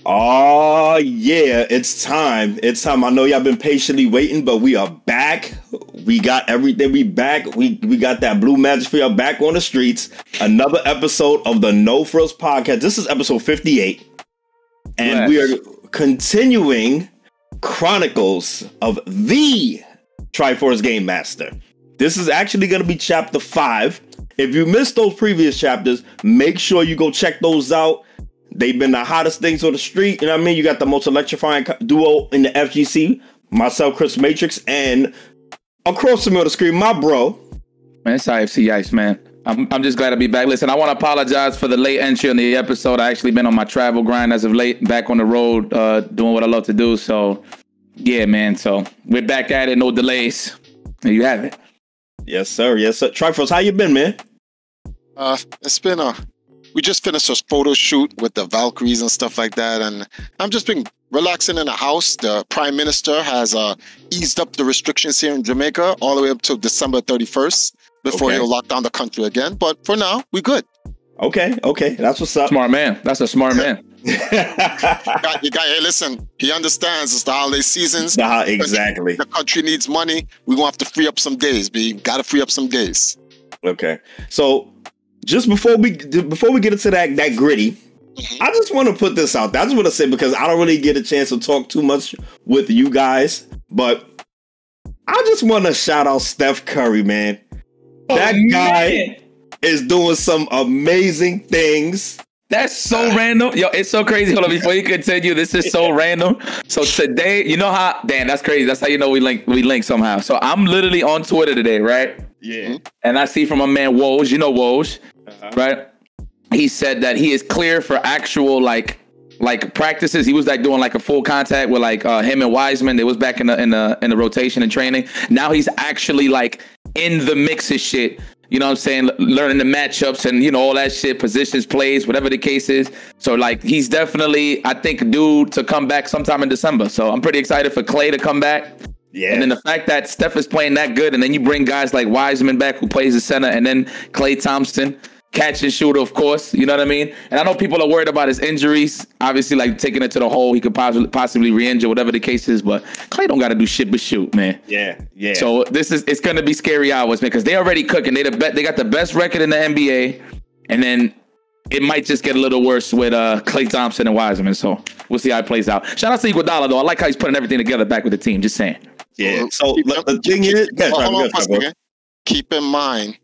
Oh, yeah, it's time. It's time. I know y'all been patiently waiting, but we are back. We got everything. We back. We got that blue magic for y'all back on the streets. Another episode of the No Frillz podcast. This is episode 58. And we are continuing Chronicles of the Triforce Game Master. This is actually going to be chapter 5. If you missed those previous chapters, make sure you go check those out. They've been the hottest things on the street. You know what I mean? You got the most electrifying duo in the FGC. Myself, Chris Matrix, and across the middle of the screen, my bro. Man, it's IFCYipeS, man. I'm just glad to be back. Listen, I want to apologize for the late entry on the episode. I actually been on my travel grind as of late, back on the road, doing what I love to do. So, yeah, man. So, we're back at it. No delays. There you have it. Yes, sir. Yes, sir. Triforce, how you been, man? It's been we just finished a photo shoot with the Valkyries and stuff like that, and I'm just been relaxing in the house. The Prime Minister has eased up the restrictions here in Jamaica all the way up to December 31st before he'll lock down the country again. But for now, we good. Okay, that's what's up. Smart man. That's a smart man. Hey, listen, he understands it's the holiday seasons. Exactly. The country needs money. We're going to have to free up some days, B. Got to free up some days. Okay. So, just before we get into that gritty, I just want to put this out there. I just want to say, because I don't really get a chance to talk too much with you guys, but I just want to shout out Steph Curry, man. That guy is doing some amazing things. That's so random. Yo, it's so crazy. Hold on, before you continue, this is so random. So today, you know how, damn, that's crazy. That's how you know we link somehow. So I'm literally on Twitter today, right? Yeah. And I see from my man Woj, you know Woj, right? He said that he is clear for actual like practices. He was like doing like a full contact with like him and Wiseman. They was back in the rotation and training. Now he's actually like in the mix of shit. You know what I'm saying? Learning the matchups and, you know, all that shit, positions, plays, whatever the case is. So, like, he's definitely, I think, due to come back sometime in December. So, I'm pretty excited for Clay to come back. Yeah. And then the fact that Steph is playing that good, and then you bring guys like Wiseman back who plays the center, and then Klay Thompson, catch and shooter, of course. You know what I mean? And I know people are worried about his injuries. Obviously, like, taking it to the hole, he could possibly re-injure, whatever the case is. But Klay don't got to do shit but shoot, man. Yeah. So it's going to be scary hours, man, because they already cooking. They got the best record in the NBA. And then it might just get a little worse with Klay Thompson and Wiseman. So we'll see how it plays out. Shout out to Iguodala, though. I like how he's putting everything together back with the team. Just saying. Yeah. So the thing is, keep in mind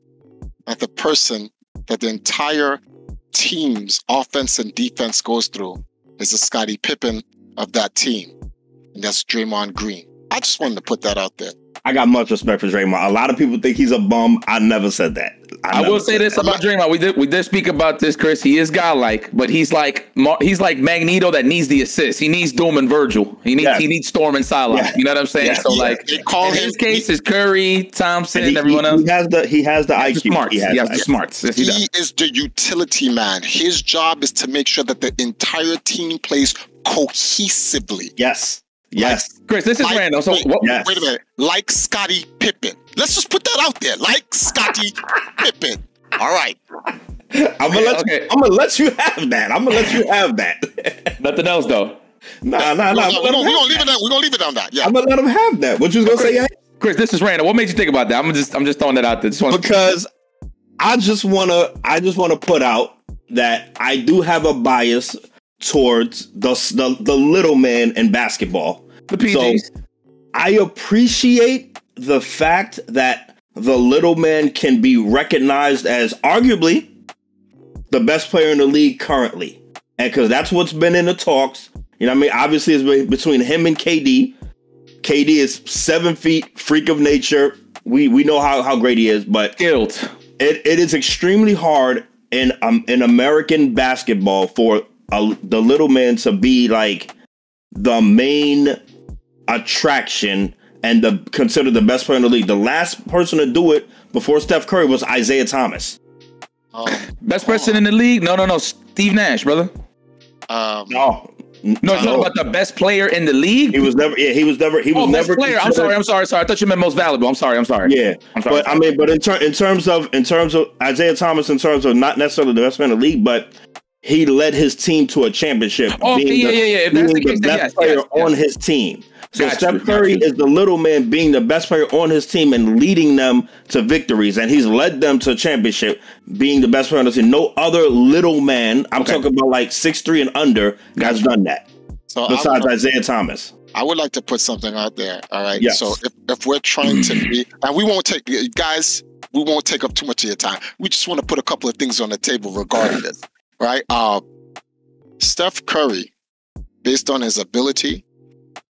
that the person that the entire team's offense and defense goes through is the Scottie Pippen of that team. And that's Draymond Green. I just wanted to put that out there. I got much respect for Draymond. A lot of people think he's a bum. I never said that. I will say this about Draymond. We did speak about this, Chris. He is godlike, but he's like Magneto that needs the assist. He needs Doom and Virgil. He needs Storm and Silas. Yeah. You know what I'm saying? Yeah. So like, in his case, is Curry, Thompson, and everyone else. He has the IQ. He has the smarts. Yes, he is the utility man. His job is to make sure that the entire team plays cohesively. Yes. Chris, this is random. So wait a minute. Like Scottie Pippen. Let's just put that out there. Like Scottie Pippen. All right. I'm gonna let you have that. Nothing else though. Nah. We're gonna leave it on that. Yeah. I'm gonna let him have that. What you was gonna say? Chris, this is random. What made you think about that? I'm just throwing that out there. Because I just wanna put out that I do have a bias towards the little man in basketball. The PGs. So I appreciate the fact that the little man can be recognized as arguably the best player in the league currently. And because that's what's been in the talks. You know what I mean? Obviously, it's between him and KD. KD is 7 feet, freak of nature. We know how great he is, but skilled. It is extremely hard in American basketball for the little man to be like the main attraction and considered the best player in the league. The last person to do it before Steph Curry was Isaiah Thomas. Best person in the league? No. Steve Nash, brother. No, it's not about the best player in the league. He was never. Yeah, he was never. He was never. Player. I'm sorry. I thought you meant most valuable. I'm sorry. Yeah, but I mean, but in terms of Isaiah Thomas, in terms of not necessarily the best man in the league, but he led his team to a championship. Okay, yeah. If that's the case, then best player on his team. So Got Steph you. Curry is the little man being the best player on his team and leading them to victories. And he's led them to a championship, being the best player on the team. No other little man, I'm talking about like 6'3" and under, has done that. So besides Isaiah Thomas. I would like to put something out there. All right. Yes. So if we're trying to be, and we won't take up too much of your time. We just want to put a couple of things on the table regarding this. Right. Steph Curry, based on his ability,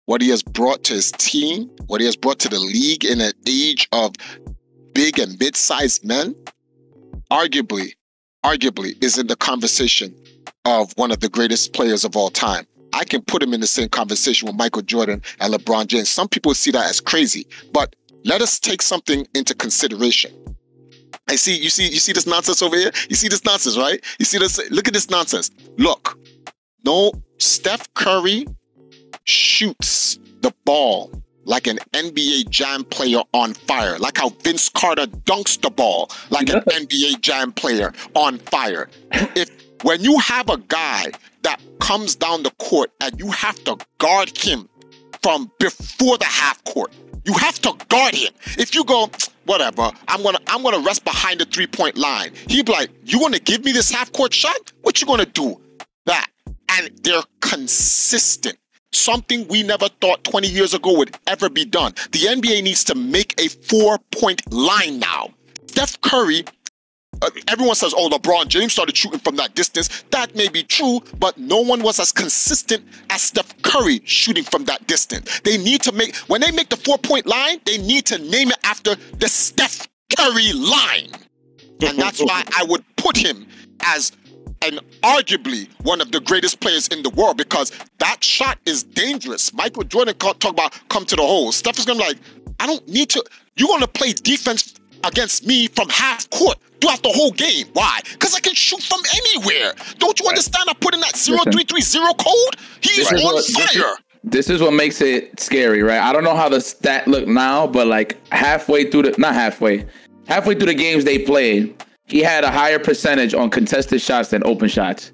what he has brought to his team, what he has brought to the league in an age of big and mid-sized men, arguably is in the conversation of one of the greatest players of all time. I can put him in the same conversation with Michael Jordan and LeBron James. Some people see that as crazy, but let us take something into consideration. You see this nonsense over here? You see this nonsense, right? You see this? Look at this nonsense. Look, no, Steph Curry shoots the ball like an NBA Jam player on fire, like how Vince Carter dunks the ball like an NBA Jam player on fire. When you have a guy that comes down the court and you have to guard him from before the half court, you have to guard him. If you go, whatever, I'm gonna rest behind the 3-point line, he'd be like, you want to give me this half court shot? What you gonna do? That. And they're consistent. Something we never thought 20 years ago would ever be done. The NBA needs to make a 4-point line now. Steph Curry, everyone says, oh, LeBron James started shooting from that distance. That may be true, but no one was as consistent as Steph Curry shooting from that distance. They need to when they make the 4-point line, they need to name it after the Steph Curry line. And that's why I would put him as arguably one of the greatest players in the world, because that shot is dangerous. Michael Jordan talk about come to the hole. Steph is going to be like, I don't need to. You're going to play defense against me from half court throughout the whole game. Why? Because I can shoot from anywhere. Don't you understand? I put in that 0330 code. He's on fire. This is what makes it scary, right? I don't know how the stat look now, but like halfway through the games they played, he had a higher percentage on contested shots than open shots.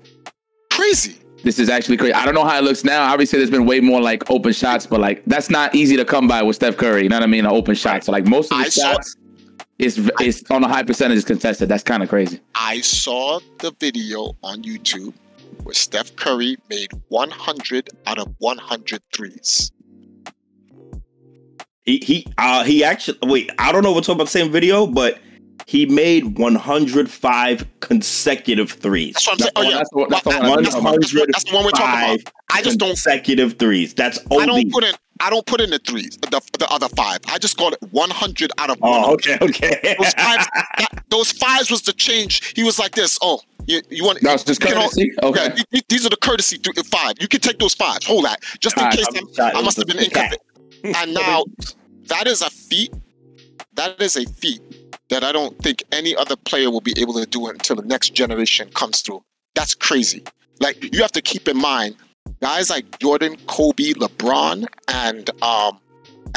Crazy. This is actually crazy. I don't know how it looks now. Obviously, there's been way more like open shots, but like that's not easy to come by with Steph Curry. You know what I mean? An open shot. So like most of the shots is on a high percentage contested. That's kind of crazy. I saw the video on YouTube where Steph Curry made 100 out of 100 threes. He actually, wait, I don't know if we're talking about the same video, but he made 105 consecutive threes. That's what I'm saying. Oh, yeah. That's the one we're talking about. I just don't consecutive threes. That's OD. I don't put in the threes, the other 5. I just call it 100 out of 100. Oh, okay. Those fives was the change. He was like this. Oh, you want? That's just courtesy. Okay. Yeah, these are the courtesy 5. You can take those 5. Hold that, just in case I must have been incorrect. And now that is a feat. That is a feat that I don't think any other player will be able to do until the next generation comes through. That's crazy. Like, you have to keep in mind, guys like Jordan, Kobe, LeBron, and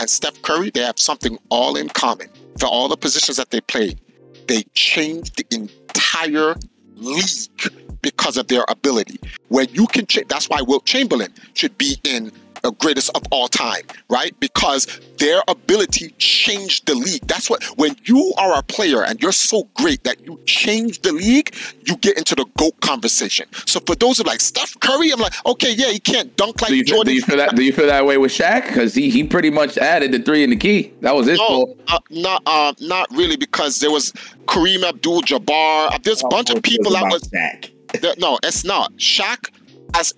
Steph Curry, they have something all in common. For all the positions that they played, they changed the entire league because of their ability. When you can change, that's why Wilt Chamberlain should be in the greatest of all time, right? Because their ability changed the league. That's what, when you are a player and you're so great that you change the league, you get into the GOAT conversation. So for those who like Steph Curry, I'm like, okay, yeah, he can't dunk like Jordan. Do you feel that way with Shaq? Because he pretty much added the 3 in the key. That was his fault. Not really, because there was Kareem Abdul-Jabbar. There's a bunch of people that was Shaq. No, it's not. Shaq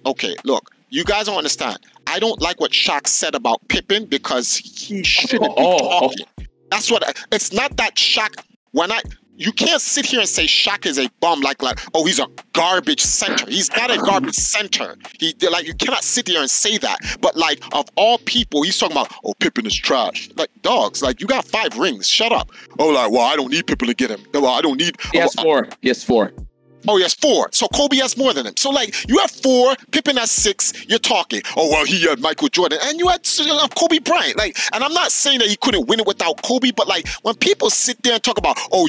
okay, look, you guys don't understand. I don't like what Shaq said about Pippen, because he shouldn't be talking. That's what. It's not that Shaq. You can't sit here and say Shaq is a bum, like oh, he's a garbage center. He's not a garbage center. You cannot sit here and say that. But like, of all people, he's talking about, oh, Pippen is trash. Like, dogs, like, you got 5 rings. Shut up. Oh, like, well, I don't need Pippen to get him. Well, I don't need. Yes, 4. Yes, 4. Oh, yes, 4. So Kobe has more than him. So, like, you have 4, Pippen has 6. You're talking, oh, well, he had Michael Jordan. And you had Kobe Bryant. Like, and I'm not saying that he couldn't win it without Kobe, but, like, when people sit there and talk about, oh,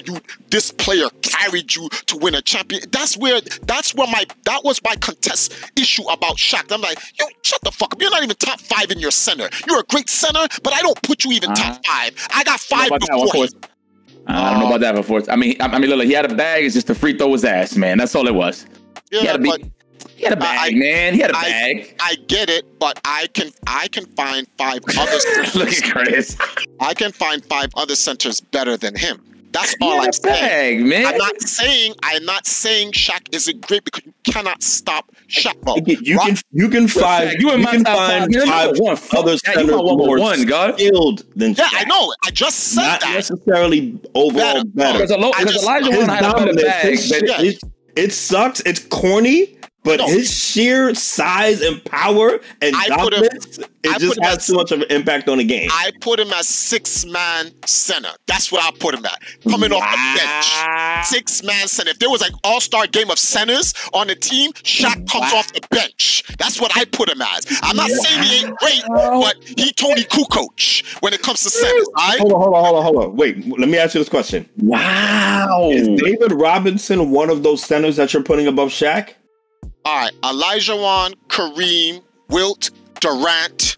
this player carried you to win a champion, that was my contest issue about Shaq. I'm like, yo, shut the fuck up. You're not even top 5 in your center. You're a great center, but I don't put you even top 5. I got 5 before. I don't know about that before. I mean, look, he had a bag. It's just to free throw his ass, man. That's all it was. Yeah, he had a bag, man. He had a bag. I get it, but I can find 5 other centers. Look at Chris. I can find 5 other centers better than him. That's all I'm Bag, saying. man. I'm not saying Shaq isn't great because you cannot stop Shaq. Bro. You can find 5 other centers more skilled than Shaq. Yeah, I know. I just said not that. Not necessarily overall better. Because Elijah Warren had a better bag. It sucks. It's corny. But his sheer size and power and dominance, it just has too much of an impact on the game. I put him as 6-man center. That's what I put him at. Coming off the bench. 6-man center. If there was an all-star game of centers on the team, Shaq comes off the bench. That's what I put him as. I'm not saying he ain't great, but he Tony Kukoc when it comes to centers. Right? Hold on. Wait, let me ask you this question. Wow. Is David Robinson one of those centers that you're putting above Shaq? All right, Elijah Wan, Kareem, Wilt, Durant,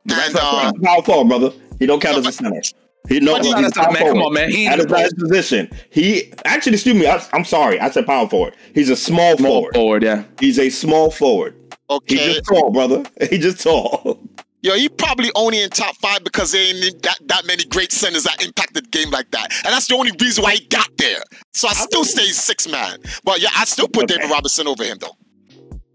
and power forward, brother. He don't count as a center. He's power forward. Come on, man. At his last position. Excuse me. I'm sorry. I said power forward. He's a small forward. Yeah. He's a small forward. Okay. He's just tall, brother. He's just tall. Yo, he probably only in top 5 because there ain't that many great centers that impacted the game like that. And that's the only reason why he got there. So I still stay 6-man. But yeah, I still put David Robinson over him, though.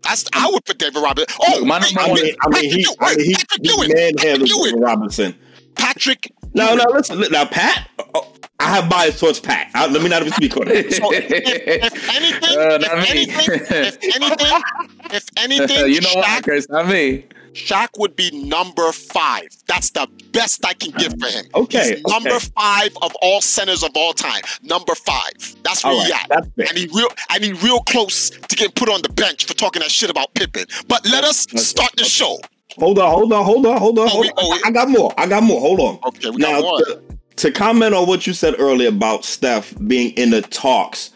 I would put David Robinson. Oh, my number one. He's David Robinson. Patrick. No, listen. Now, Pat, I have bias towards Pat. Let me not even speak on it. So if anything, you know what, Chris? Not me. Shaq would be number 5. That's the best I can give for him. Okay. He's number 5 of all centers of all time. Number 5. That's where he at. And he real close to getting put on the bench for talking that shit about Pippen. But let us start the show. Hold on. I got more. Hold on. Okay, we got more. To comment on what you said earlier about Steph being in the talks,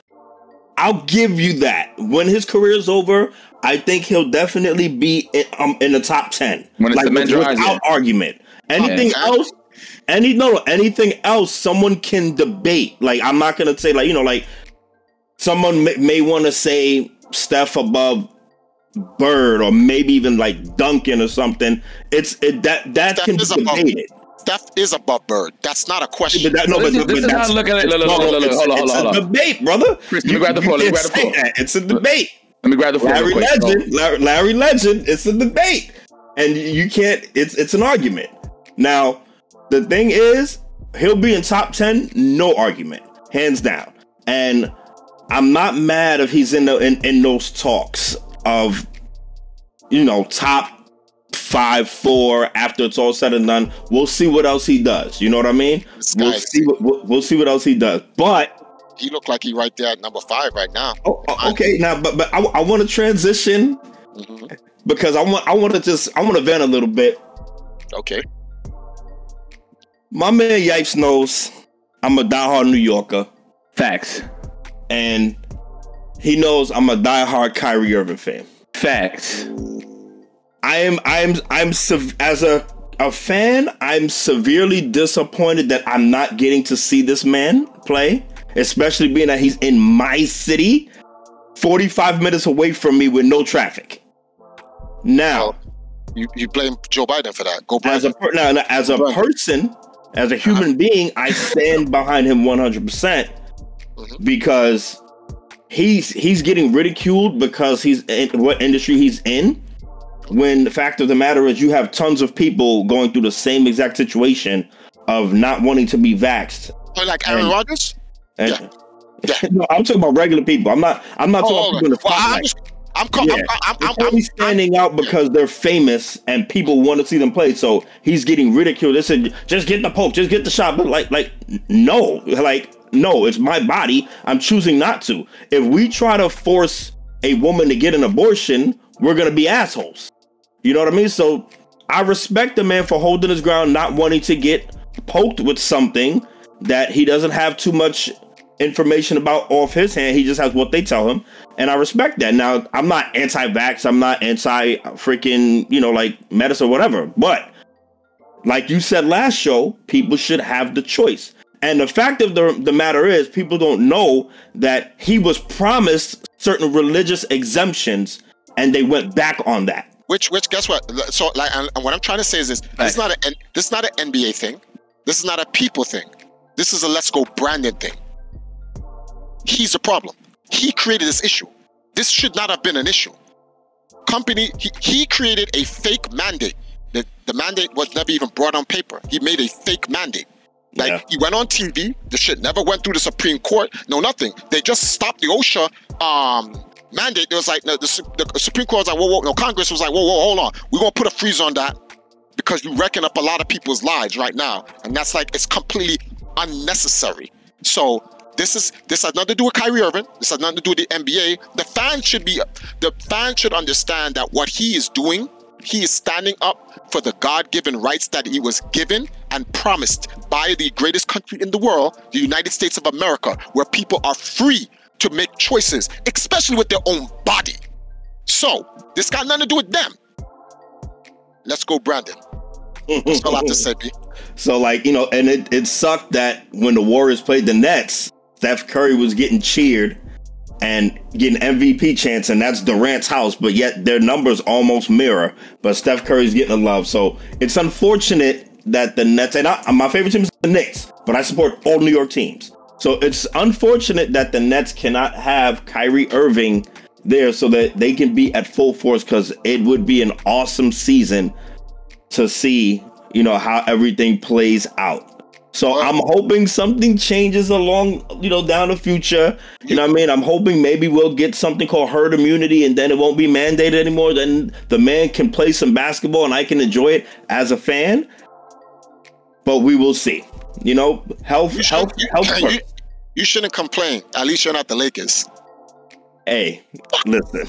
I'll give you that. When his career is over, I think he'll definitely be in the top 10. Without argument. Anything else, someone can debate. Like, I'm not gonna say someone may want to say Steph above Bird or maybe even like Duncan or something. That can be debated. Steph is above Bird. That's not a question. This is how I look at it. Hold on. It's a debate, brother. Chris, let me grab the floor. It's a debate. Let me grab the floor. Larry Legend. It's a debate, and you can't. It's an argument. Now, the thing is, he'll be in top 10, no argument, hands down. And I'm not mad if he's in those talks of, top 5, 4 after it's all said and done. We'll see what else he does. You know what I mean? We'll see what else he does. But he looked like he right there at number 5 right now. Okay. Now, but I want to transition because I want to vent a little bit. Okay. My man Yipes knows I'm a diehard New Yorker. Facts. And he knows I'm a diehard Kyrie Irving fan. Facts. I'm as a fan, I'm severely disappointed that I'm not getting to see this man play, especially being that he's in my city, 45 minutes away from me with no traffic. Now, you blame Joe Biden for that. Go Biden. As a person, as a human being, I stand behind him 100% because he's getting ridiculed because he's in what industry he's in. When the fact of the matter is, you have tons of people going through the same exact situation of not wanting to be vaxxed. Like Aaron Rodgers? Yeah. No, I'm talking about regular people. I'm not talking about people in the spotlight. I'm standing out because they're famous and people want to see them play. So he's getting ridiculed. They said, just get the poke, just get the shot. But no, no, it's my body. I'm choosing not to. If we try to force a woman to get an abortion, we're going to be assholes. You know what I mean? So I respect the man for holding his ground, not wanting to get poked with something that he doesn't have too much information about off his hand. He just has what they tell him. And I respect that. Now, I'm not anti-vax. I'm not anti-freaking, like medicine or whatever. But like you said last show, people should have the choice. And the fact of the matter is, people don't know that he was promised certain religious exemptions and they went back on that. Which guess what? So like, and what I'm trying to say is this: this is not an NBA thing. This is not a people thing. This is a Let's Go Brandon thing. He's the problem. He created this issue. This should not have been an issue. He created a fake mandate. The mandate was never even brought on paper. He made a fake mandate. Like, he went on TV. The shit never went through the Supreme Court. No, nothing. They just stopped the OSHA mandate. It was like the Supreme Court was like, whoa. No, Congress was like, whoa, hold on. We're going to put a freeze on that because you're wrecking up a lot of people's lives right now. And that's like, it's completely unnecessary. So this has nothing to do with Kyrie Irving. This has nothing to do with the NBA. The fans should understand that what he is doing, he is standing up for the God-given rights that he was given and promised by the greatest country in the world, the United States of America, where people are free to make choices, especially with their own body. So this got nothing to do with them. Let's go, Brandon. That's all I have to say, B. So, like, and it sucked that when the Warriors played the Nets, Steph Curry was getting cheered and getting MVP chants, and that's Durant's house, but yet their numbers almost mirror, but Steph Curry's getting the love. So it's unfortunate that the Nets, and my favorite team is the Knicks, but I support all New York teams. So it's unfortunate that the Nets cannot have Kyrie Irving there so that they can be at full force, because it would be an awesome season to see, how everything plays out. So I'm hoping something changes along, down the future. You know what I mean? I'm hoping maybe we'll get something called herd immunity, and then it won't be mandated anymore. Then the man can play some basketball and I can enjoy it as a fan. But we will see. Health. You shouldn't complain. At least you're not the Lakers. Hey, listen.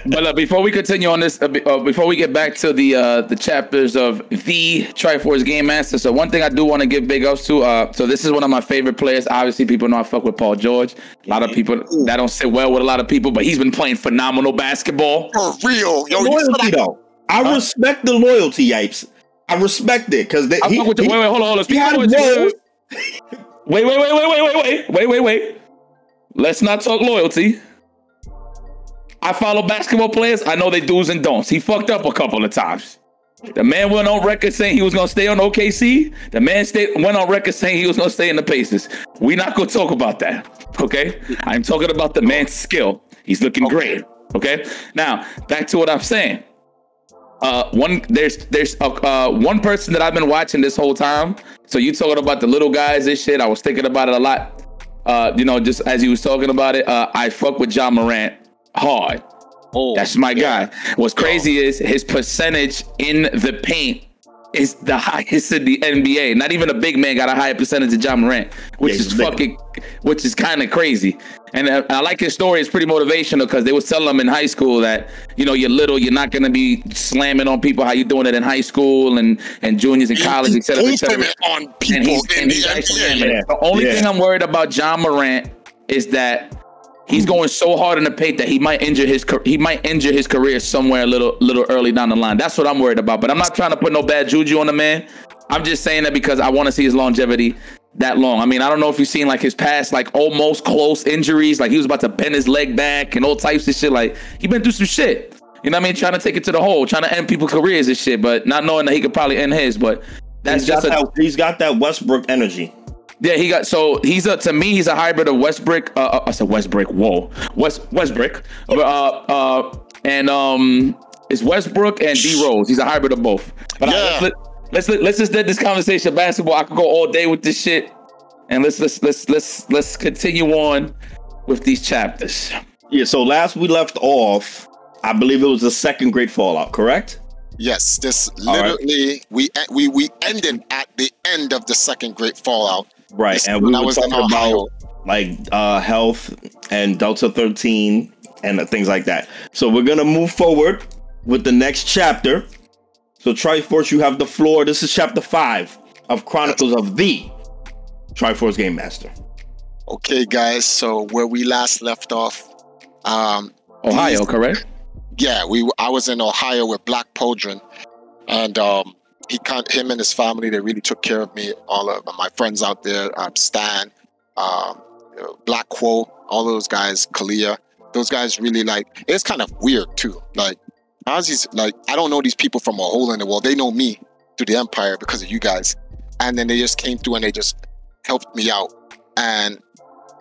But before we continue on this, before we get back to the chapters of the Triforce Game Master, so one thing I do want to give big ups to, so this is one of my favorite players. Obviously, people know I fuck with Paul George. A lot of people that don't sit well with a lot of people, but he's been playing phenomenal basketball. For real, yo. Loyalty, though. I respect the loyalty, Yipes. I respect it because wait, hold on. Wait. Let's not talk loyalty. I follow basketball players. I know they do's and don'ts. He fucked up a couple of times. The man went on record saying he was going to stay on OKC. The man went on record saying he was going to stay in the Pacers. We're not going to talk about that. Okay? I'm talking about the man's skill. He's looking great. Okay? Now, back to what I'm saying. There's one person that I've been watching this whole time. So you talking about the little guys and shit. I was thinking about it a lot. Just as he was talking about it, I fuck with Ja Morant hard. That's my guy. What's crazy is his percentage in the paint is the highest in the NBA. Not even a big man got a higher percentage than Ja Morant, which is kind of crazy. And I like his story. It's pretty motivational because they was telling him in high school that, you're little, you're not going to be slamming on people how you doing it in high school and juniors in college, et cetera, et cetera. On people in the NBA. The only thing I'm worried about Ja Morant is that he's going so hard in the paint that he might injure his career somewhere a little early down the line. That's what I'm worried about. But I'm not trying to put no bad juju on the man. I'm just saying that because I want to see his longevity that long. I mean, I don't know if you've seen like his past, like almost close injuries. Like he was about to bend his leg back and all types of shit. Like he been through some shit. You know what I mean? Trying to take it to the hole, trying to end people's careers and shit, but not knowing that he could probably end his. But that's he's got that Westbrook energy. Yeah, to me he's a hybrid of Westbrook. I said Westbrook. Whoa, Westbrook. It's Westbrook and D Rose. He's a hybrid of both. But let's just let this conversation basketball. I could go all day with this shit, and let's continue on with these chapters. Yeah. So last we left off, I believe it was the second great fallout. Correct? Yes. This literally we ended at the end of the second great fallout. Right, This and when we I were was in talking Ohio. about like health and Delta 13 and things like that. So we're gonna move forward with the next chapter. So Triforce, you have the floor. This is chapter 5 of Chronicles of the Triforce Game Master. Okay, guys. So where we last left off, Ohio, correct? yeah, I was in Ohio with Black Podrin, and him and his family, they really took care of me. All of my friends out there, Stan, Black Quo, all those guys, Kalia, those guys really it's kind of weird too. Like, Ozzy's like, I don't know these people from a hole in the wall. They know me through the Empire because of you guys, and then they just came through and they just helped me out. And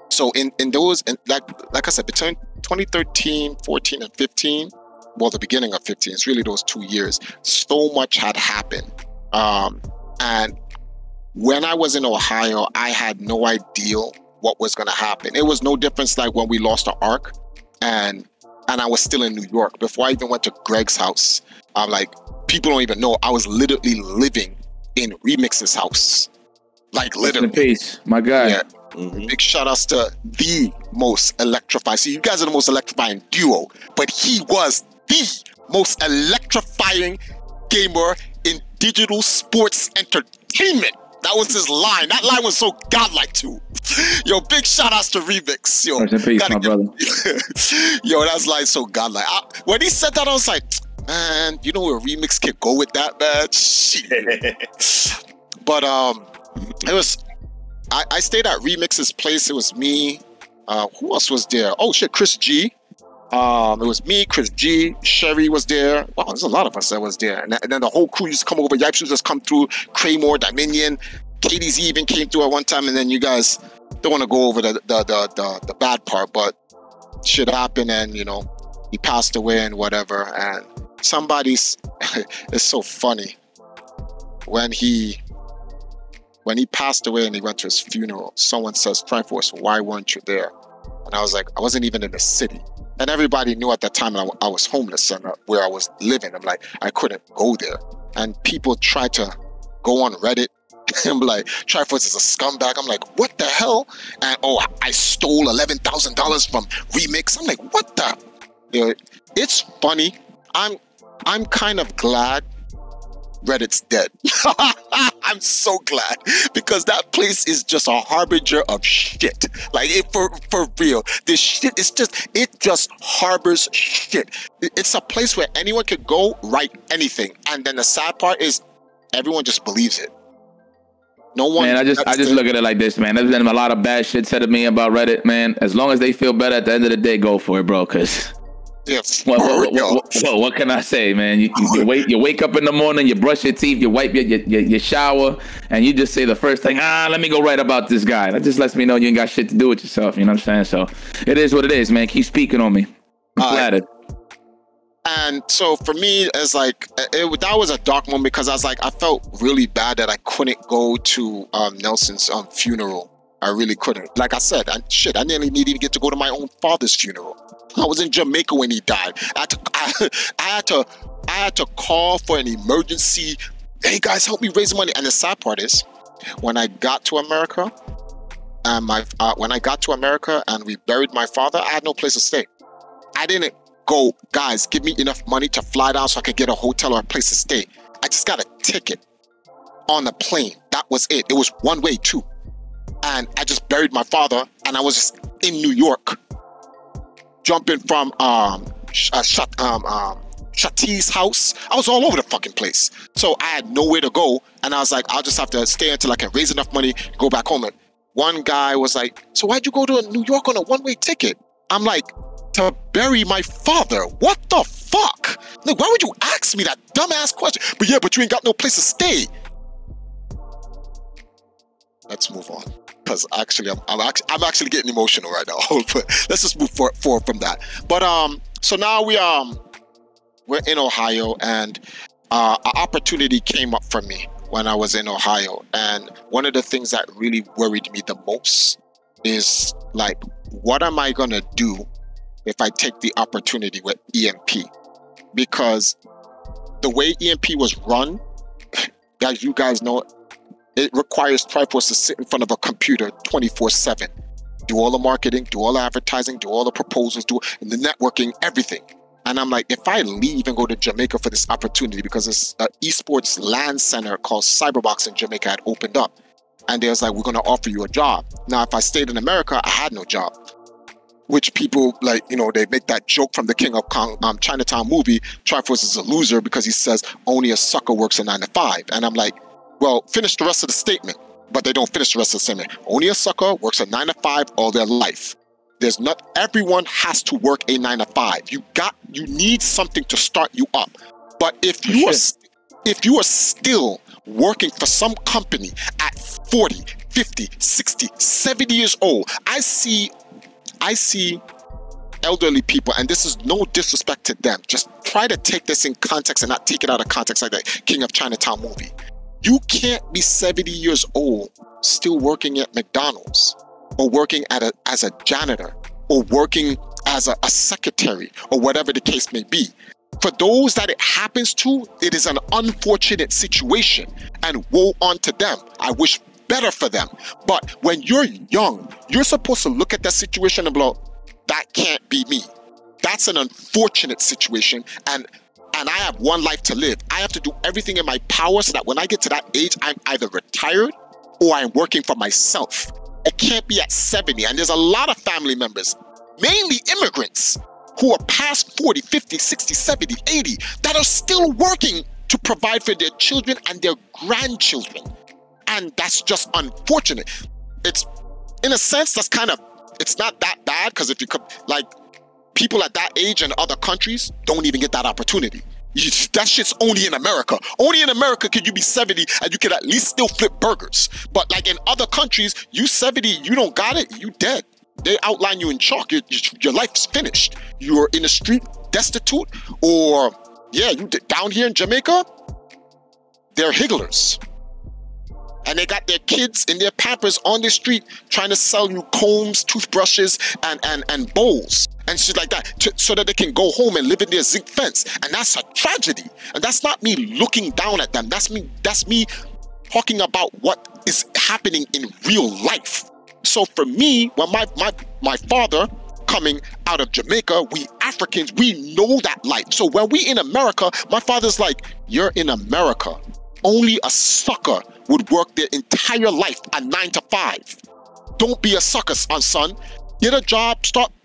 so in those, and like I said, between 2013, 14, and 15. Well, the beginning of 15, it's really those 2 years. So much had happened. And when I was in Ohio, I had no idea what was going to happen. It was no difference like when we lost our Ark and I was still in New York. Before I even went to Greg's house, I'm like, people don't even know. I was literally living in Remix's house. Like, literally. Rest in peace, my guy. Yeah. Mm-hmm. Big shout outs to the most electrifying. See, you guys are the most electrifying duo, but he was the most electrifying gamer in digital sports entertainment. That was his line. That line was so godlike too. Yo, big shout outs to Remix. Yo, rest in peace, my brother. Yo, that's line so godlike. When he said that, I was like, man, you know where Remix can go with that, man? Shit. But it was. I stayed at Remix's place. It was me. Who else was there? Oh shit, Chris G. It was me, Chris G, Sherry was there. Wow, there's a lot of us that was there. And then the whole crew used to come over. Yipes used to just come through. Kraymore, Dominion, Katie's even came through at one time. And then you guys don't want to go over the bad part, but shit happened, and you know, he passed away and whatever. And somebody's it's so funny when he passed away and he went to his funeral. Someone says, Triforce, why weren't you there? And I was like, I wasn't even in the city. And everybody knew at that time I was homeless and where I was living. I'm like, I couldn't go there. And people tried to go on Reddit. I'm like, Triforce is a scumbag. I'm like, what the hell? And I stole $11,000 from Remix. I'm like, what the? You know, it's funny. I'm kind of glad Reddit's dead. I'm so glad, because that place is just a harbinger of shit. Like, for real, this shit is it just harbors shit. It's a place where anyone could go write anything, and then the sad part is everyone just believes it. No one. Man, I just look at it like this, man. There's been a lot of bad shit said to me about Reddit, man. As long as they feel better at the end of the day, go for it, bro. Because what can I say, man? You wake up in the morning, you brush your teeth, you wipe your shower, and you just say the first thing, let me go write about this guy. That just lets me know you ain't got shit to do with yourself. You know what I'm saying? So it is what it is, man. Keep speaking on me. I'm flattered. And so for me, it's like that was a dark moment, because I was like, I felt really bad that I couldn't go to Nelson's funeral. I really couldn't. Like I said, I nearly didn't even get to go to my own father's funeral. I was in Jamaica when he died. I had to call for an emergency. Hey guys, help me raise money. And the sad part is, when I got to America, and we buried my father, I had no place to stay. I didn't go, guys, give me enough money to fly down so I could get a hotel or a place to stay. I just got a ticket on a plane. That was it. It was one way too. And I just buried my father, and I was just in New York, jumping from Shati's house. I was all over the fucking place. So I had nowhere to go, and I was like, I'll just have to stay until I can raise enough money to go back home. And one guy was like, so why'd you go to New York on a one-way ticket? I'm like, to bury my father. What the fuck? Like, why would you ask me that dumbass question? But you ain't got no place to stay. Let's move on, because actually I'm actually getting emotional right now. But let's just move forward from that. But so now we're in Ohio, and an opportunity came up for me when I was in Ohio. And one of the things that really worried me the most is, like, what am I gonna do if I take the opportunity with EMP? Because the way EMP was run, guys, you guys know, it requires Triforce to sit in front of a computer 24/7. Do all the marketing, do all the advertising, do all the proposals, do the networking, everything. And I'm like, if I leave and go to Jamaica for this opportunity, because this esports LAN center called Cyberbox in Jamaica had opened up, and they was like, we're going to offer you a job. Now, if I stayed in America, I had no job. Which people, like, you know, they make that joke from the King of Chinatown movie, Triforce is a loser because he says only a sucker works a 9 to 5. And I'm like, well, finish the rest of the statement. But they don't finish the rest of the statement. Only a sucker works a 9 to 5 all their life. There's not, everyone has to work a 9 to 5. You need something to start you up. But if you are still working for some company at 40, 50, 60, 70 years old, I see elderly people, and this is no disrespect to them. Just try to take this in context and not take it out of context like the King of Chinatown movie. You can't be 70 years old still working at McDonald's or working as a janitor or working as a secretary or whatever the case may be. For those that it happens to, it is an unfortunate situation, and woe unto them. I wish better for them. But when you're young, you're supposed to look at that situation and be like, that can't be me. That's an unfortunate situation, and I have one life to live. I have to do everything in my power so that when I get to that age, I'm either retired or I'm working for myself. I can't be at 70. And there's a lot of family members, mainly immigrants, who are past 40, 50, 60, 70, 80, that are still working to provide for their children and their grandchildren. And that's just unfortunate. It's, in a sense, that's kind of, it's not that bad, because if you could, like, people at that age in other countries don't even get that opportunity. That shit's only in America. Only in America could you be 70 and you can at least still flip burgers. But like in other countries, you 70, you don't got it, you dead. They outline you in chalk. Your life's finished. You're in the street, destitute, or yeah, you down here in Jamaica, they're higglers. And they got their kids in their Pampers on the street trying to sell you combs, toothbrushes, and bowls and shit like that, so that they can go home and live in their zinc fence. And that's a tragedy. And that's not me looking down at them. That's me talking about what is happening in real life. So for me, when my father coming out of Jamaica, we Africans, we know that life. So when we in America, my father's like, you're in America. Only a sucker would work their entire life a 9 to 5. Don't be a sucker, son. Get a job,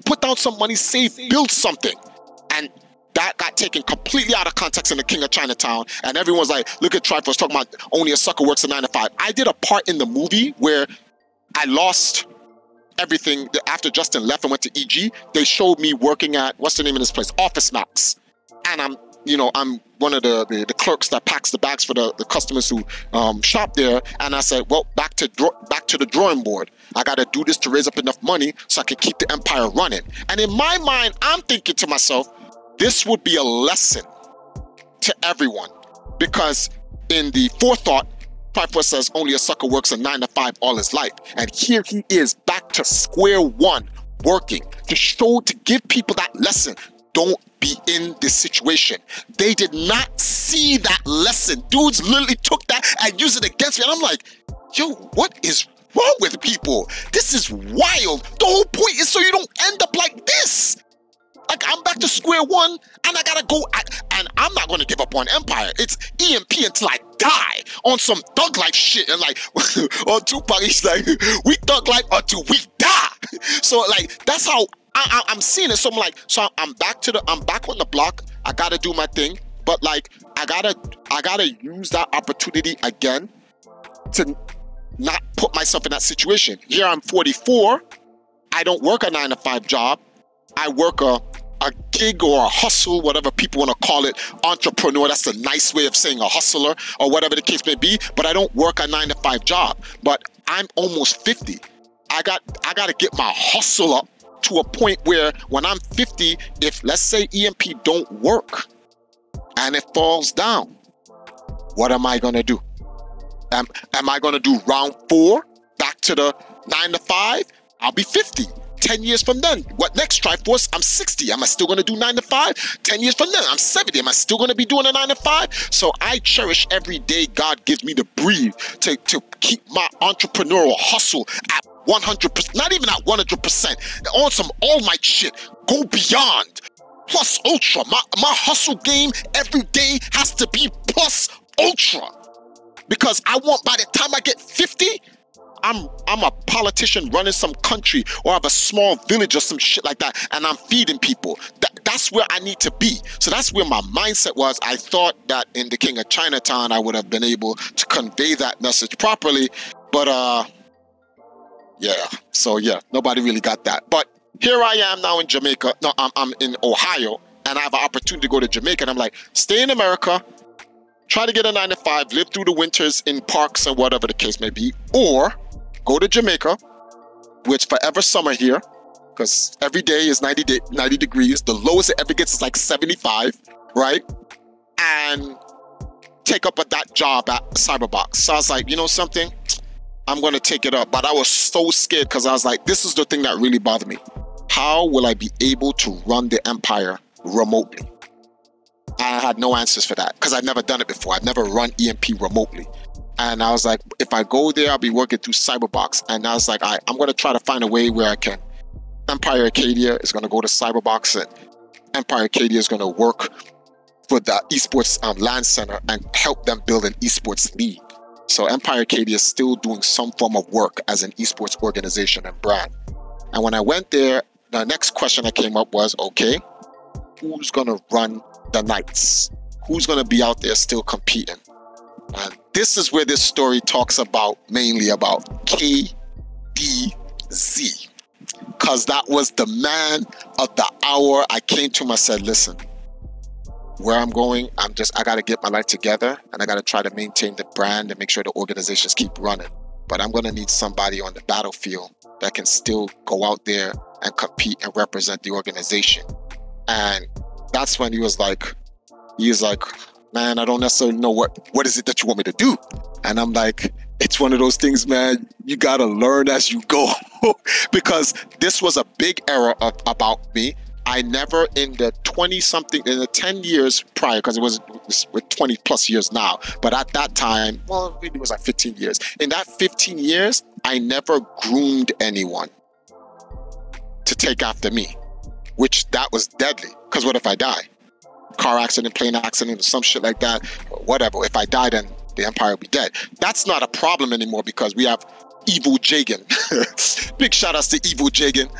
put down some money, save, build something. And that got taken completely out of context in the King of Chinatown. And everyone's like, look at Triforce talking about only a sucker works a 9 to 5. I did a part in the movie where I lost everything. After Justin left and went to EG, they showed me working at, what's the name of this place? Office Max. And I'm one of the clerks that packs the bags for the customers who shop there. And I said, well, back to the drawing board. I got to do this to raise up enough money so I can keep the empire running. And in my mind, I'm thinking to myself, this would be a lesson to everyone, because in the forethought, Triforce says only a sucker works a 9 to 5 all his life. And here he is back to square one, working to give people that lesson. Don't be in this situation. They did not see that lesson. Dudes literally took that and used it against me. And I'm like, yo, what is wrong with people? This is wild. The whole point is so you don't end up like this. Like, I'm back to square one and I gotta go. And I'm not gonna give up on Empire. It's EMP until I die on some thug life shit. And like, on Tupac, he's like, we thug life until we die. So like, that's how I'm seeing it. So I'm like, so I'm back on the block. I gotta do my thing, but like, I gotta use that opportunity again to not put myself in that situation. Here I'm 44. I don't work a 9 to 5 job. I work a gig or a hustle, whatever people want to call it. Entrepreneur, that's the nice way of saying a hustler or whatever the case may be. But I don't work a 9 to 5 job. But I'm almost 50. I got to get my hustle up to a point where when I'm 50, if let's say EMP don't work and it falls down, what am I going to do? Am I going to do round 4 back to the 9 to 5? I'll be 50. 10 years from then, what next, Triforce? I'm 60. Am I still going to do 9 to 5? 10 years from then, I'm 70. Am I still going to be doing a 9 to 5? So I cherish every day God gives me to breathe, to keep my entrepreneurial hustle at 100%, not even at 100%, on some All Might shit. Go beyond. Plus ultra. My hustle game every day has to be plus ultra. Because I want, by the time I get 50, I'm a politician running some country, or I have a small village or some shit like that, and I'm feeding people. That's where I need to be. So that's where my mindset was. I thought that in The King of Chinatown, I would have been able to convey that message properly. But, yeah. So, yeah, nobody really got that. But here I am now in Jamaica. No, I'm in Ohio, and I have an opportunity to go to Jamaica. And I'm like, stay in America, try to get a 9 to 5, live through the winters in parks and whatever the case may be, or go to Jamaica, which forever summer here, because every day is 90 degrees. The lowest it ever gets is like 75, right? And take up that job at Cyberbox. So I was like, you know something? I'm going to take it up. But I was so scared because I was like, this is the thing that really bothered me. How will I be able to run the empire remotely? I had no answers for that because I've never done it before. I've never run EMP remotely. And I was like, if I go there, I'll be working through Cyberbox. And I was like, I'm going to try to find a way where I can. Empire Arcadia is going to go to Cyberbox, and Empire Arcadia is going to work for the esports LAN center and help them build an esports league. So Empire Arcadia is still doing some form of work as an esports organization and brand. And when I went there, the next question that came up was, okay, who's going to run the nights? Who's going to be out there still competing? And this is where this story talks about, mainly about KDZ. Because that was the man of the hour. I came to him, I said, listen, where I'm going, I got to get my life together, and I got to try to maintain the brand and make sure the organizations keep running. But I'm going to need somebody on the battlefield that can still go out there and compete and represent the organization. And that's when he was like, man, I don't necessarily know what is it that you want me to do? And I'm like, it's one of those things, man, you got to learn as you go. Because this was a big error about me. I never, in the 10 years prior, because it was 20 plus years now, but at that time, well, it was like 15 years. In that 15 years, I never groomed anyone to take after me, which that was deadly. Because what if I die? Car accident, plane accident, or some shit like that, whatever. If I die, then the empire will be dead. That's not a problem anymore because we have Evil Jagan. Big shout outs to Evil Jagan.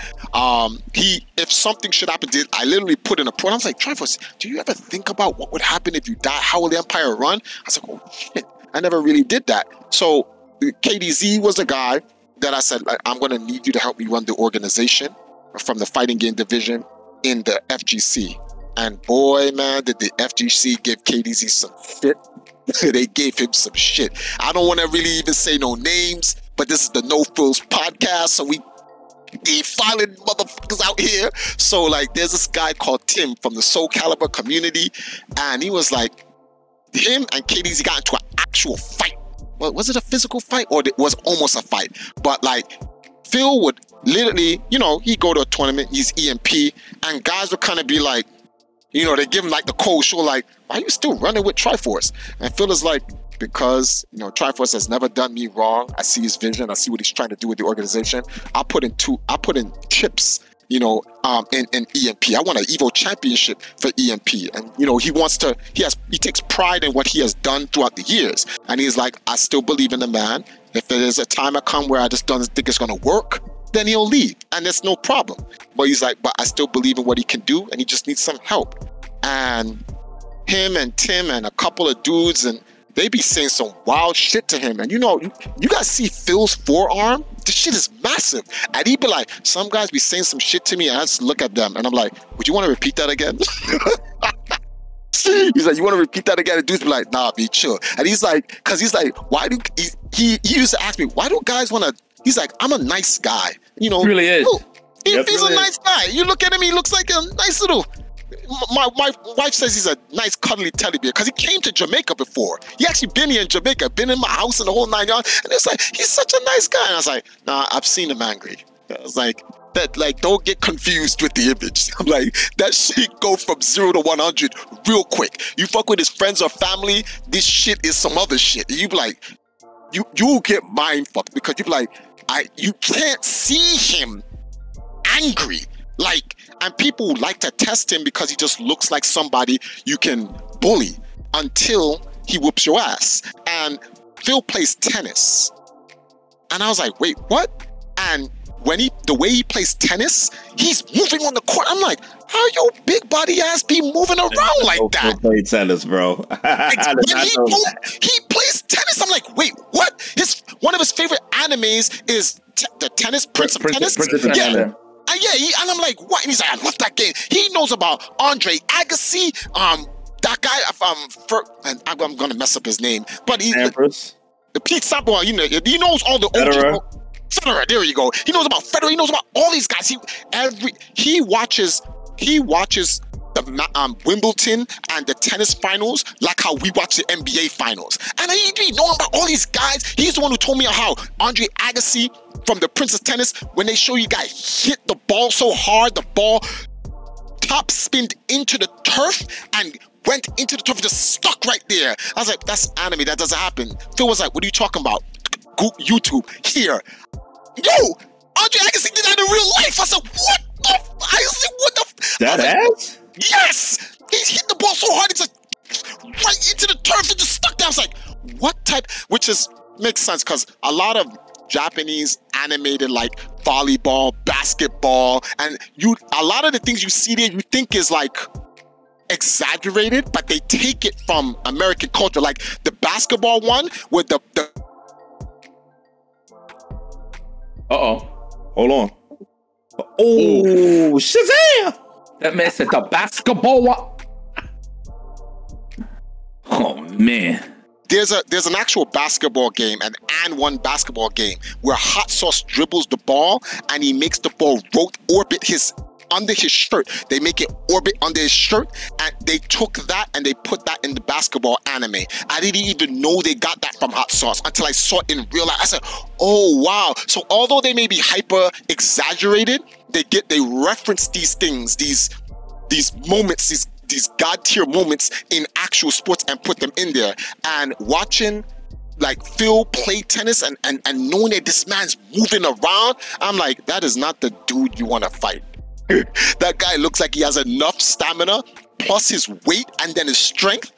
If something should happen to it, I literally put in a pro. I was like, Triforce, do you ever think about what would happen if you die? How will the empire run? I was like, oh shit, I never really did that. So KDZ was the guy that I said, I'm going to need you to help me run the organization from the fighting game division in the FGC. And boy, man, did the FGC give KDZ some shit. They gave him some shit. I don't want to really even say no names, but this is the No Frillz podcast, so we filing motherfuckers out here. So like, there's this guy called Tim from the Soul Calibur community, and he was like, him and KDZ got into an actual fight. Well, was it a physical fight or it was almost a fight? But like, Phil would literally, he'd go to a tournament, he's EMP, and guys would kind of be like, they give him like the cold show, like, why are you still running with Triforce? And Phil is like, because, Triforce has never done me wrong. I see his vision. I see what he's trying to do with the organization. I put in chips, in EMP. I want an Evo championship for EMP. And, he takes pride in what he has done throughout the years. And he's like, I still believe in the man. If there's a time I come where I just don't think it's going to work, then he'll leave. And there's no problem. But he's like, but I still believe in what he can do. And he just needs some help. And him and Tim and a couple of dudes, and they be saying some wild shit to him. And you guys see Phil's forearm? This shit is massive. And he'd be like, some guys be saying some shit to me, and I just look at them and I'm like, would you want to repeat that again? He's like, you want to repeat that again? And dudes be like, nah, be chill. And he's like, why do he used to ask me, why do guys want to? He's like, I'm a nice guy. He really is. He's a nice guy. You look at him, he looks like a nice little. My wife says he's a nice cuddly teddy bear because he came to Jamaica before. He actually been here in Jamaica, been in my house and the whole 9 yards. And it's like, he's such a nice guy. And I was like, nah, I've seen him angry. I was like, that like don't get confused with the image. I'm like, that shit go from 0 to 100 real quick. You fuck with his friends or family, this shit is some other shit. You be like, you get mind fucked because you be like, you can't see him angry. Like, and people like to test him because he just looks like somebody you can bully until he whoops your ass. And Phil plays tennis. And I was like, wait, what? And the way he plays tennis, he's moving on the court. I'm like, how your big body ass be moving around like that? Play tennis, bro. He plays tennis. I'm like, wait, what? One of his favorite animes is the tennis, Prince of Tennis. Yeah. And I'm like, what? And he's like, I love that game. He knows about Andre Agassi, that guy, and I'm gonna mess up his name, but he's the Pete Sampson, you know, he knows all the Federer, there you go. He knows about Federer. He knows about all these guys. He watches the Wimbledon and the tennis finals like how we watch the NBA finals. And he knows about all these guys. He's the one who told me how Andre Agassi from the Prince of Tennis, when they show you guys hit the ball so hard, the ball top spinned into the turf and went into the turf, just stuck right there. I was like, that's anime. That doesn't happen. Phil was like, what are you talking about? YouTube here. Yo, Andre Agassi did that in real life. I said, what the? I said, what the? That ass? Yes. He hit the ball so hard, it's like right into the turf and just stuck there. I was like, what type? Which makes sense because a lot of Japanese animated like volleyball, basketball, and a lot of the things you see there, you think is like exaggerated, but they take it from American culture. Like the basketball one with the hold on. Oh, Shazam! That man said the basketball one. Oh man. There's an actual basketball game, and one basketball game where Hot Sauce dribbles the ball and he makes the ball orbit under his shirt. They make it orbit under his shirt, and they took that and they put that in the basketball anime. I didn't even know they got that from Hot Sauce until I saw it in real life. I said, oh wow. So although they may be hyper exaggerated, they reference these things, these moments, these god tier moments in actual sports and put them in there. And watching like Phil play tennis and knowing that this man's moving around, I'm like, that is not the dude you want to fight. That guy looks like he has enough stamina plus his weight and then his strength.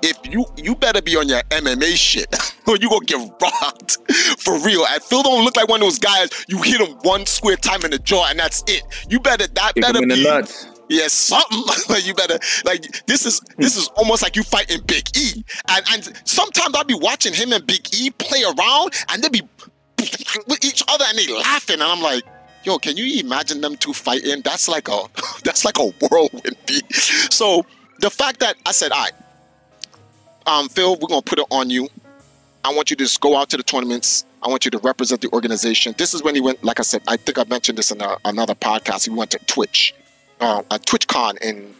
If you better be on your MMA shit or you gonna get rocked for real. And Phil don't look like one of those guys you hit him one square time in the jaw and that's it. You better better be nuts. Yeah, something. You better like this is almost like you fighting Big E. And sometimes I'll be watching him and Big E play around and they be with each other and they laughing and I'm like, yo, can you imagine them two fighting? That's like a whirlwind beat. So the fact that I said, all right, Phil, we're gonna put it on you. I want you to just go out to the tournaments. I want you to represent the organization. This is when he went, like I said, I think I mentioned this in another podcast. He went to Twitch, a TwitchCon in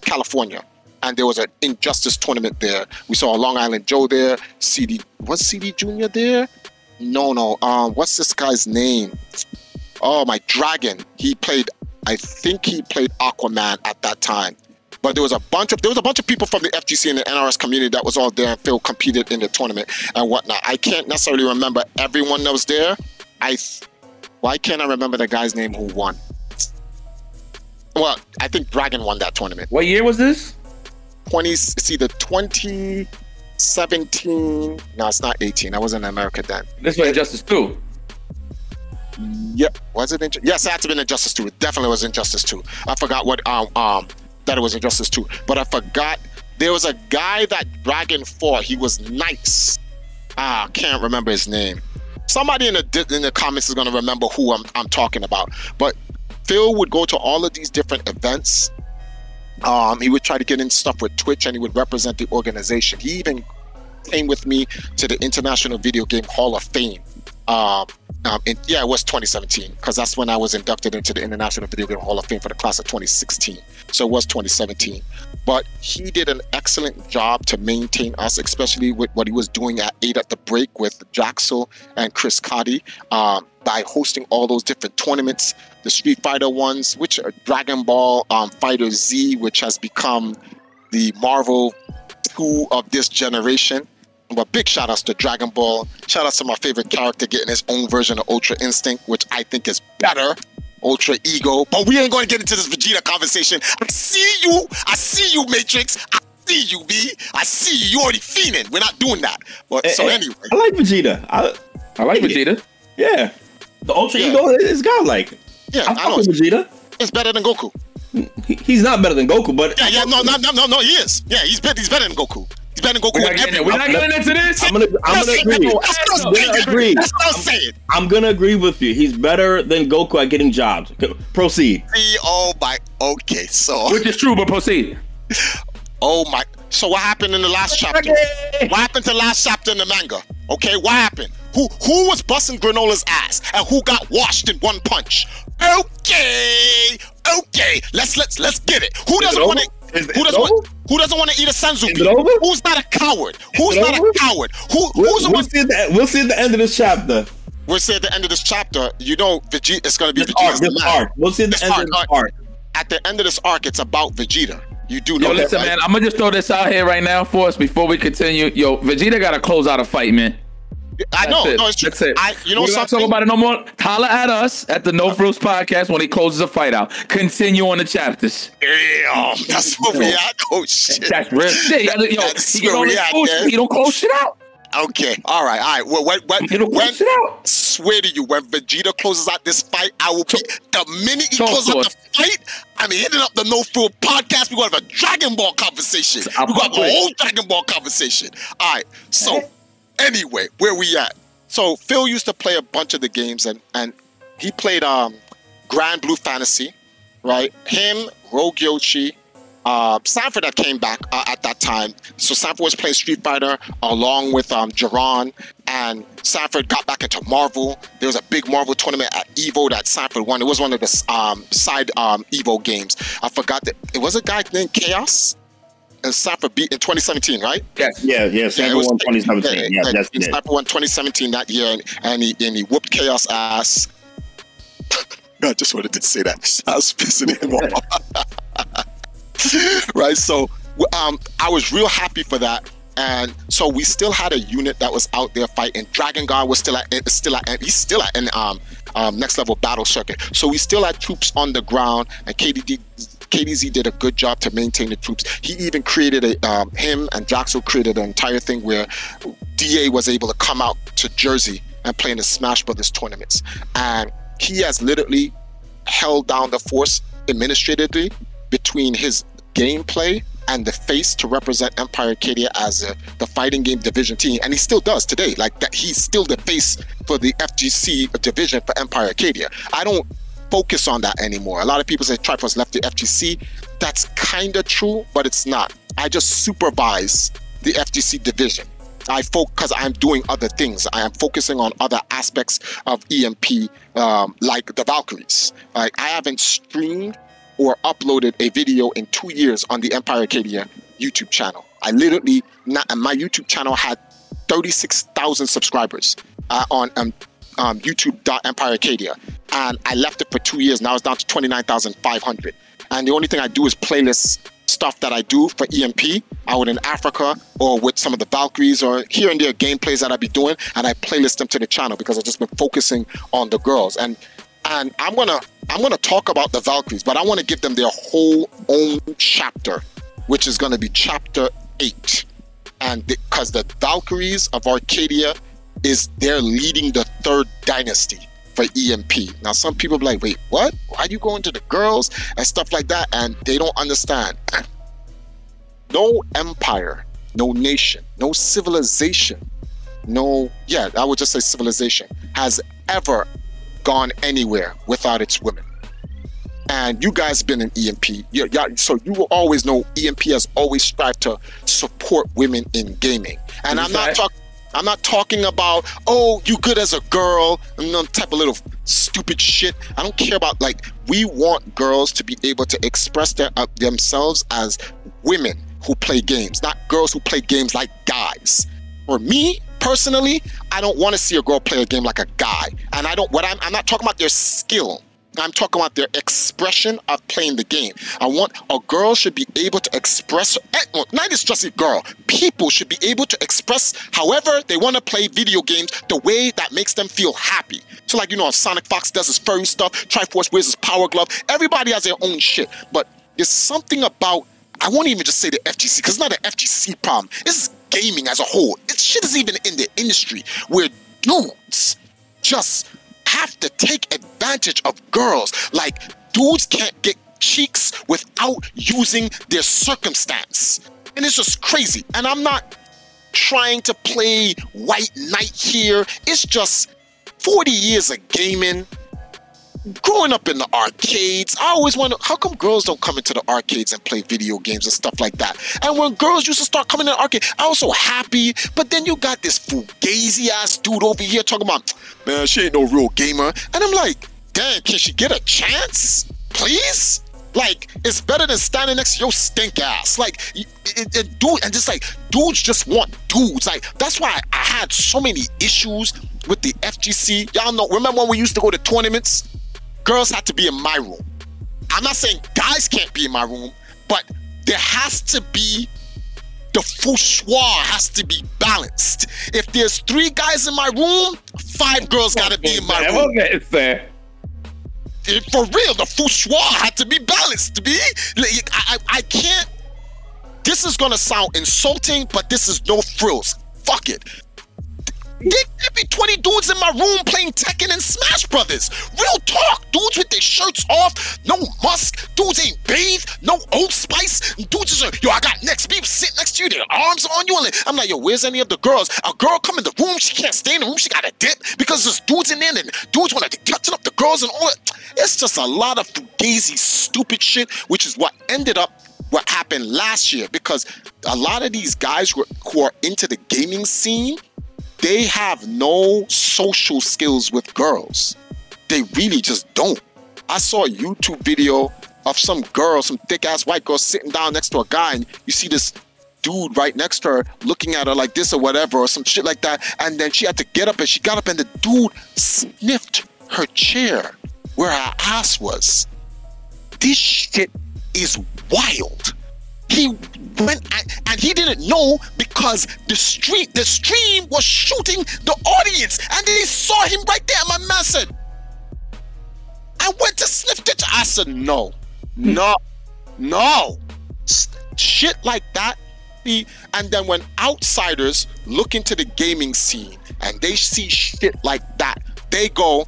California. And there was an Injustice tournament there. We saw Long Island Joe there. Was CD Jr. there? No. What's this guy's name? Oh, my Dragon. I think he played Aquaman at that time. But there was a bunch of people from the FGC and the NRS community that was all there, and Phil competed in the tournament and whatnot. I can't necessarily remember everyone that was there. Why can't I remember the guy's name who won? Well, I think Dragon won that tournament. What year was this? It's either 2017. No, it's not 18. I wasn't in America then. This was Injustice 2. Yep. Was it? Yes, it had to be Injustice 2. It definitely was Injustice 2. I forgot what that it was Injustice 2. But I forgot there was a guy that Dragon fought. He was nice. I can't remember his name. Somebody in the comments is gonna remember who I'm talking about. But Phil would go to all of these different events. He would try to get in stuff with Twitch and he would represent the organization. He even came with me to the International Video Game Hall of Fame It was 2017 because that's when I was inducted into the International Video Game Hall of Fame for the class of 2016. So it was 2017. But he did an excellent job to maintain us, especially with what he was doing at 8 at the Break with Jaxel and Chris Coddy, by hosting all those different tournaments, the Street Fighter ones, which are Dragon Ball Fighter Z, which has become the Marvel 2 of this generation. But big shout outs to Dragon Ball. Shout outs to my favorite character getting his own version of Ultra Instinct, which I think is better. Ultra Ego. But we ain't going to get into this Vegeta conversation. I see you, Matrix. I see you, B. I see you. You already fiending. We're not doing that. But anyway. I like Vegeta. I like Vegeta. Yeah. The Ultra Ego is godlike. Yeah, I know. Vegeta. It's better than Goku. He's not better than Goku, but no, he is. Yeah, he's better than Goku. He's better than Goku. We're not getting into this. I'm gonna agree. That's what I'm saying. I'm gonna agree with you. He's better than Goku at getting jobs. Proceed. Oh my. Okay, so which is true, but proceed. Oh my. So what happened in the last chapter? What happened to the last chapter in the manga? Okay, what happened? Who was busting Granola's ass and who got washed in one punch? Okay. Let's get it. Who doesn't want to? Who doesn't want to eat a Sanzuki? Who's not a coward? Who's not a coward? Who's the one? We'll see at the end of this chapter. We'll see at the end of this chapter. You know, Vegeta. It's going to be Vegeta's arc. We'll see at the end of this arc. At the end of this arc, it's about Vegeta. You do know that, listen, right? man. I'm gonna just throw this out here right now for us before we continue. Yo, Vegeta got to close out a fight, man. I know. No, it's true. That's it. You know we're not talking about it no more. Holla at us at the No Frillz podcast when he closes a fight out. Continue on the chapters. Damn, that's where we at. Oh shit, that's real shit. He don't close shit out. Okay, all right. Well, when swear to you, when Vegeta closes out this fight, I will be the minute he closes out the fight. I'm hitting up the No Frillz podcast. We're gonna have a Dragon Ball conversation. We're gonna have a whole Dragon Ball conversation. All right, so. Anyway, where we at? So Phil used to play a bunch of the games, and he played Grand Blue Fantasy, right? Him, Rogue Yoshi, Sanford that came back at that time. So Sanford was playing Street Fighter along with Jiran, and Sanford got back into Marvel. There was a big Marvel tournament at Evo that Sanford won. It was one of the side Evo games. I forgot that it was a guy named Chaos. And Sanford beat in 2017, right? Yes. Yeah. Sanford won 2017. Yeah, that's it. Sanford won 2017 that year, and he whooped Chaos ass. I just wanted to say that. I was pissing him off. Right. So I was real happy for that. And so we still had a unit that was out there fighting. Dragon Guard was he's still at next level battle circuit. So we still had troops on the ground, and KDZ did a good job to maintain the troops. He even created him and Jaxel created an entire thing where DA was able to come out to Jersey and play in the Smash Brothers tournaments. And he has literally held down the force administratively between his gameplay and the face to represent Empire Arcadia as the fighting game division team. And he still does today. Like that, he's still the face for the FGC division for Empire Arcadia. I don't focus on that anymore. A lot of people say Triforce left the FGC. That's kind of true, but it's not. I just supervise the FGC division. Because I'm doing other things. I am focusing on other aspects of EMP, like the Valkyries. Like I haven't streamed or uploaded a video in 2 years on the Empire Arcadia YouTube channel. My YouTube channel had 36,000 subscribers on YouTube.Empire Arcadia. And I left it for 2 years. Now it's down to 29,500. And the only thing I do is playlist stuff that I do for EMP out in Africa or with some of the Valkyries or here and there gameplays that I be doing. And I playlist them to the channel because I've just been focusing on the girls. And I'm gonna talk about the Valkyries, but I want to give them their whole own chapter, which is going to be chapter 8. And because the Valkyries of Arcadia they're leading the 3rd dynasty for EMP. Now, some people be like, wait, what? Why are you going to the girls and stuff like that? And they don't understand. No empire, no nation, no civilization, I would just say civilization, has ever gone anywhere without its women. And you guys been in EMP, so you will always know EMP has always strived to support women in gaming. And I'm not talking. I'm not talking about, oh, you good as a girl, and that type of little stupid shit. I don't care about, like, we want girls to be able to express themselves as women who play games, not girls who play games like guys. For me, personally, I don't want to see a girl play a game like a guy. And I'm not talking about their skill. I'm talking about their expression of playing the game. I want a girl should be able to express, not just a girl, people should be able to express however they want to play video games the way that makes them feel happy. So like, Sonic Fox does his furry stuff, Triforce wears his power glove, everybody has their own shit. But there's something about, I won't even just say the FGC, because it's not an FGC problem. This is gaming as a whole. Shit is even in the industry where dudes just have to take advantage of girls. Like, dudes can't get cheeks without using their circumstance. And it's just crazy. And I'm not trying to play white knight here. It's just 40 years of gaming. Growing up in the arcades, I always wonder, how come girls don't come into the arcades and play video games and stuff like that? And when girls used to start coming in the arcade, I was so happy. But then you got this fugazi-ass dude over here talking about, man, she ain't no real gamer. And I'm like, damn, can she get a chance? Please? Like, it's better than standing next to your stink ass. Like, dudes just want dudes. Like, that's why I had so many issues with the FGC. Y'all know, remember when we used to go to tournaments? Girls had to be in my room. I'm not saying guys can't be in my room, but there has to be, the fouchoir has to be balanced. If there's 3 guys in my room, 5 girls gotta be in my room. Okay, fair. For real, the fouchoir had to be balanced. I can't. This is gonna sound insulting, but this is no frills. Fuck it. There could be 20 dudes in my room playing Tekken and Smash Brothers. Real talk. Dudes with their shirts off, no musk. Dudes ain't bathed, no Old Spice. Dudes just, yo, I got next people sitting next to you, their arms on you. And I'm like, yo, where's any of the girls? A girl come in the room, she can't stay in the room, she got a dip because there's dudes in there and dudes want to touching up the girls and all that. It's just a lot of fugazi, stupid shit, which is what ended up what happened last year, because a lot of these guys who are into the gaming scene, they have no social skills with girls. They really just don't. I saw a YouTube video of some girl, some thick-ass white girl sitting down next to a guy, and you see this dude right next to her looking at her like this or whatever, or some shit like that, and then she had to get up, and she got up, and the dude sniffed her chair where her ass was. This shit is wild. He went and he didn't know because the stream was shooting the audience, and they saw him right there. My man said, I went to sniff it. I said, no. Shit like that. And then when outsiders look into the gaming scene and they see shit like that, they go,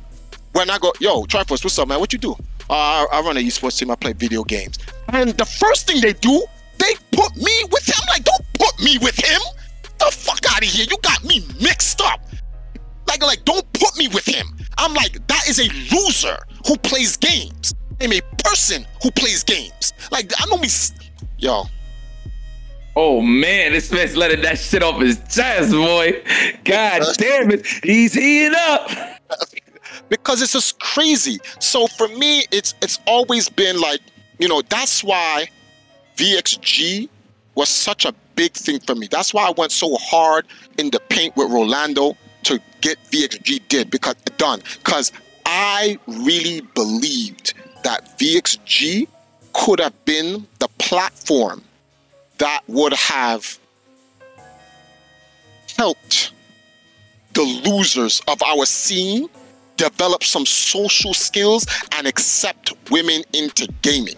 when I go, yo, Triforce, what's up, man? What you do? I run an esports team. I play video games. And the first thing they do, they put me with him. Like, don't put me with him. The fuck out of here. You got me mixed up. Like, don't put me with him. I'm like, that is a loser who plays games. I'm a person who plays games. Like, I know me. Yo. Oh man, this man's letting that shit off his chest, boy. God damn it. He's heating up. Because it's just crazy. So for me, it's always been like, that's why VXG was such a big thing for me. That's why I went so hard in the paint with Rolando to get VXG done. Because I really believed that VXG could have been the platform that would have helped the losers of our scene develop some social skills and accept women into gaming.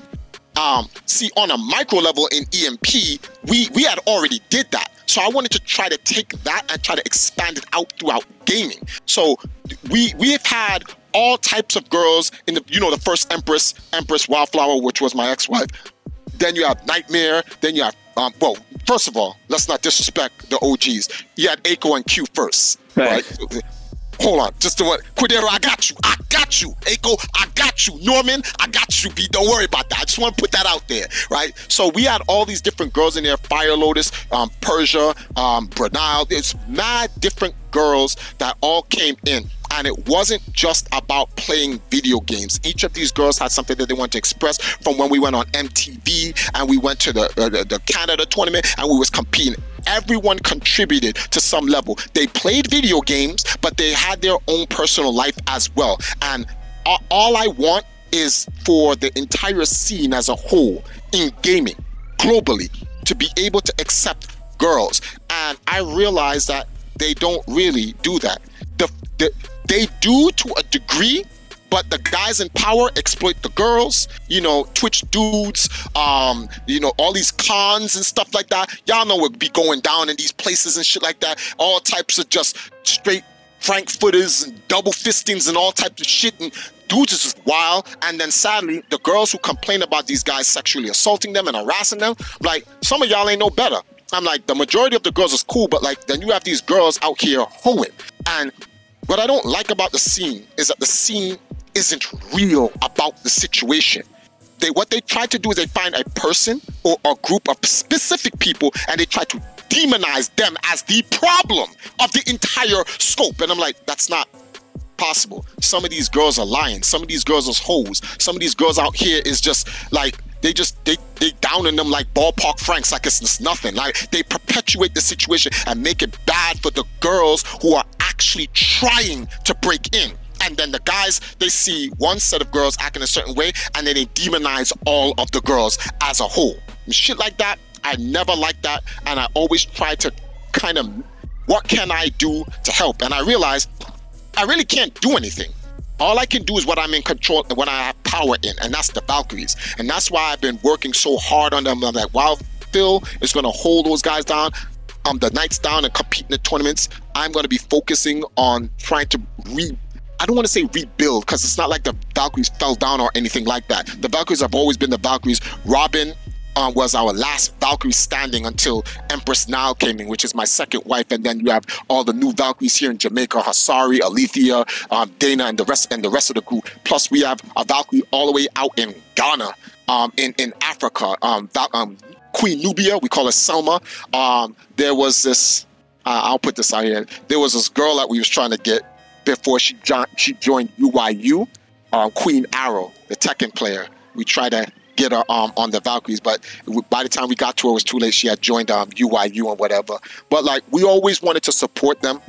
See, on a micro level in EMP, we had already did that. So I wanted to try to take that and try to expand it out throughout gaming. So we've had all types of girls in the first Empress Wildflower, which was my ex-wife. Then you have Nightmare. Then you have, first of all, let's not disrespect the OGs. You had Aiko and Q first, right? Hold on, just the one. Quidero, I got got you. Aiko, I got you. Norman, I got you, B. Don't worry about that. I just want to put that out there, right? So we had all these different girls in there, Fire Lotus, Persia, Branile. There's mad different girls that all came in. And it wasn't just about playing video games. Each of these girls had something that they wanted to express. From when we went on MTV and we went to the Canada tournament and we was competing. Everyone contributed to some level. They played video games, but they had their own personal life as well. And all I want is for the entire scene as a whole in gaming, globally, to be able to accept girls. And I realize that they don't really do that. They do to a degree, but the guys in power exploit the girls, you know, Twitch dudes, you know, all these cons and stuff like that. Y'all know what be going down in these places and shit like that. All types of just straight frankfurters and double fistings and all types of shit. And dudes is just wild. And then sadly, the girls who complain about these guys sexually assaulting them and harassing them, like, some of y'all ain't no better. I'm like, the majority of the girls is cool, but like, then you have these girls out here hoeing. And what I don't like about the scene is that the scene isn't real about the situation. What they try to do is they find a person or a group of specific people and they try to demonize them as the problem of the entire scope. And I'm like, that's not possible. Some of these girls are lying. Some of these girls are hoes. Some of these girls out here is just like, they downing them like ballpark franks, like it's nothing. Like, they perpetuate the situation and make it bad for the girls who are actually trying to break in. And then the guys, they see one set of girls acting a certain way and then they demonize all of the girls as a whole. And shit like that, I never liked that. And I always try to kind of, what can I do to help? And I realized I really can't do anything. All I can do is what I'm in control and what I have power in, and that's the Valkyries. And that's why I've been working so hard on them. I'm like, while Phil is going to hold those guys down, the Knights down and compete in the tournaments, I'm going to be focusing on trying to I don't want to say rebuild, because it's not like the Valkyries fell down or anything like that. The Valkyries have always been the Valkyries. Robin was our last Valkyrie standing until Empress Nile came in, which is my second wife. And then you have all the new Valkyries here in Jamaica, Hasari, Alethea, Dana, and the rest of the group. Plus we have a Valkyrie all the way out in Ghana, in Africa, Queen Nubia, we call her Selma. There was this, I'll put this out here. There was this girl that we was trying to get before she joined UYU, Queen Arrow, the Tekken player. We tried to get her on the Valkyries, but by the time we got to her, it was too late. She had joined UYU and whatever. But like, we always wanted to support them.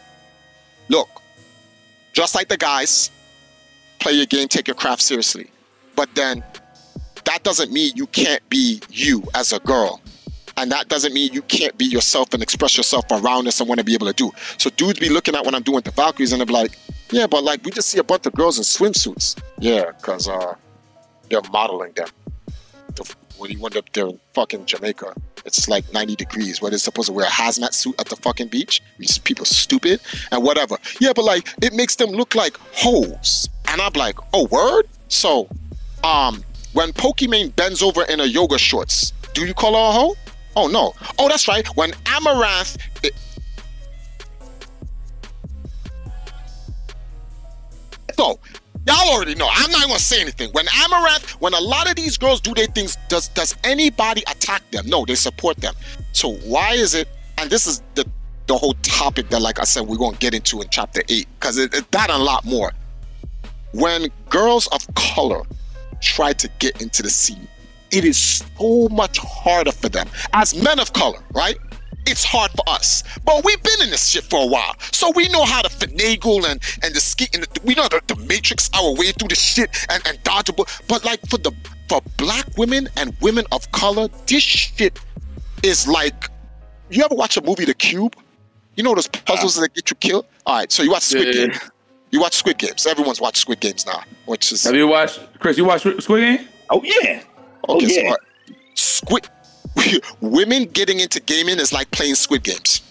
Look, just like the guys, play your game, take your craft seriously. But then that doesn't mean you can't be you as a girl. And that doesn't mean you can't be yourself and express yourself around us and want to be able to do. So dudes be looking at what I'm doing with the Valkyries and they're like, yeah, but like, we just see a bunch of girls in swimsuits. Yeah, because they're modeling them. When you went up there in fucking Jamaica, it's like 90 degrees. Where they're supposed to wear a hazmat suit at the fucking beach. These people stupid and whatever. Yeah, but like, it makes them look like hoes. And I'm like, oh, word? So, when Pokimane bends over in her yoga shorts, do you call her a hoe? Oh, no. Oh, that's right. When Amaranth... So, y'all already know. I'm not going to say anything. When Amaranth, when a lot of these girls do their things, does anybody attack them? No, they support them. So why is it... And this is the whole topic that, like I said, we're going to get into in chapter 8. Because it's that and a lot more. When girls of color try to get into the scene, it is so much harder for them. As men of color, right? It's hard for us. But we've been in this shit for a while. So we know how to finagle and the ski, and we know the matrix our way through the shit and dodgeable. But like for black women and women of color, this shit is like, you ever watch a movie, The Cube? You know those puzzles that get you killed? All right, so you watch Squid Game. You watch Squid Games. Everyone's watched Squid Games now. Which is... Have you watched, Chris, you watched Squid Game? Oh, yeah. Okay, so women getting into gaming is like playing Squid Games.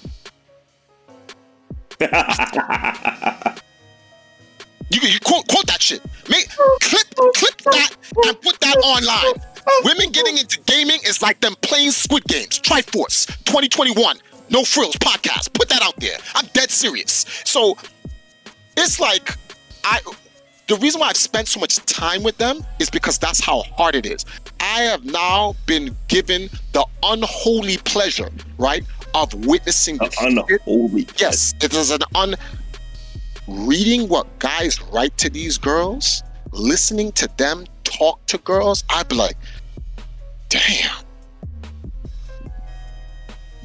You quote that shit. Clip that and put that online. Women getting into gaming is like them playing Squid Games. Triforce 2021. No Frillz podcast. Put that out there. I'm dead serious. So it's like the reason why I've spent so much time with them is because that's how hard it is. I have now been given the unholy pleasure, right, of witnessing the unholy. Yes, it is reading what guys write to these girls, listening to them talk to girls. I'd be like, damn.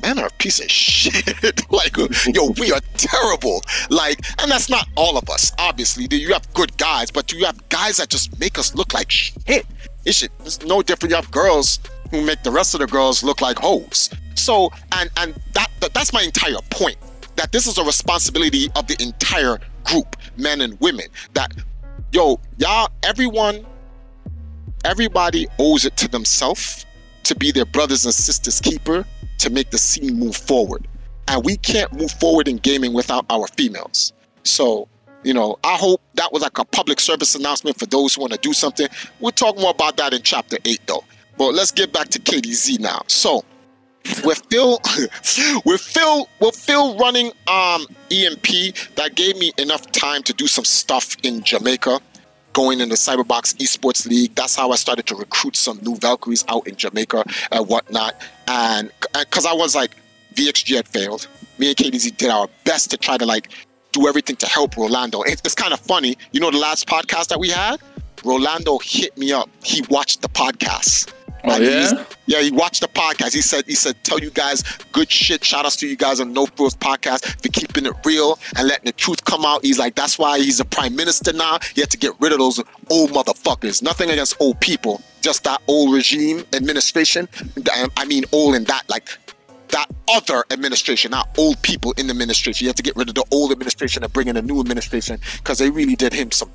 Men are a piece of shit. Like, yo, we are terrible. Like, and that's not all of us, obviously. You have good guys, but you have guys that just make us look like shit. It's no different. You have girls who make the rest of the girls look like hoes. So, and that's my entire point. That this is a responsibility of the entire group, men and women. That, yo, y'all, everybody owes it to themselves to be their brothers and sisters keeper, to make the scene move forward. And we can't move forward in gaming without our females. So, you know, I hope that was like a public service announcement for those who want to do something. We'll talk more about that in chapter 8 though. But let's get back to KDZ now. So we're Phil running EMP. That gave me enough time to do some stuff in Jamaica, going in the Cyberbox Esports League. That's how I started to recruit some new Valkyries out in Jamaica and whatnot. And because I was like, VXG had failed. Me and KDZ did our best to try to like do everything to help Rolando. It's kind of funny. You know, the last podcast that we had, Rolando hit me up. He watched the podcast. Oh, yeah? He watched the podcast. He said, tell you guys good shit. Shout outs to you guys on No Frillz podcast for keeping it real and letting the truth come out. He's like, that's why he's a prime minister now. He had to get rid of those old motherfuckers. Nothing against old people, just that old regime administration. I mean, old in that, like, that other administration, not old people in the administration. You have to get rid of the old administration and bring in a new administration because they really did him some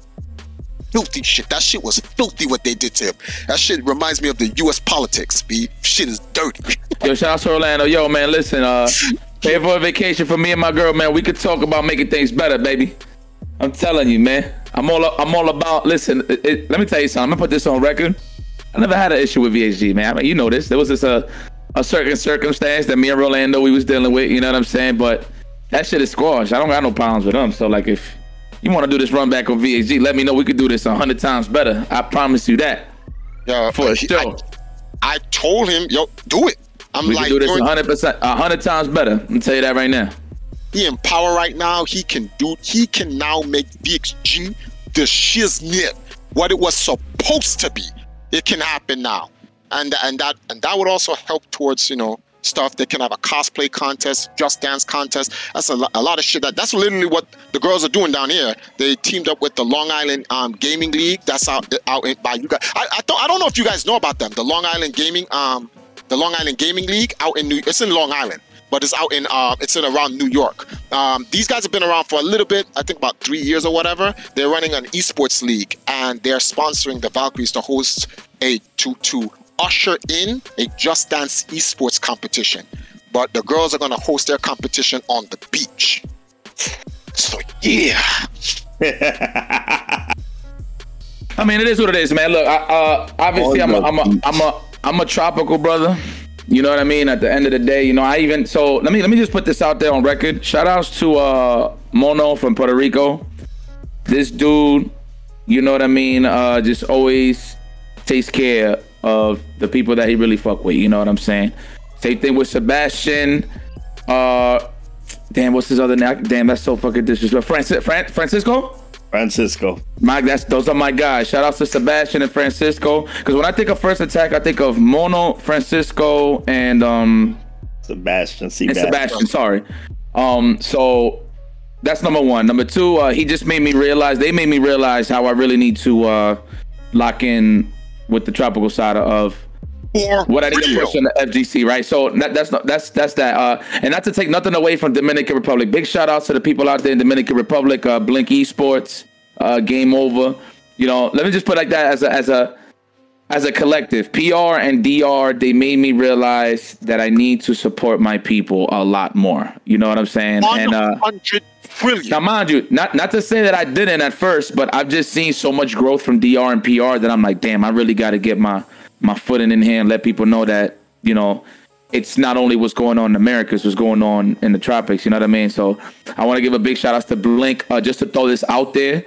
filthy shit. That shit was filthy what they did to him. That shit reminds me of the U.S. politics, B. Shit is dirty. Yo, shout out to Orlando. Yo, man, listen, pay for a vacation for me and my girl, man. We could talk about making things better, baby. I'm telling you, man. I'm all about, listen, let me tell you something. I'm gonna put this on record. I never had an issue with VHG, man. I mean, you know this. There was just a certain circumstance that me and Rolando, we was dealing with, you know what I'm saying? But that shit is squash. I don't got no problems with them. So, like, if you want to do this run back on VHG, let me know. We could do this 100 times better. I promise you that. Yeah, for sure. I told him, yo, do it. We can do this 100%, 100 times better. I'm gonna tell you that right now. He in power right now. He can now make VXG the shiznit what it was supposed to be. It can happen now, and that would also help towards, you know, stuff. They can have a cosplay contest, Just Dance contest. That's a lot of shit. That's literally what the girls are doing down here. They teamed up with the Long Island Gaming League. That's out by you guys. I don't know if you guys know about them. The Long Island Gaming League out in it's in Long Island, but it's out in it's in around New York. These guys have been around for a little bit. I think about 3 years or whatever. They're running an esports league, and they're sponsoring the Valkyries to host to usher in a Just Dance esports competition. But the girls are going to host their competition on the beach. So yeah. I mean, it is what it is, man. Look, obviously I'm a tropical brother. You know what I mean? At the end of the day, you know, let me just put this out there on record. Shout outs to Mono from Puerto Rico. This dude, you know what I mean, just always takes care of the people that he really fuck with. You know what I'm saying? Same thing with Sebastian. Damn, what's his other name? Damn, that's so fucking disrespectful. Francisco. Those are my guys. Shout out to Sebastian and Francisco. Because when I think of First Attack, I think of Mono, Francisco, and Sebastian. Sorry. So that's number one. Number two, they made me realize how I really need to lock in with the tropical side of what I need to push on the FGC, right? So that's that. And not to take nothing away from Dominican Republic. Big shout outs to the people out there in Dominican Republic, Blink Esports, Game Over. You know, let me just put it like that as a collective. PR and DR, they made me realize that I need to support my people a lot more. You know what I'm saying? 100 trillion. Now, mind you, not to say that I didn't at first, but I've just seen so much growth from DR and PR that I'm like, damn, I really got to get my foot in here and let people know that, you know, it's not only what's going on in America, it's what's going on in the tropics. You know what I mean? So I want to give a big shout out to Blink, just to throw this out there.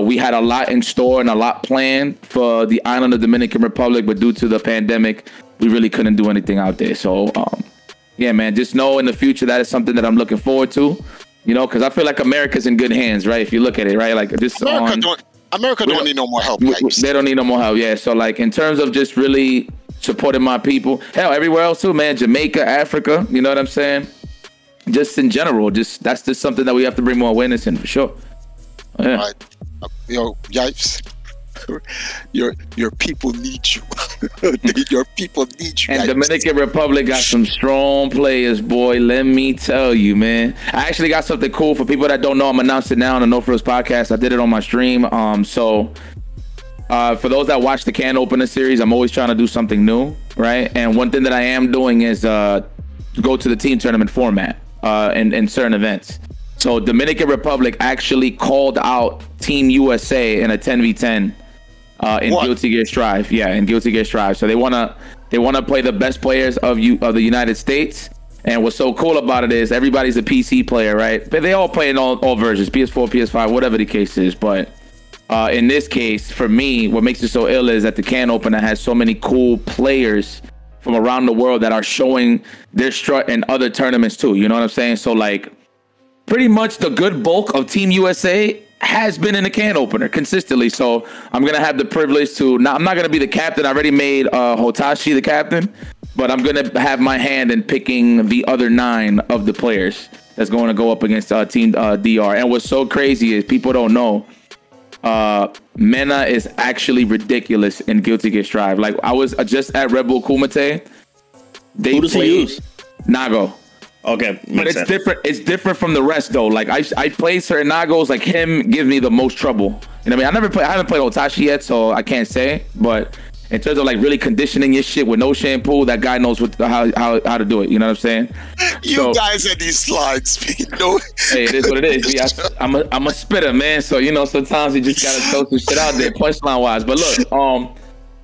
We had a lot in store and a lot planned for the island of Dominican Republic, but due to the pandemic, we really couldn't do anything out there. So, yeah, man, just know in the future that is something that I'm looking forward to, you know, because I feel like America's in good hands, right? If you look at it, right? Like this America don't need no more help. They don't need no more help. Yeah. So like in terms of just really supporting my people, hell, everywhere else too, man. Jamaica, Africa, you know what I'm saying? Just in general, that's just something that we have to bring more awareness in for sure. Yeah. Right. Yo, Yipes. Your people need you. Your people need you. And Yipes. Dominican Republic got some strong players, boy. Let me tell you, man. I actually got something cool for people that don't know. I'm announcing it now on the No Frillz podcast. I did it on my stream. So for those that watch the can opener series, I'm always trying to do something new, right? And one thing that I am doing is go to the team tournament format in certain events. So Dominican Republic actually called out Team USA in a 10v10 in Guilty Gear Strive. Yeah, in Guilty Gear Strive. So they wanna play the best players of the United States. And what's so cool about it is everybody's a PC player, right? But they all play in all versions, PS4, PS5, whatever the case is. But in this case, for me, what makes it so ill is that the can opener has so many cool players from around the world that are showing their strut in other tournaments too. You know what I'm saying? So like, pretty much the good bulk of Team USA has been in the can opener consistently. So I'm going to have the privilege to, I'm not going to be the captain. I already made Hotashi the captain, but I'm going to have my hand in picking the other 9 of the players that's going to go up against Team DR. And what's so crazy is people don't know, Mena is actually ridiculous in Guilty Gear Strive. Like I was just at Red Bull Kumite. Who does he use? Nago. Okay, but it's different. It's different from the rest though. Like I played certain Nagos. Like him gives me the most trouble. You know what I mean? I haven't played Otachi yet, so I can't say. But in terms of like really conditioning your shit with no shampoo, that guy knows how to do it. You know what I'm saying? You guys at these slides, no. Hey, it is what it is. I'm a spitter, man. So you know sometimes you just gotta throw some shit out there, punchline wise. But look,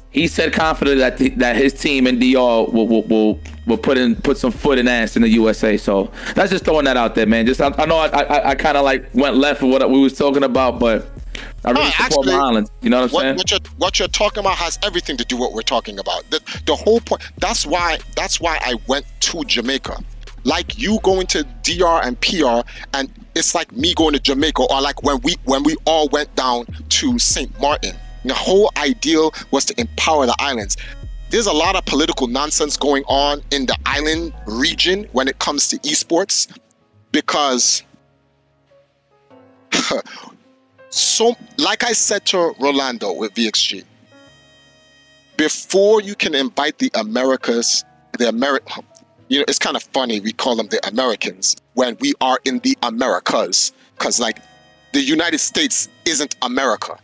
he said confident that his team in DR will put some foot and ass in the USA. So that's just throwing that out there, man. Just I know I kind of like went left of what we was talking about, but I really support my island. You know what I'm saying? What you're talking about has everything to do with what we're talking about. The whole point. That's why I went to Jamaica. Like you going to DR and PR, and it's like me going to Jamaica, or like when we all went down to St. Martin. The whole ideal was to empower the islands. There's a lot of political nonsense going on in the island region when it comes to esports, because so like I said to Rolando with VXG, before you can invite the Americas, you know, it's kind of funny we call them the Americans when we are in the Americas, because like the United States isn't America.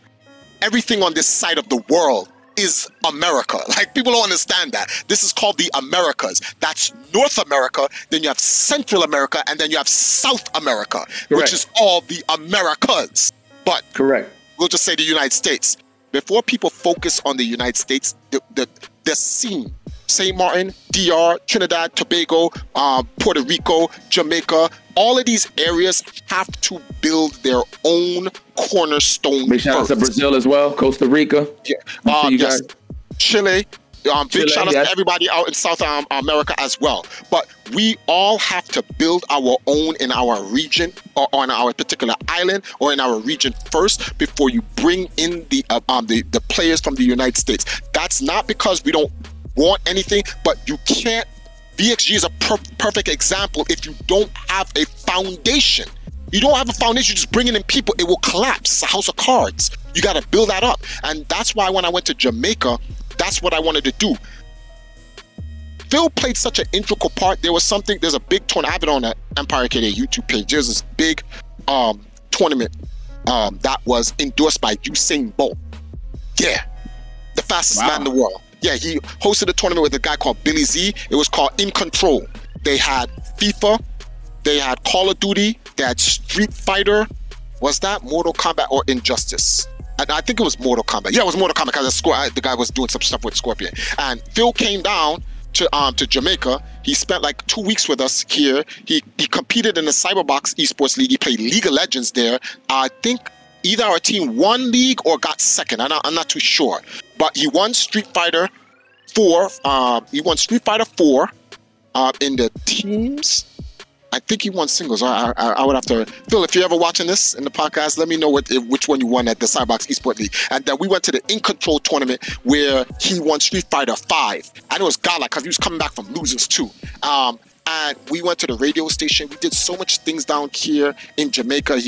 Everything on this side of the world is America. Like people don't understand that. This is called the Americas. That's North America, then you have Central America, and then you have South America, correct, which is all the Americas. But correct, we'll just say the United States. Before people focus on the United States, the scene, St. Martin, DR, Trinidad, Tobago, Puerto Rico, Jamaica, all of these areas have to build their own cornerstone. Big shout out to Brazil as well, Costa Rica. Yeah, yes. Chile. Big shout out to everybody out in South America as well. But we all have to build our own in our region, or on our particular island, or in our region first, before you bring in the players from the United States. That's not because we don't want anything, but you can't. VXG is a perfect example. If you don't have a foundation, you don't have a foundation, just bringing in people, it will collapse. It's a house of cards. You got to build that up. And that's why when I went to Jamaica, that's what I wanted to do. Phil played such an integral part. There's a big tournament. I have it on the Empire KD YouTube page. There's this big tournament that was endorsed by Usain Bolt. Yeah, the fastest man in the world. Yeah, he hosted a tournament with a guy called Billy Z. It was called In Control. They had FIFA, they had Call of Duty, they had Street Fighter. Was that Mortal Kombat or Injustice? And I think it was Mortal Kombat. Yeah, it was Mortal Kombat because the guy was doing some stuff with Scorpion. And Phil came down to Jamaica. He spent like 2 weeks with us here. He competed in the Cyberbox Esports League. He played League of Legends there. I think either our team won league or got second. I'm not too sure. But he won Street Fighter 4. He won Street Fighter 4 in the teams. I think he won singles. I would have to... Phil, if you're ever watching this in the podcast, let me know which one you won at the Cybox Esports League. And then we went to the In Control tournament where he won Street Fighter 5. And it was godlike because he was coming back from losers too. And we went to the radio station. We did so much things down here in Jamaica.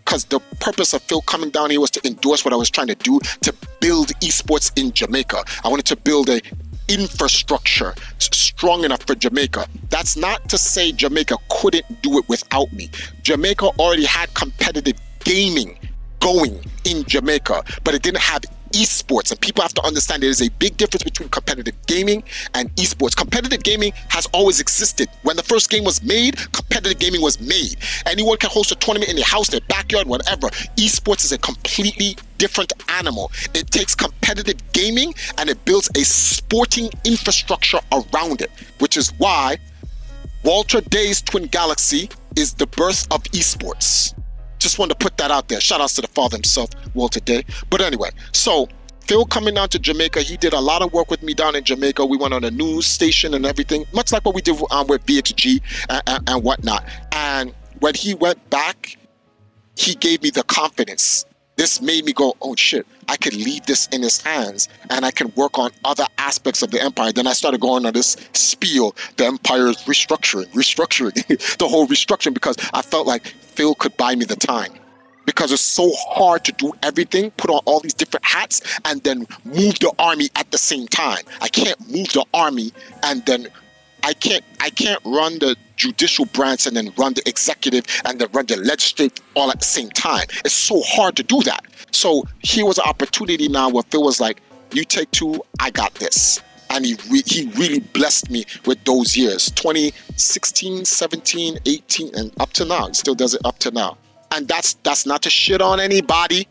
Because the purpose of Phil coming down here was to endorse what I was trying to do to build esports in Jamaica. I wanted to build a infrastructure strong enough for Jamaica. That's not to say Jamaica couldn't do it without me. Jamaica already had competitive gaming going in Jamaica, but it didn't have esports. And people have to understand there is a big difference between competitive gaming and esports. Competitive gaming has always existed. When the first game was made, competitive gaming was made. Anyone can host a tournament in their house, their backyard, whatever. Esports is a completely different animal. It takes competitive gaming and it builds a sporting infrastructure around it, which is why Walter Day's Twin Galaxy is the birth of esports. Just wanted to put that out there. Shout outs to the father himself, Walter Day. But anyway, so Phil coming down to Jamaica, he did a lot of work with me down in Jamaica. We went on a news station and everything, much like what we did with BXG and whatnot. And when he went back, he gave me the confidence. This made me go, oh shit, I could leave this in his hands and I can work on other aspects of the empire. Then I started going on this spiel, the empire's restructuring, the whole restructuring, because I felt like Phil could buy me the time. Because it's so hard to do everything, put on all these different hats, and then move the army at the same time. I can't move the army and then I can't run the judicial branch and then run the executive and then run the legislative all at the same time. It's so hard to do that. So here was an opportunity now where Phil was like, you take two, I got this. And he really blessed me with those years, 2016, 17, 18, and up to now. He still does it up to now. And that's not to shit on anybody,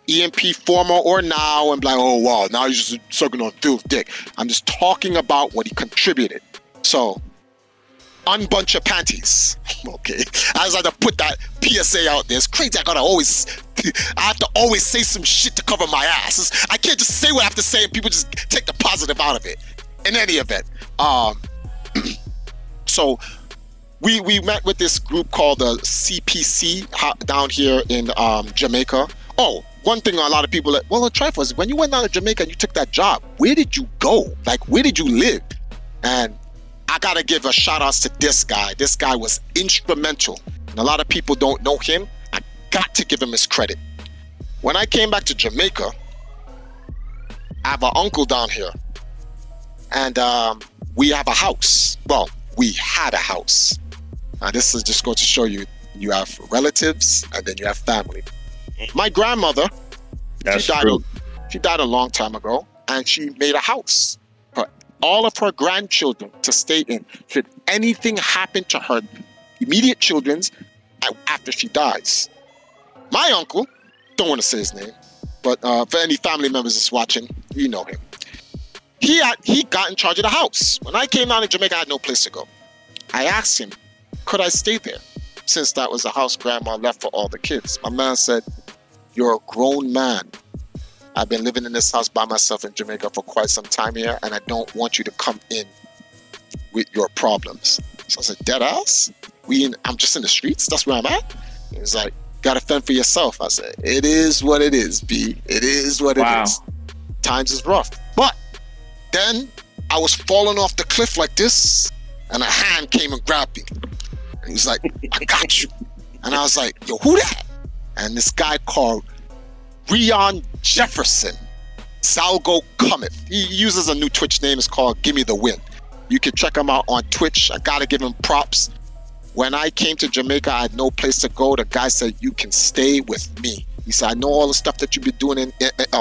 EMP former or now, and be like, oh wow, now he's just sucking on Phil's dick. I'm just talking about what he contributed. So, unbunch your panties. Okay, I just had to put that PSA out there. It's crazy. I have to always say some shit to cover my ass. I can't just say what I have to say and people just take the positive out of it. In any event, so we met with this group called the CPC down here in Jamaica. Oh, one thing a lot of people, well, the trifle is when you went down to Jamaica and you took that job, where did you go? Like, where did you live? And I gotta give a shout outs to this guy. This guy was instrumental. And a lot of people don't know him. I got to give him his credit. When I came back to Jamaica, I have an uncle down here. And we have a house. Well, we had a house. Now, this is just going to show you, you have relatives and then you have family. My grandmother, she died a long time ago, and she made a house for all of her grandchildren to stay in. Should anything happen to her immediate children's after she dies. My uncle, don't want to say his name, but for any family members that's watching, you know him. He got in charge of the house. When I came down to Jamaica, I had no place to go. I asked him, could I stay there? Since that was the house grandma left for all the kids. My man said, you're a grown man. I've been living in this house by myself in Jamaica for quite some time here, and I don't want you to come in with your problems. So I said, dead ass? I'm just in the streets? That's where I'm at? He's like, gotta fend for yourself. I said, it is what it is, B. It is what it is. Times is rough. But then I was falling off the cliff like this, and a hand came and grabbed me. And he's like, I got you. And I was like, yo, who that? And this guy called Rion Jefferson, Salgo Cometh. He uses a new Twitch name. It's called Gimme the Win. You can check him out on Twitch. I gotta give him props. When I came to Jamaica, I had no place to go. The guy said, you can stay with me. He said, I know all the stuff that you've been doing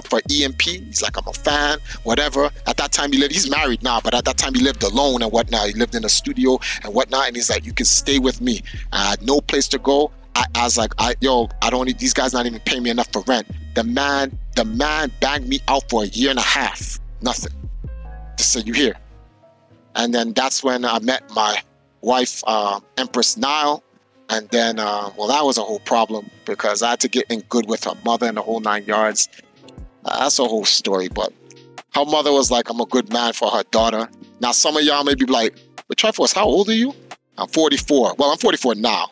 for EMP. He's like, I'm a fan, whatever. At that time, he's married now, but at that time, he lived alone and whatnot. He lived in a studio and whatnot. And he's like, you can stay with me. I had no place to go. I was like, I don't need, these guys not even paying me enough for rent. The man banged me out for a year and a half. Nothing. Just said, you here. And then that's when I met my wife, Empress Nile. And then, well, that was a whole problem because I had to get in good with her mother and the whole 9 yards. That's a whole story, but her mother was like, I'm a good man for her daughter. Now, some of y'all may be like, but Triforce, how old are you? I'm 44. Well, I'm 44 now.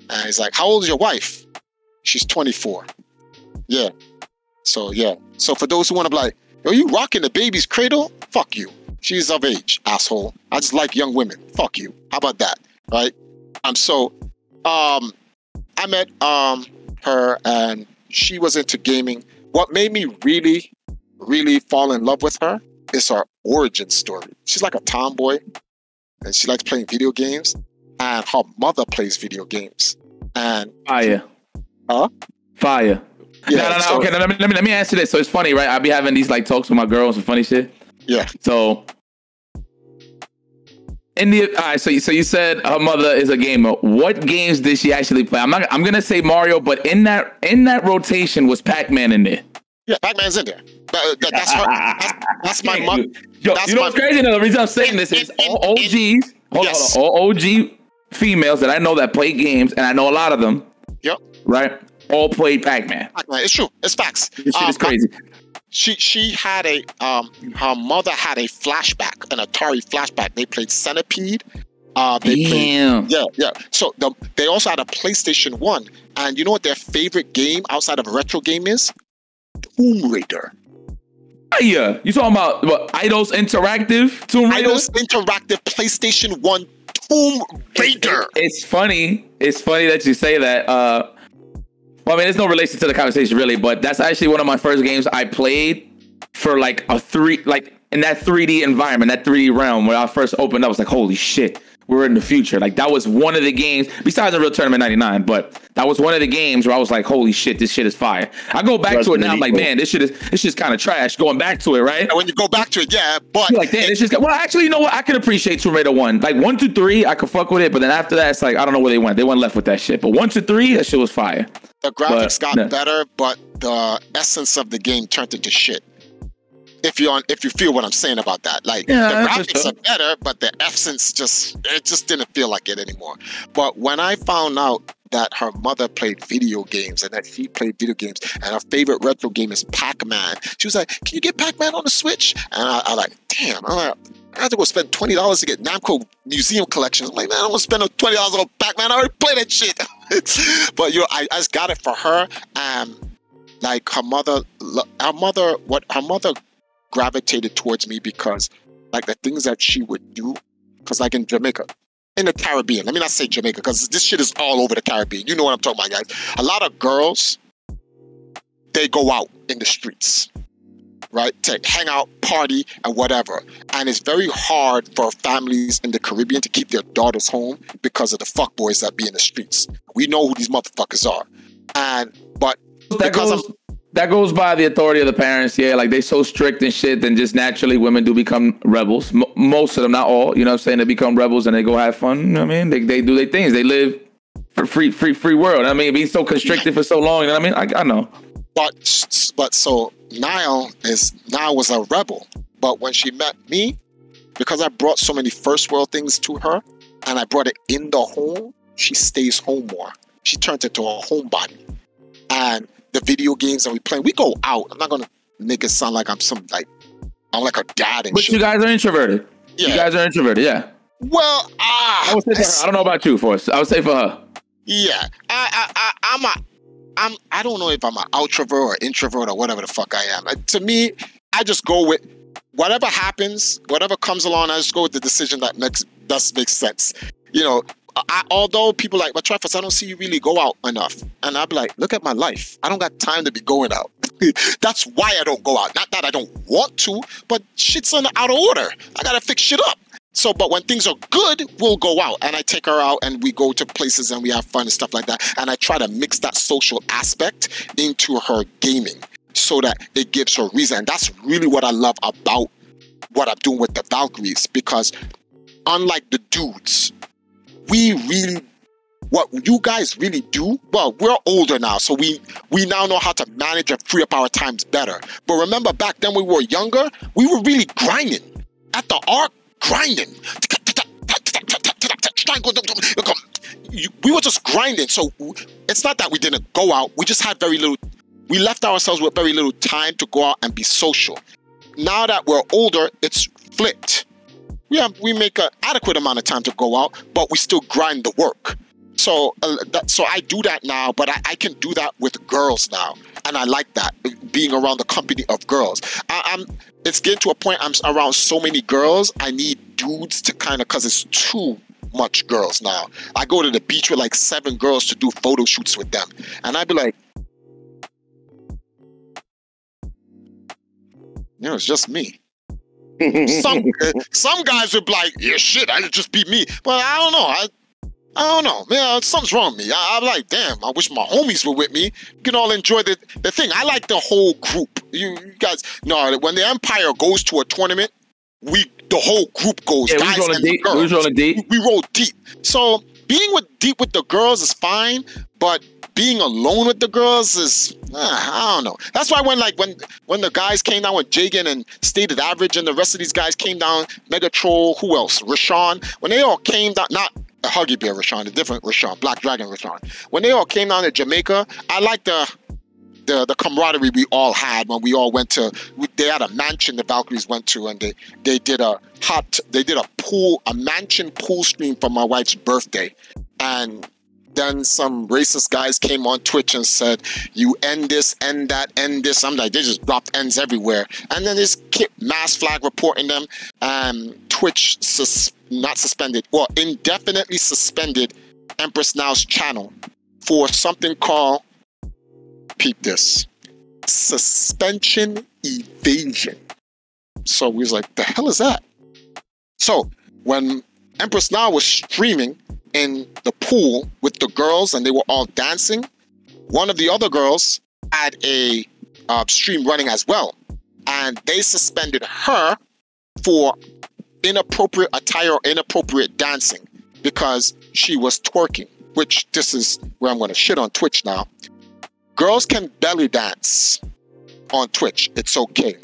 And he's like, how old is your wife? She's 24. Yeah. So, yeah. So for those who want to be like, are you rocking the baby's cradle? Fuck you. She's of age, asshole. I just like young women. Fuck you. How about that? Right? I met her and she was into gaming. What made me really, really fall in love with her is her origin story. She's like a tomboy and she likes playing video games, and her mother plays video games. And fire. Huh? Fire. Yeah, no. Okay, let me answer this. So it's funny, right? I be having these like talks with my girls and funny shit. Yeah. So all right, so you said her mother is a gamer. What games did she actually play? I'm gonna say Mario, but in that rotation was Pac-Man in there. Yeah, Pac-Man's in there. That's her. That's my mother. Yo, you know what's crazy? The reason I'm saying this is all OGs. Hold on, all OG females that I know that play games, and I know a lot of them. Yep. Right. All played Pac-Man. It's true. It's facts. This shit is crazy. She had her mother had a flashback, an Atari flashback. They played Centipede. Damn. Yeah. So they also had a PlayStation 1. And you know what their favorite game outside of a retro game is? Tomb Raider. Yeah. You talking about what? Eidos Interactive Tomb Raider? Eidos Interactive PlayStation 1 Tomb Raider. It's funny. It's funny that you say that. Well, I mean, there's no relation to the conversation really, but that's actually one of my first games I played for like in that 3D environment, that 3D realm where I first opened up. I was like, holy shit, we're in the future. Like that was one of the games, besides the Real Tournament 99, but that was one of the games where I was like, holy shit, this shit is fire. I go back to it now, I'm like, man, this shit is kind of trash going back to it, right? And when you go back to it, yeah, but you're like, damn, it's just well, actually, you know what? I can appreciate Tomb Raider 1. Like 1 to 3, I could fuck with it, but then after that, it's like, I don't know where they went. They went left with that shit. But 1 to 3, that shit was fire. The graphics got better, but the essence of the game turned into shit. If you feel what I'm saying about that, like the graphics are better, but the essence just didn't feel like it anymore. But when I found out that her mother played video games and that she played video games and her favorite retro game is Pac-Man, she was like, "Can you get Pac-Man on the Switch?" And I like, damn, I have to go spend $20 to get Namco Museum Collection. I'm like, man, I don't want to spend $20 on Pac-Man. I already played that shit. But I just got it for her. Like her mother gravitated towards me because like the things that she would do, because like in Jamaica, in the Caribbean, let me not say Jamaica because this shit is all over the Caribbean. You know what I'm talking about, guys. A lot of girls, they go out in the streets, right, to hang out, party, and whatever. And it's very hard for families in the Caribbean to keep their daughters home because of the fuckboys that be in the streets. We know who these motherfuckers are. But that goes by the authority of the parents, yeah. Like they so strict and shit, then just naturally women do become rebels. Most of them, not all. You know what I'm saying? They become rebels and they go have fun. You know what I mean? They do their things. They live for free world. I mean, being so constricted for so long. You know what I mean? I know. But so Niall was a rebel. But when she met me, because I brought so many first world things to her, and I brought it in the home, she stays home more. She turned into a homebody. And the video games that we play, we go out. I'm not gonna make it sound like I'm like a dad and but shit. You guys are introverted. Yeah. You guys are introverted, yeah. Well, I would say for her. I don't know about you, Forrest. I would say for her. Yeah. I don't know if I'm an outrovert or introvert or whatever the fuck I am. To me, I just go with whatever happens, whatever comes along, I just go with the decision that makes sense. You know, although people like, but Travis, I don't see you really go out enough. And I'll be like, look at my life. I don't got time to be going out. That's why I don't go out. Not that I don't want to, but shit's out of order. I gotta fix shit up. So, but when things are good, we'll go out. And I take her out and we go to places and we have fun and stuff like that. And I try to mix that social aspect into her gaming so that it gives her reason. And that's really what I love about what I'm doing with the Valkyries, because unlike the dudes, what you guys really do, well, we're older now, so we now know how to manage and free up our times better. But remember back then when we were younger, we were really grinding. At the arc, grinding. we were just grinding. So it's not that we didn't go out. We just had very little. We left ourselves with very little time to go out and be social. Now that we're older, it's flipped. We make an adequate amount of time to go out, but we still grind the work. So so I do that now, but I can do that with girls now. And I like that, being around the company of girls. It's getting to a point I'm around so many girls, I need dudes to kind of, because it's too much girls now. I go to the beach with like 7 girls to do photo shoots with them. And I'd be like, it's just me. Some guys would be like, yeah, shit, I just be me. But I don't know. I don't know. Man, something's wrong with me. I'm like, damn, I wish my homies were with me. We can all enjoy the thing. I like the whole group. You guys know, when the Empire goes to a tournament, the whole group goes. Yeah, guys and deep. girls. We rolling deep. We roll deep. So being deep with the girls is fine, but being alone with the girls is, I don't know. That's why when the guys came down with Jagan and Stated Average and the rest of these guys came down, Megatroll, who else? Rashawn. When they all came down, not a Huggy Bear Rashawn, a different Rashawn, Black Dragon Rashawn. When they all came down to Jamaica, I like the camaraderie we all had when we all went to. They had a mansion the Valkyries went to, and they did a mansion pool stream for my wife's birthday, and then some racist guys came on Twitch and said, you end this, end that, end this. I'm like, they just dropped ends everywhere. And then this mass flag reporting them. Twitch indefinitely suspended Empress Now's channel for something called, peep this, suspension evasion. So we was like, the hell is that? So when Empress Now was streaming in the pool with the girls and they were all dancing, one of the other girls had a stream running as well, and they suspended her for inappropriate attire or inappropriate dancing because she was twerking, which this is where I'm going to shit on Twitch now. Girls can belly dance on Twitch. It's okay.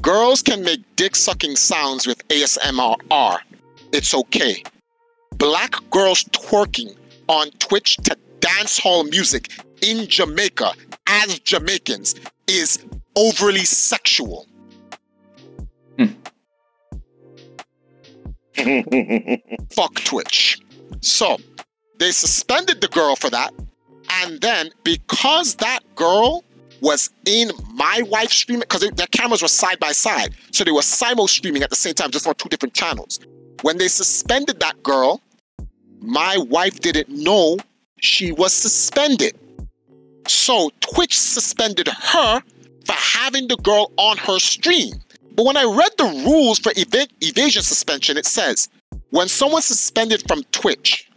Girls can make dick sucking sounds with ASMR. It's okay. Black girls twerking on Twitch to dance hall music in Jamaica as Jamaicans is overly sexual. Fuck Twitch. So they suspended the girl for that, and then because that girl was in my wife's stream, because their cameras were side by side, so they were simul streaming at the same time, just on 2 different channels. When they suspended that girl, my wife didn't know she was suspended. So Twitch suspended her for having the girl on her stream. But when I read the rules for evasion suspension, it says, when someone's suspended from Twitch,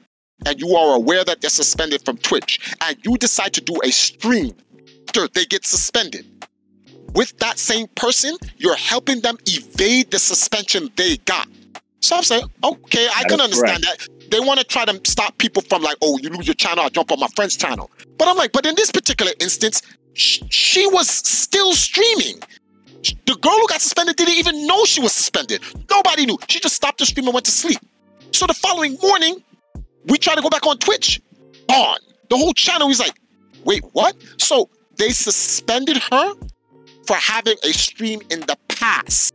and you are aware that they're suspended from Twitch, and you decide to do a stream after they get suspended, with that same person, you're helping them evade the suspension they got. So I'm saying, okay, I can understand that. They want to try to stop people from like, oh, you lose your channel, I jump on my friend's channel. But I'm like, but in this particular instance, she was still streaming. The girl who got suspended didn't even know she was suspended. Nobody knew. She just stopped the stream and went to sleep. So the following morning, we tried to go back on Twitch. On. The whole channel was like, wait, what? So they suspended her for having a stream in the past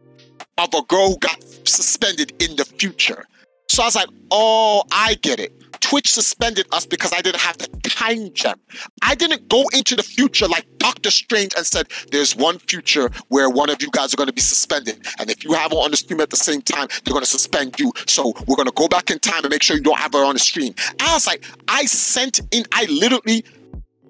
of a girl who got suspended in the future. So I was like, oh, I get it. Twitch suspended us because I didn't have the time gem. I didn't go into the future like Doctor Strange and said, there's one future where one of you guys are going to be suspended. And if you have her on the stream at the same time, they're going to suspend you. So we're going to go back in time and make sure you don't have her on the stream. I was like, I literally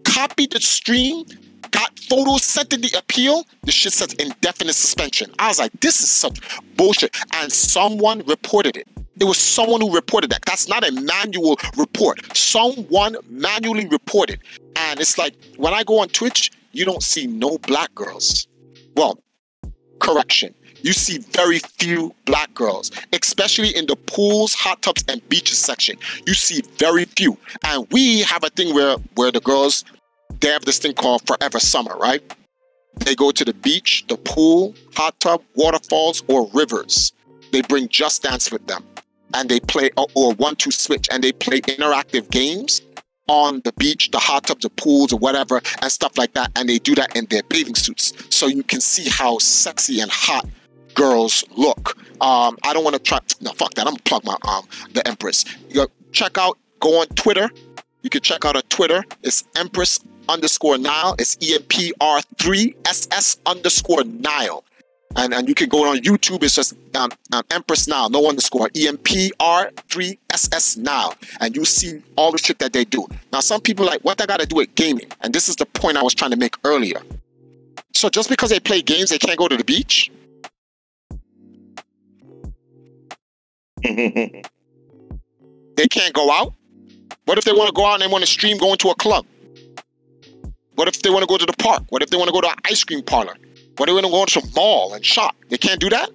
copied the stream, got photos, sent in the appeal. The shit says indefinite suspension. I was like, this is such bullshit. And someone reported it. It was someone who reported that. That's not a manual report. Someone manually reported. And it's like, when I go on Twitch, you don't see no black girls. Well, correction. You see very few black girls, especially in the pools, hot tubs, and beaches section. You see very few. And we have a thing where the girls, they have this thing called Forever Summer, right? They go to the beach, the pool, hot tub, waterfalls, or rivers. They bring Just Dance with them. and they play, or 1-2 switch, and they play interactive games on the beach, the hot tubs, the pools, or whatever, and stuff like that. And they do that in their bathing suits, so you can see how sexy and hot girls look. I don't want to try. No, fuck that. I'm gonna plug my the Empress. You go on Twitter. You can check out her Twitter. It's Empress_Nile. It's EMPR3SS_Nile. And you can go on YouTube. It's just Empress Nile, no underscore, EMPR3SS Nile, and you see all the shit that they do. Now, some people are like, what that got to do with gaming? And this is the point I was trying to make earlier. So just because they play games, they can't go to the beach? They can't go out? What if they want to go out and they want to stream going to a club? What if they want to go to the park? What if they want to go to an ice cream parlor? What if they want to go to some mall and shop? They can't do that?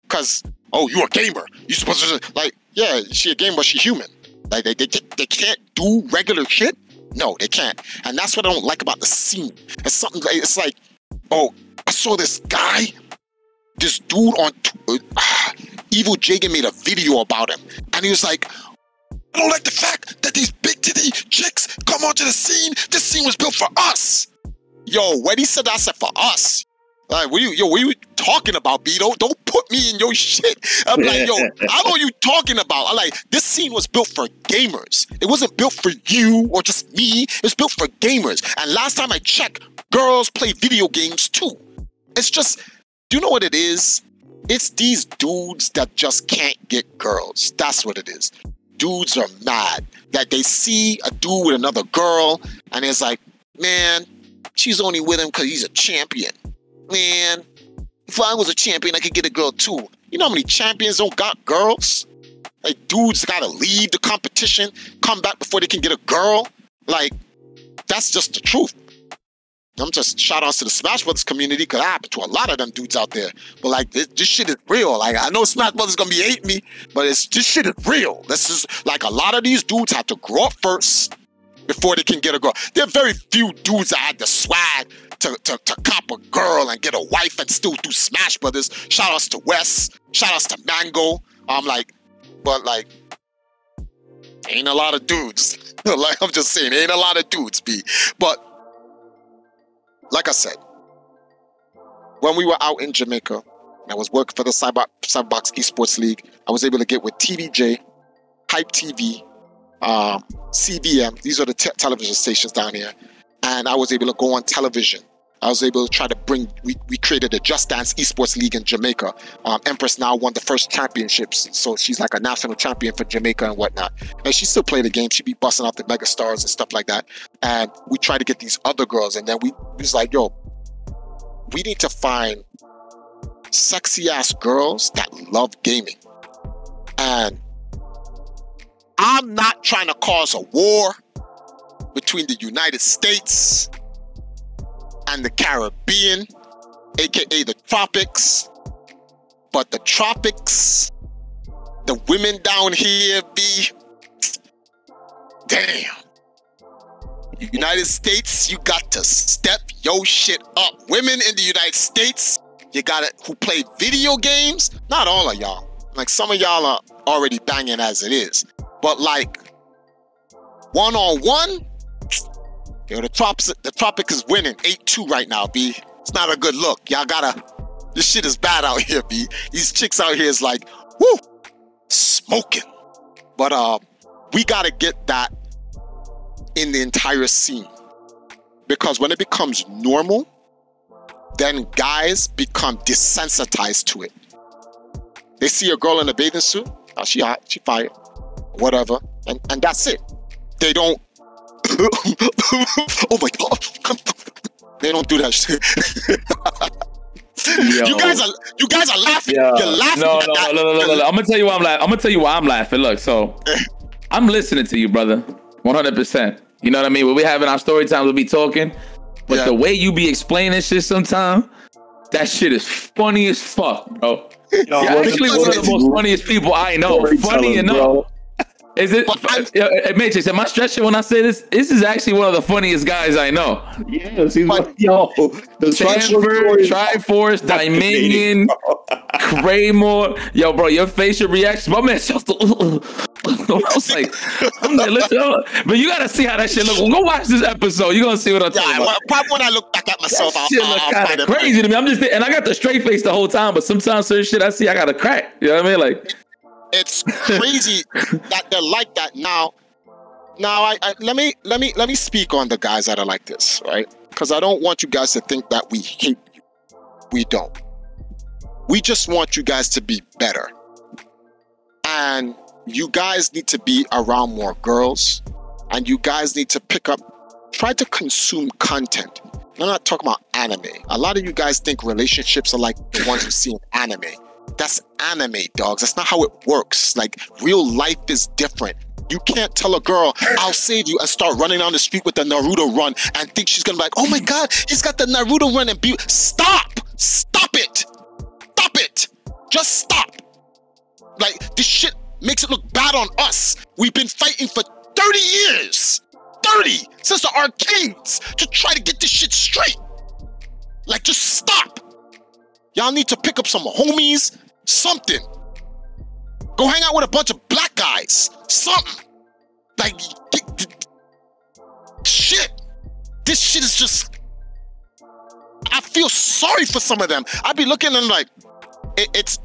Because, oh, you're a gamer. You're supposed to, like, yeah, she's a gamer, but she's human. Like, they can't do regular shit? No, they can't. And that's what I don't like about the scene. It's something like, it's like, oh, I saw this guy, this dude on Evil Jagan made a video about him, and he was like, I don't like the fact that these big titty chicks come onto the scene. This scene was built for us. Yo, when he said that, I said for us. Like, what are you talking about, B? Don't put me in your shit. I'm like, yo, how are you talking about? I'm like, this scene was built for gamers. It wasn't built for you or just me. It was built for gamers. And last time I checked, girls play video games too. It's just, do you know what it is? It's these dudes that just can't get girls. That's what it is. Dudes are mad that they see a dude with another girl and it's like, man, she's only with him because he's a champion. Man, if I was a champion, I could get a girl too. You know how many champions don't got girls? Like, dudes gotta leave the competition, come back before they can get a girl. Like, that's just the truth. I'm just shout outs to the Smash Brothers community, because I happen to a lot of them dudes out there. But like, this shit is real. Like, I know Smash Brothers gonna be hating me, but this shit is real. This is like, a lot of these dudes have to grow up first before they can get a girl. There are very few dudes that had the swag to cop a girl and get a wife and still do Smash Brothers. Shout outs to Wes. Shout outs to Mango. I'm like, but like, ain't a lot of dudes. Like, I'm just saying, ain't a lot of dudes, B. But like I said, when we were out in Jamaica, and I was working for the Cyberbox Esports League, I was able to get with TVJ, Hype TV, CBM. These are the television stations down here. And I was able to go on television. I was able to try to bring, we created a Just Dance Esports League in Jamaica. Empress now won the first championships. So she's like a national champion for Jamaica and whatnot. And she still play the game. She'd be busting out the mega stars and stuff like that. And we tried to get these other girls. And then we was like, yo, we need to find sexy ass girls that love gaming. And I'm not trying to cause a war between the United States and the Caribbean, aka the tropics. But the tropics, the women down here be, damn. United States, you got to step your shit up. Women in the United States, you got it, who play video games, not all of y'all. Like, some of y'all are already banging as it is. But like, one-on-one, yo, the Tropic is winning 8-2 right now, B. It's not a good look. Y'all gotta, this shit is bad out here, B. These chicks out here is like, whoo, smoking. But we gotta get that in the entire scene. Because when it becomes normal, then guys become desensitized to it. They see a girl in a bathing suit, oh, she hot, she fired, whatever, and that's it. They don't, oh my God, they don't do that shit. You guys are laughing. Yo. You're laughing. No. I'm gonna tell you why I'm laughing. I'm gonna tell you why I'm laughing. Look, so I'm listening to you, brother, 100%. You know what I mean? When we having our story times, we'll be talking, but the way you be explaining shit sometimes, that shit is funny as fuck, bro. You're actually one of the most funniest people I know. Funny enough. Bro. Is it? Matrix, am I stretching when I say this? This is actually one of the funniest guys I know. Yes, he's like, yo, the Triforce, Dominion, way more. Yo, bro, your facial reaction. My man just. I was like, listen, but you gotta see how that shit look. Go watch this episode. You're gonna see what I'm talking about. Probably when I look back at myself, That shit look kind of crazy to me. I'm just, and I got the straight face the whole time, but sometimes certain shit I see, I got a crack. You know what I mean? Like, it's crazy that they're like that now. Now, let me speak on the guys that are like this, right? Because I don't want you guys to think that we hate you. We don't. We just want you guys to be better. And you guys need to be around more girls. And you guys need to try to consume content. I'm not talking about anime. A lot of you guys think relationships are like the ones you see in anime. That's anime, dogs. That's not how it works. Like, real life is different. You can't tell a girl, I'll save you, and start running down the street with the Naruto run and think she's gonna be like, oh my God, he's got the Naruto run and be. Stop it. Just stop. Like, this shit makes it look bad on us. We've been fighting for 30 years. 30 since the arcades to try to get this shit straight. Like, just stop. Y'all need to pick up some homies, something. Go hang out with a bunch of black guys, something. Like, shit. This shit is just. I feel sorry for some of them. I'd be looking and like, it's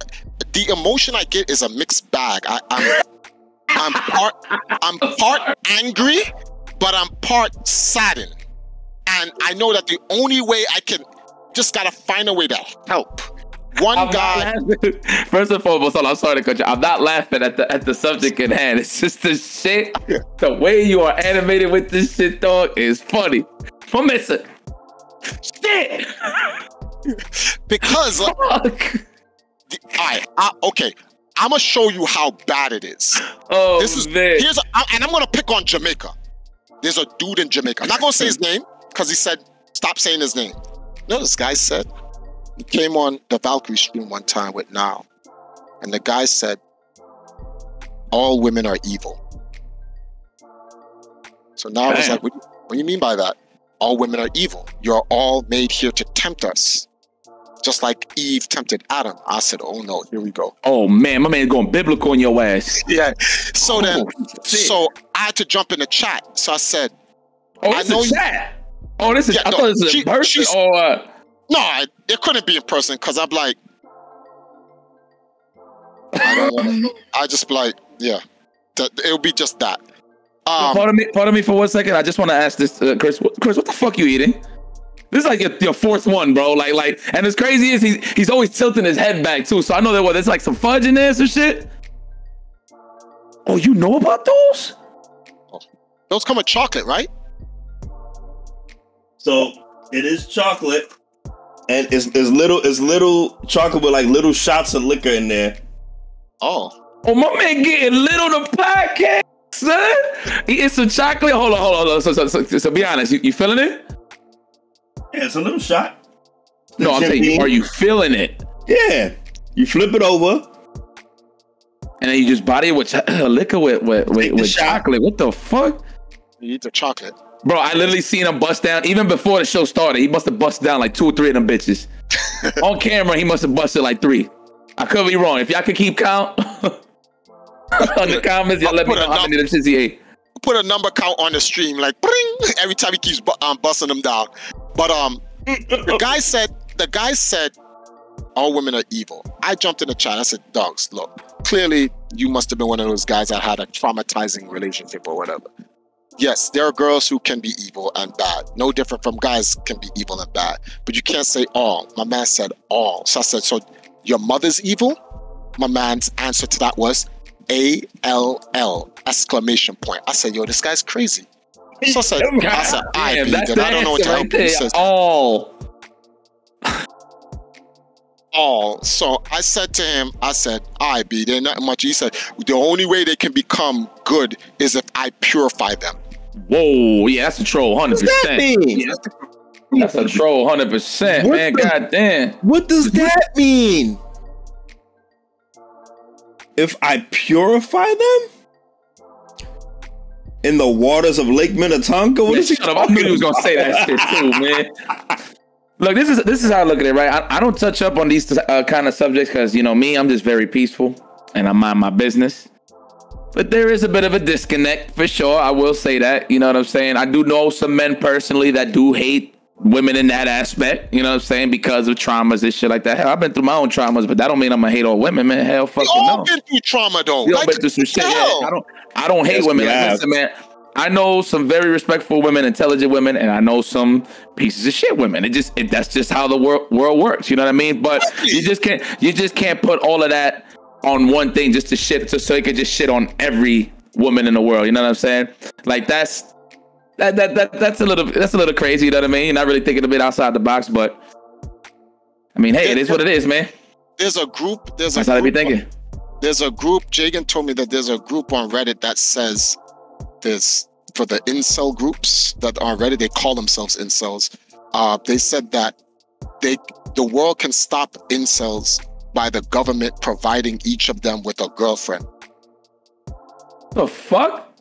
the emotion I get is a mixed bag. I'm part angry, but I'm part saddened. And I know that the only way I can just gotta find a way to help. One guy. First and foremost, I'm sorry to cut you. I'm not laughing at the subject at hand. It's just the shit. The way you are animated with this shit, dog, is funny. I'm missing shit. Because okay, I'm gonna show you how bad it is. Oh, man. And I'm gonna pick on Jamaica. There's a dude in Jamaica. I'm not gonna say his name because he said stop saying his name. You know what this guy said? He came on the Valkyrie stream one time with Now, and the guy said, all women are evil. So now I was like, what do you mean by that? All women are evil. You're all made here to tempt us. Just like Eve tempted Adam. I said, oh no, here we go. Oh man, my man's going biblical on your ass. Yeah. So so I had to jump in the chat. So I said, this is chat. Oh, this is, I thought this was in person or... No, it couldn't be in person because I'm like, I just be like, yeah, it'll be just that. Pardon me for 1 second. I just want to ask this, Chris. Chris, what the fuck you eating? This is like your fourth one, bro. Like, and as crazy is he's always tilting his head back too. So I know that there's like some fudge in there, some shit. Oh, you know about those? Those come with chocolate, right? So it is chocolate. And it's little chocolate with like little shots of liquor in there. Oh, my man getting lit on the podcast, son. Eating some chocolate. Hold on. So be honest, you feeling it? Yeah, it's a little shot. No, I'm saying, are you feeling it? Yeah. You flip it over. And then you just body it with liquor with chocolate. What the fuck? You eat the chocolate. Bro, I literally seen him bust down, even before the show started. He must have busted down like 2 or 3 of them bitches. On camera, he must have busted like 3. I could be wrong. If y'all could keep count on the comments, y'all let me know how many of them shits he ate. Put a number count on the stream, like bring, every time he keeps busting them down. But the guy said, all women are evil. I jumped in the chat. I said, dogs, look, clearly you must have been one of those guys that had a traumatizing relationship or whatever. Yes, there are girls who can be evil and bad. No different from guys can be evil and bad. But you can't say all. My man said all. So I said, so your mother's evil? My man's answer to that was ALL, exclamation point. I said, yo, this guy's crazy. So I said, I believe it. I don't know what to help you. He says, all. So I said to him, I be there nothing much. He said, the only way they can become good is if I purify them. Whoa, yeah, that's a troll 100%. What does that mean? That's a troll 100%, man. Goddamn. What does that mean? If I purify them? In the waters of Lake Minnetonka? What is he I knew he was gonna say that shit too, man. Look, this is how I look at it, right? I don't touch up on these kind of subjects because, you know, me, I'm just very peaceful and I mind my business. But there is a bit of a disconnect for sure. I will say that. You know what I'm saying? I do know some men personally that do hate women in that aspect. You know what I'm saying? Because of traumas and shit like that. Hell, I've been through my own traumas, but that don't mean I'm gonna hate all women, man. Hell, fucking no. We all been through trauma, though. We all been through some shit. Yeah, I don't hate women. Like, listen, man. I know some very respectful women, intelligent women, and I know some pieces of shit women. That's just how the world works. You know what I mean? But you just can't put all of that on one thing just to shit, so you can just shit on every woman in the world. You know what I'm saying? Like that's a little crazy. You know what I mean? You're not really thinking a bit outside the box, but I mean, hey, it is what it is, man. There's a group. That's how they be thinking. There's a group. Jagan told me that there's a group on Reddit that says this for the incel groups that are on Reddit. They call themselves incels. They said that the world can stop incels by the government providing each of them with a girlfriend. The fuck?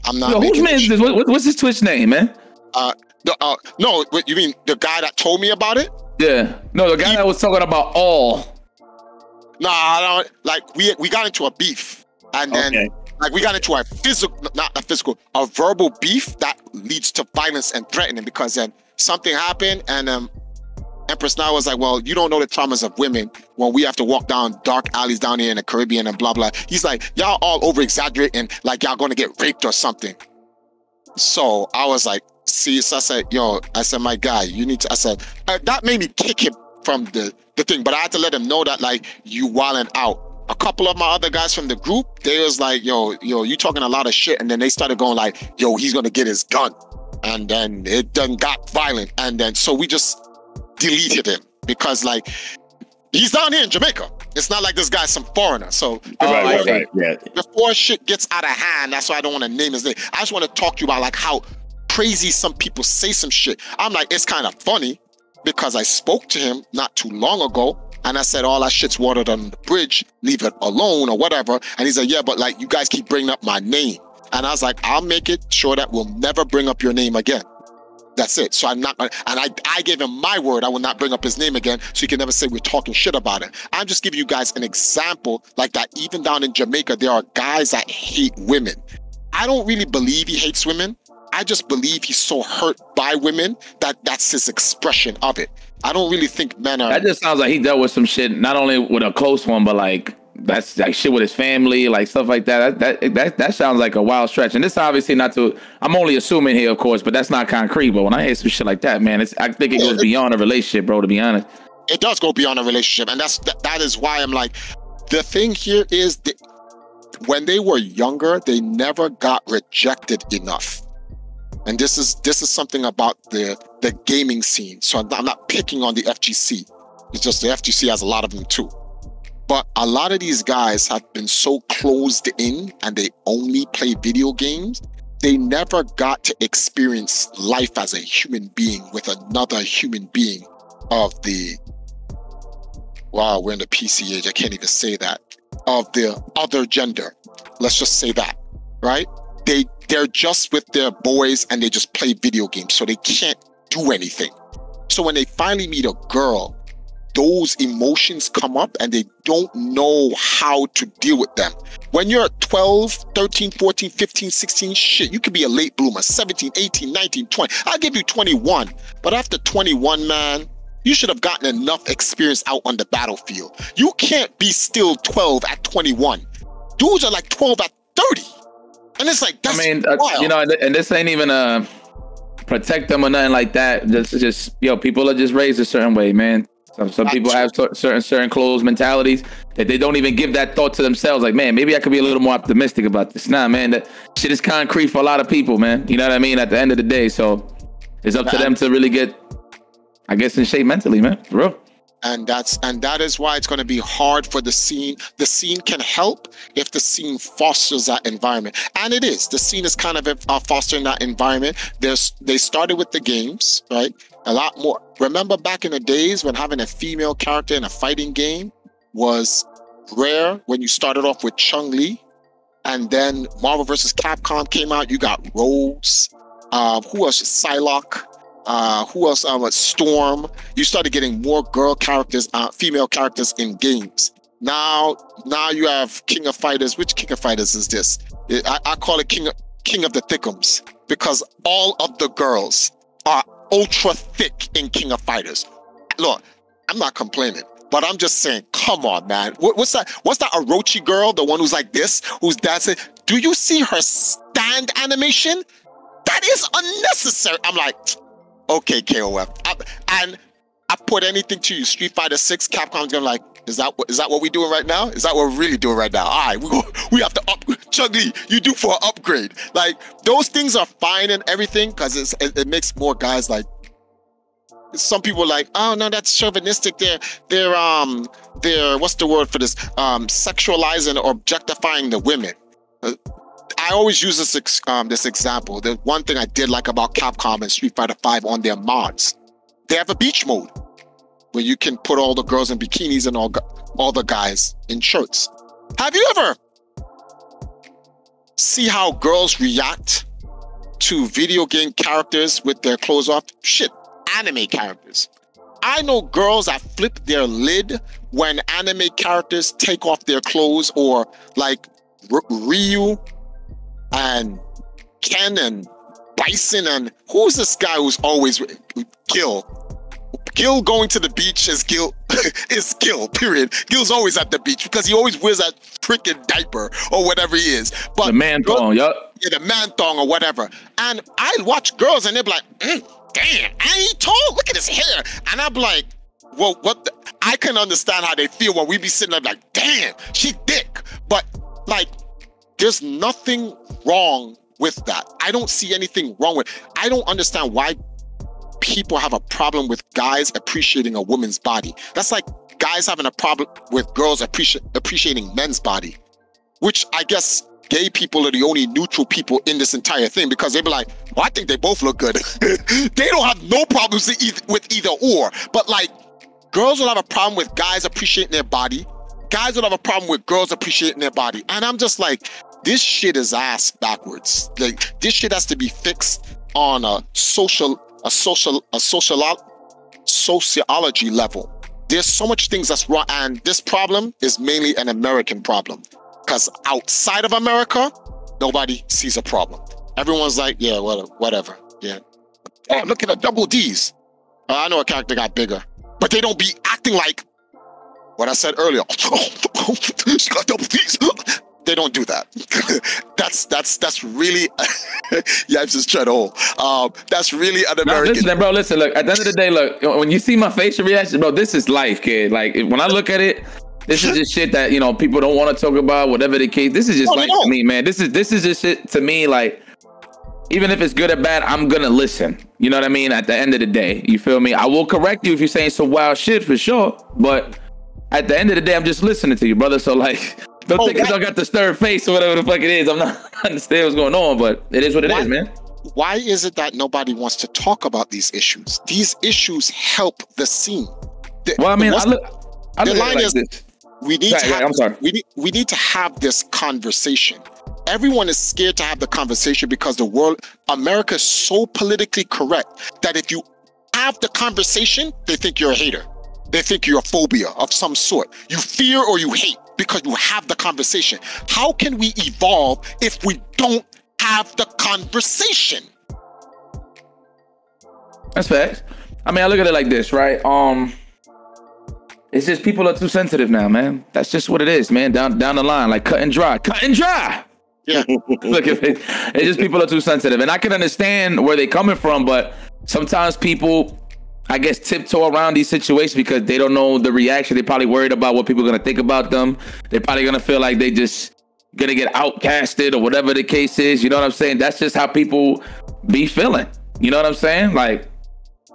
I'm not. Yo, whose man is this? What's his Twitch name, man? No, you mean the guy that told me about it? Yeah. No, the guy that was talking about all. Nah, I don't. Like we got into a beef, and then like we got into a verbal beef that leads to violence and threatening, because then something happened, and Empress now was like, well, you don't know the traumas of women when we have to walk down dark alleys down here in the Caribbean and blah, blah. He's like, y'all all over exaggerating like y'all going to get raped or something. So I was like, see, so I said, my guy, you need to, I said, that made me kick him from the thing, but I had to let him know that like you wilding out. A couple of my other guys from the group, they was like, yo, you talking a lot of shit. And then they started going like, yo, he's going to get his gun. And then it done got violent. And then, so we just deleted him because like, he's down here in Jamaica. It's not like this guy's some foreigner. So before shit gets out of hand, that's why I don't want to name his name. I just want to talk to you about like how crazy some people say some shit. I'm like, it's kind of funny because I spoke to him not too long ago. And I said, all that shit's watered on the bridge, leave it alone or whatever. And he said, yeah, but like you guys keep bringing up my name. And I was like, I'll make it sure that we'll never bring up your name again. That's it. So I'm not, and I gave him my word, I will not bring up his name again, so you can never say we're talking shit about it. I'm just giving you guys an example like that. Even down in Jamaica, there are guys that hate women. I don't really believe he hates women. I just believe he's so hurt by women that that's his expression of it. I don't really think men are. That just sounds like he dealt with some shit, not only with a close one, but like that's like shit with his family, like stuff like that. That sounds like a wild stretch. And this obviously not to. I'm only assuming here, of course, but that's not concrete. But when I hear some shit like that, man, I think it goes beyond a relationship, bro. To be honest, it does go beyond a relationship, and that is why I'm like, the thing here is that when they were younger, they never got rejected enough. And this is something about the gaming scene. So I'm not picking on the FGC. It's just the FGC has a lot of them too. But a lot of these guys have been so closed in and they only play video games. They never got to experience life as a human being with another human being of the, wow, we're in the PC age. I can't even say that. Of the other gender. Let's just say that, right? They're just with their boys and they just play video games, so they can't do anything. So when they finally meet a girl, those emotions come up and they don't know how to deal with them. When you're 12, 13, 14, 15, 16, shit, you could be a late bloomer, 17, 18, 19, 20. I'll give you 21. But after 21, man, you should have gotten enough experience out on the battlefield. You can't be still 12 at 21. Dudes are like 12 at 30. And it's like, that's wild. You know, and this ain't even protect them or nothing like that. Just people are just raised a certain way, man. Some people have certain closed mentalities that they don't even give that thought to themselves. Like, man, maybe I could be a little more optimistic about this. Nah, man, that shit is concrete for a lot of people, man. You know what I mean? At the end of the day, so it's up to them to really get, I guess, in shape mentally, man. For real. And that is why it's going to be hard for the scene. The scene can help if the scene fosters that environment. And it is. The scene is kind of fostering that environment. They started with the games, right? A lot more. Remember back in the days when having a female character in a fighting game was rare, when you started off with Chun-Li, and then Marvel vs. Capcom came out, you got Rose, who else? Psylocke. who else? Storm. You started getting more girl characters, female characters in games. Now you have King of Fighters. Which King of Fighters is this? I call it King of the Thickums, because all of the girls are ultra thick in King of Fighters. Look, I'm not complaining, but I'm just saying, come on, man. What's that? What's that Orochi girl? The one who's like this, who's dancing? Do you see her stand animation? That is unnecessary. I'm like, okay, KOF. And I put anything to you. Street Fighter 6, Capcom's gonna like, is that what we're doing right now? Is that what we're really doing right now? All right, we have to upgrade. Chug-Li, you do for an upgrade. Like, those things are fine and everything, because it makes more guys like. Some people are like, oh no, that's chauvinistic. They're what's the word for this? Sexualizing or objectifying the women. I always use this example. The one thing I did like about Capcom and Street Fighter 5 on their mods, they have a beach mode where you can put all the girls in bikinis and all the guys in shirts. Have you ever see how girls react to video game characters with their clothes off? Shit, anime characters. I know girls that flip their lid when anime characters take off their clothes, or like Ryu and Ken and Bison, and who's this guy who's always Gil going to the beach is Gil, period. Gil's always at the beach because he always wears that freaking diaper or whatever he is. But the man thong, yup. Yeah, the man thong or whatever. And I watch girls and they're like, damn, and he tall, look at his hair. And I'm like, well, I can understand how they feel when we be sitting there like, damn, she thick. But like, there's nothing wrong with that. I don't see anything wrong with it. I don't understand why people have a problem with guys appreciating a woman's body. That's like guys having a problem with girls appreciating men's body, which I guess gay people are the only neutral people in this entire thing, because they be like, well, I think they both look good. They don't have no problems with either or. But like, girls will have a problem with guys appreciating their body. Guys will have a problem with girls appreciating their body. And I'm just like, this shit is ass backwards. Like, this shit has to be fixed on a sociology level. There's so much things that's wrong, and this problem is mainly an American problem, because outside of America, nobody sees a problem. Everyone's like, yeah, whatever. Yeah. Oh, look at the double D's. I know a character got bigger, but they don't be acting like what I said earlier. She got double D's. They don't do that. That's really Yipes is trying to hold. That's really un-American. Listen, look, at the end of the day, look, when you see my facial reaction, bro, this is life, kid. Like, when I look at it, this is just shit that, people don't want to talk about, whatever the case. This is just to me, man. This is just shit to me, like, even if it's good or bad, I'm gonna listen. You know what I mean? At the end of the day, you feel me? I will correct you if you're saying some wild shit for sure, but at the end of the day, I'm just listening to you, brother. So like, don't think I got the stirred face or whatever the fuck it is. I'm not understand what's going on, but it is what it is, man. Why is it that nobody wants to talk about these issues? These issues help the scene. Well, I mean, the line is this. We need to have this conversation. Everyone is scared to have the conversation because America is so politically correct that if you have the conversation, they think you're a hater. They think you're a phobia of some sort. You fear or you hate because you have the conversation. How can we evolve if we don't have the conversation? That's facts. I mean, I look at it like this, right? It's just people are too sensitive now, man. That's just what it is, man. Down the line, like cut and dry. Yeah. Look, it's just people are too sensitive, and I can understand where they're coming from, but sometimes people, I guess, tiptoe around these situations because they don't know the reaction. They're probably worried about what people are gonna think about them. They're probably gonna feel like they just gonna get outcasted or whatever the case is. You know what I'm saying? That's just how people be feeling. You know what I'm saying? Like,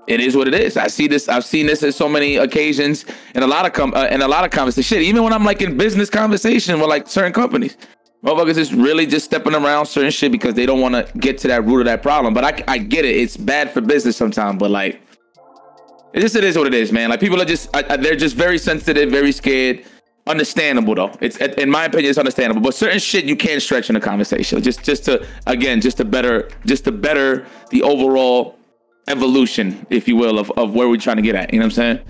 it is what it is. I've seen this at so many occasions in a lot of conversations. Shit, even when I'm like in business conversation with like certain companies, motherfuckers is really just stepping around certain shit because they don't want to get to that root of that problem. But I get it. It's bad for business sometimes, but like, it is what it is, man. Like, people are just, they're just very sensitive, very scared. Understandable though. It's, in my opinion, it's understandable. But certain shit you can't stretch in a conversation. Just to better the overall evolution, if you will, of where we're trying to get at. You know what I'm saying?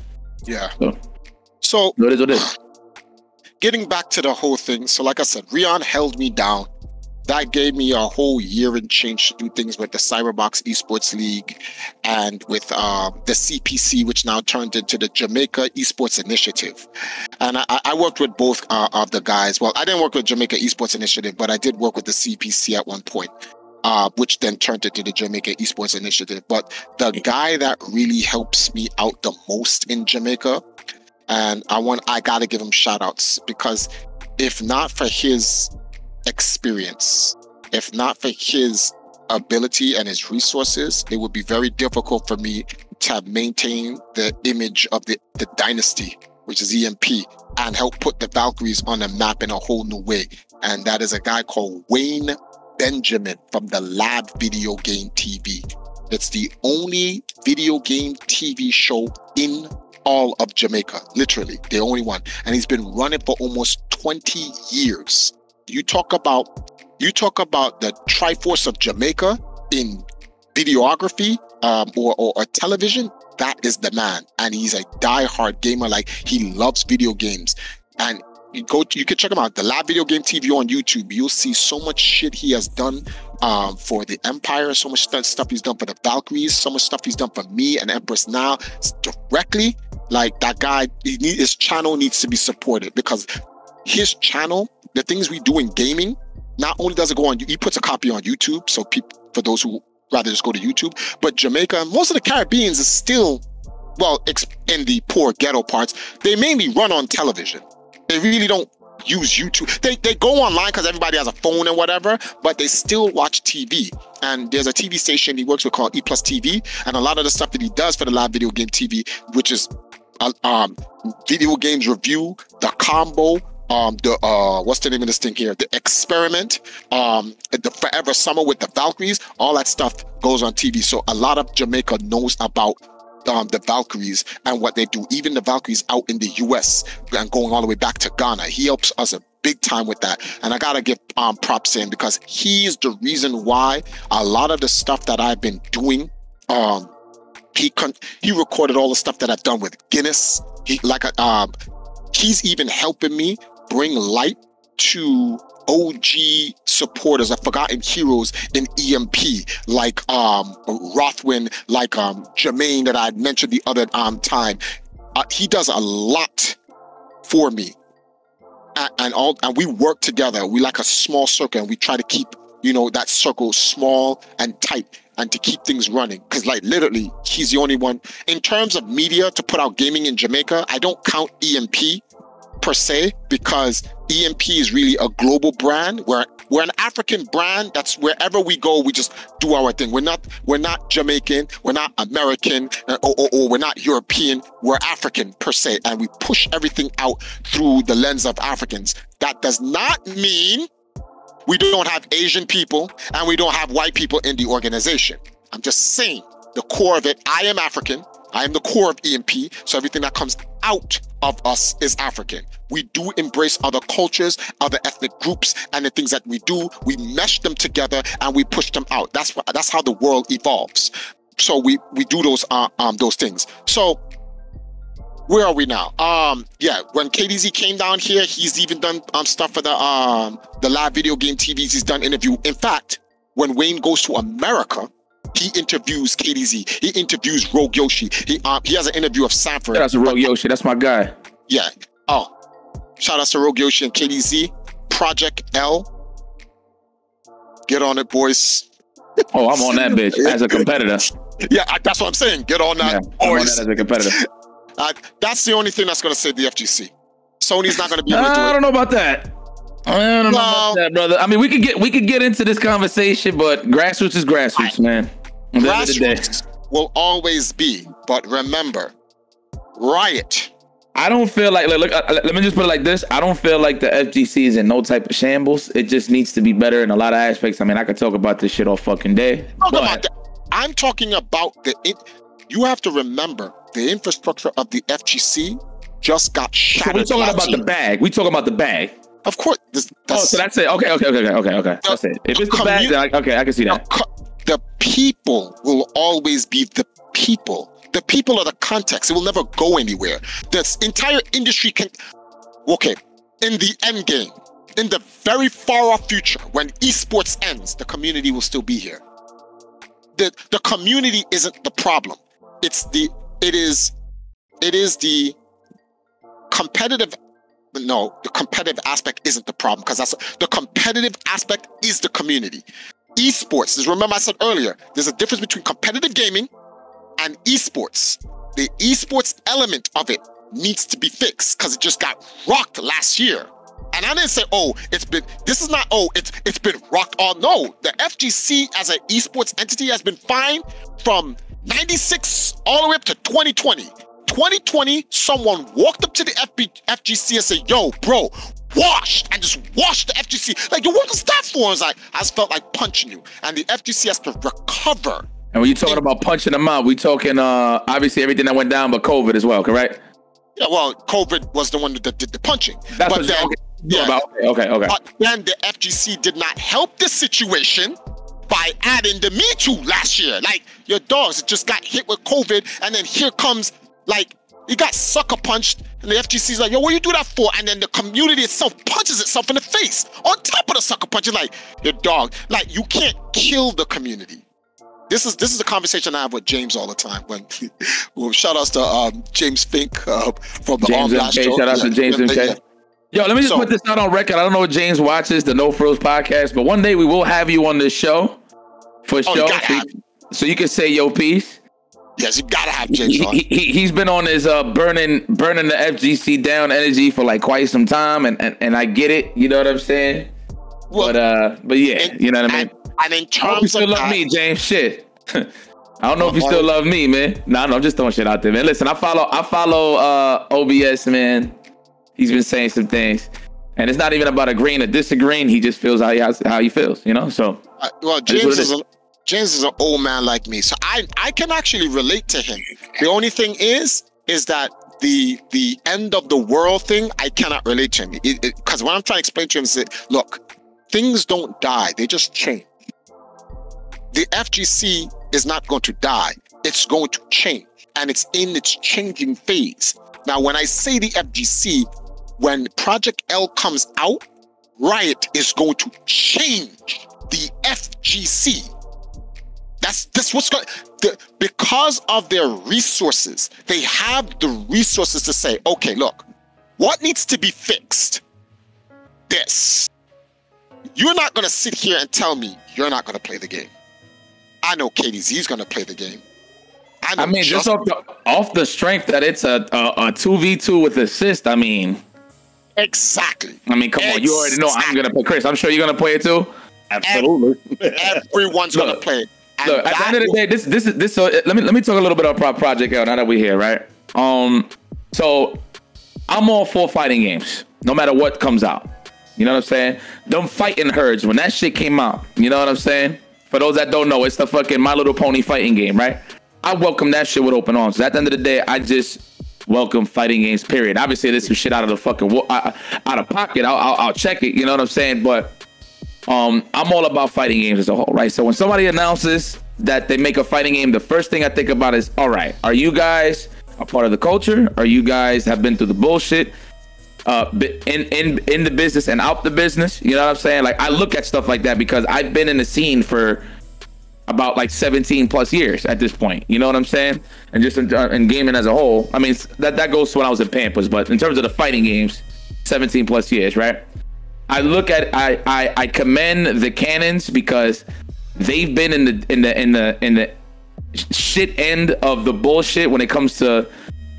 Yeah. So what is it? Getting back to the whole thing. So like I said, Rion held me down. That gave me a whole year and change to do things with the Cyberbox Esports League and with the CPC, which now turned into the Jamaica Esports Initiative. And I worked with both of the guys. Well, I didn't work with Jamaica Esports Initiative, but I did work with the CPC at one point, which then turned into the Jamaica Esports Initiative. But the guy that really helps me out the most in Jamaica, and I gotta give him shout outs, because if not for his experience, if not for his ability and his resources, it would be very difficult for me to maintain the image of the dynasty, which is EMP, and help put the Valkyries on the map in a whole new way. And that is a guy called Wayne Benjamin from the Lab Video Game TV. It's the only video game TV show in all of Jamaica, literally the only one, and he's been running for almost 20 years. You talk about the Triforce of Jamaica in videography or television. That is the man, and he's a diehard gamer. Like, he loves video games, and you can check him out. The Lab Video Game TV on YouTube. You'll see so much shit he has done for the Empire, so much stuff he's done for the Valkyries, so much stuff he's done for me and Empress Now directly. Like, that guy, his channel needs to be supported, because his channel, the things we do in gaming, not only does it go on, he puts a copy on YouTube, so people, for those who rather just go to YouTube, but Jamaica, most of the Caribbeans is still, well, in the poor ghetto parts, they mainly run on television. They really don't use YouTube. They go online because everybody has a phone and whatever, but they still watch TV. And there's a TV station he works with called E+ TV, and a lot of the stuff that he does for the Live Video Game TV, which is video games review, the combo, what's the name of this thing here? The Experiment, the Forever Summer with the Valkyries, all that stuff goes on TV. So a lot of Jamaica knows about the Valkyries and what they do. Even the Valkyries out in the US and going all the way back to Ghana. He helps us a big time with that. And I gotta give props to him, because he is the reason why a lot of the stuff that I've been doing, he recorded all the stuff that I've done with Guinness. He's even helping me bring light to OG supporters of forgotten heroes in EMP, like Rothwin, like Jermaine that I had mentioned the other time. He does a lot for me, and we work together. We like a small circle, and we try to keep that circle small and tight, and to keep things running. Because like literally, he's the only one in terms of media to put out gaming in Jamaica. I don't count EMP per se, because EMP is really a global brand. We're an African brand. That's wherever we go, we just do our thing. We're not Jamaican, we're not American, or we're not European. We're African per se, and we push everything out through the lens of Africans. That does not mean we don't have Asian people and we don't have white people in the organization. I'm just saying the core of it. I am African. I am the core of EMP, so everything that comes out of us is African. We do embrace other cultures, other ethnic groups, and the things that we do, we mesh them together and we push them out. That's how the world evolves. So we do those things. So where are we now? When KDZ came down here, he's even done stuff for the Live Video Game TVs. He's done interview. In fact, when Wayne goes to America, he interviews KDZ. He interviews Rogue Yoshi. He has an interview of Sanford. That's Rogue Yoshi. That's my guy. Yeah. Oh, shout out to Rogue Yoshi and KDZ. Project L. Get on it, boys. Oh, I'm on that bitch as a competitor. Yeah, that's what I'm saying. Get on that, boys. I'm on that as a competitor. That's the only thing that's going to save the FGC. Sony's not going to be able to do it. I don't know about that. I don't know about that, brother. I mean, we could get into this conversation, but grassroots is grassroots, man. Grassroots will always be, but remember, Riot. I don't feel like, look, let me just put it like this. I don't feel like the FGC is in no type of shambles. It just needs to be better in a lot of aspects. I mean, I could talk about this shit all fucking day. I'm talking about you have to remember the infrastructure of the FGC just got shattered. So we're talking about the bag. We talking about the bag. Of course. So that's it. Okay. That's it. If it's the bag, then I can see that. the people will always be the people. The people are the context. It will never go anywhere. This entire industry can, okay, in the end game, in the very far off future, when esports ends, the community will still be here. The community isn't the problem. It is the competitive. No, the competitive aspect isn't the problem, because the competitive aspect is the community. Esports, remember I said earlier, there's a difference between competitive gaming and esports. The esports element of it needs to be fixed because it just got rocked last year. And I didn't say, it's been rocked. Oh no, the FGC as an esports entity has been fine from 96 all the way up to 2020. 2020, someone walked up to the FGC and said, yo, bro, washed, and just washed the FGC. Like, yo, what was that for? I just felt like punching you. And the FGC has to recover. And when you're talking about punching them out, we talking obviously everything that went down, but COVID as well, correct? Yeah, well, COVID was the one that did the punching. That's what okay. But then the FGC did not help the situation by adding the Me Too last year. Like, your dogs just got hit with COVID, and then here comes, like, he got sucker punched, and the FGC's like, yo, what you do that for? And then the community itself punches itself in the face on top of the sucker punch. You're like, your dog, like, you can't kill the community. This is a conversation I have with James all the time. Well, shout outs to James Fink from the James Last Show. Shout out to James Fink. Yeah. Yo, let me just put this out on record. I don't know if James watches the No Frillz podcast, but one day we will have you on this show for sure. So you can say your piece. Yes, you gotta have James on. He's been on his burning the FGC down energy for like quite some time, and I get it. You know what I'm saying? Well, but yeah, you know what I mean. And in terms I hope you still love me, James. Shit. I don't know if you still love me, man. No, I'm just throwing shit out there, man. Listen, I follow OBS, man. He's been saying some things, and it's not even about agreeing or disagreeing. He just feels how he feels, you know. So, well, James is an old man like me, so I can actually relate to him. The only thing is that the end of the world thing, I cannot relate to him, because what I'm trying to explain to him is that, look, things don't die; they just change. The FGC is not going to die; it's going to change, and it's in its changing phase. Now, when I say the FGC, when Project L comes out, Riot is going to change the FGC. That's what's going. Because of their resources, they have the resources to say, okay, look, what needs to be fixed? This. You're not going to sit here and tell me you're not going to play the game. I know KDZ's going to play the game. I mean, just off the strength that it's a 2v2 with assist. I mean, exactly. I mean, come on, you already know I'm gonna play. Chris, I'm sure you're gonna play it too. Absolutely, everyone's gonna play it. And look, at the end of the day, this. So let me talk a little bit about Project L now that we're here, right? So I'm all for fighting games, no matter what comes out. You know what I'm saying? Them fighting herds when that shit came out. You know what I'm saying? For those that don't know, it's the fucking My Little Pony fighting game, right? I welcome that shit with open arms. At the end of the day, I just welcome fighting games, period. Obviously, there's some shit out of the fucking out of pocket. I'll check it. You know what I'm saying? But I'm all about fighting games as a whole, right? So when somebody announces that they make a fighting game, the first thing I think about is, all right, are you guys a part of the culture? Are you guys have been through the bullshit in the business and out the business? You know what I'm saying? Like, I look at stuff like that because I've been in the scene for about like 17 plus years at this point. You know what I'm saying? And just in gaming as a whole, I mean, that goes to when I was in Pampers, but in terms of the fighting games, 17 plus years, right? I look at, I commend the Cannons because they've been in the shit end of the bullshit when it comes to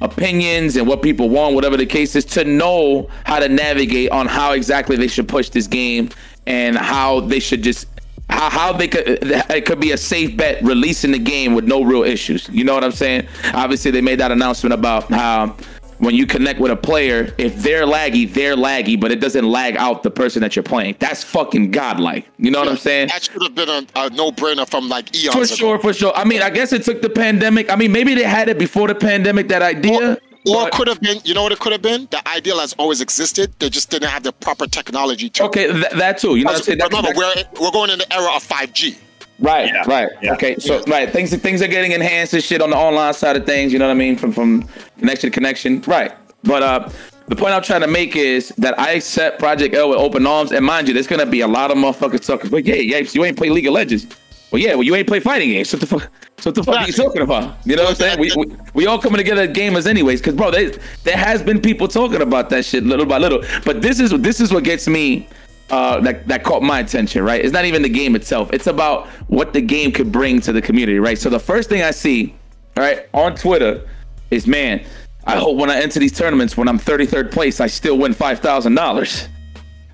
opinions and what people want, whatever the case is, to know how to navigate on how exactly they should push this game and how they should just it could be a safe bet releasing the game with no real issues. You know what I'm saying? Obviously, they made that announcement about how when you connect with a player, if they're laggy, but it doesn't lag out the person that you're playing. That's fucking godlike. You know what I'm saying? That should have been a no-brainer from like eons ago. For sure. I mean, I guess it took the pandemic. I mean, maybe they had it before the pandemic, that idea. Or it could have been, you know what it could have been? The ideal has always existed. They just didn't have the proper technology to. Okay, that too. You know what I'm saying? Remember, we're going in the era of 5G. Right, Yeah, right. yeah. Okay, so right, things are getting enhanced and shit on the online side of things. You know what I mean? From connection to connection. Right. But the point I'm trying to make is that I accept Project L with open arms, and mind you, there's gonna be a lot of motherfuckers talking. But yeah, Yipes, you ain't play League of Legends. Well, yeah, well, you ain't play fighting games. So what the fuck are you talking about? You know what I'm saying? We all coming together as gamers anyways. Because bro, there has been people talking about that shit little by little. But this is what gets me. That caught my attention, right? It's not even the game itself. It's about what the game could bring to the community, right? So the first thing I see, right, on Twitter is, man, I hope when I enter these tournaments, when I'm 33rd place, I still win $5,000.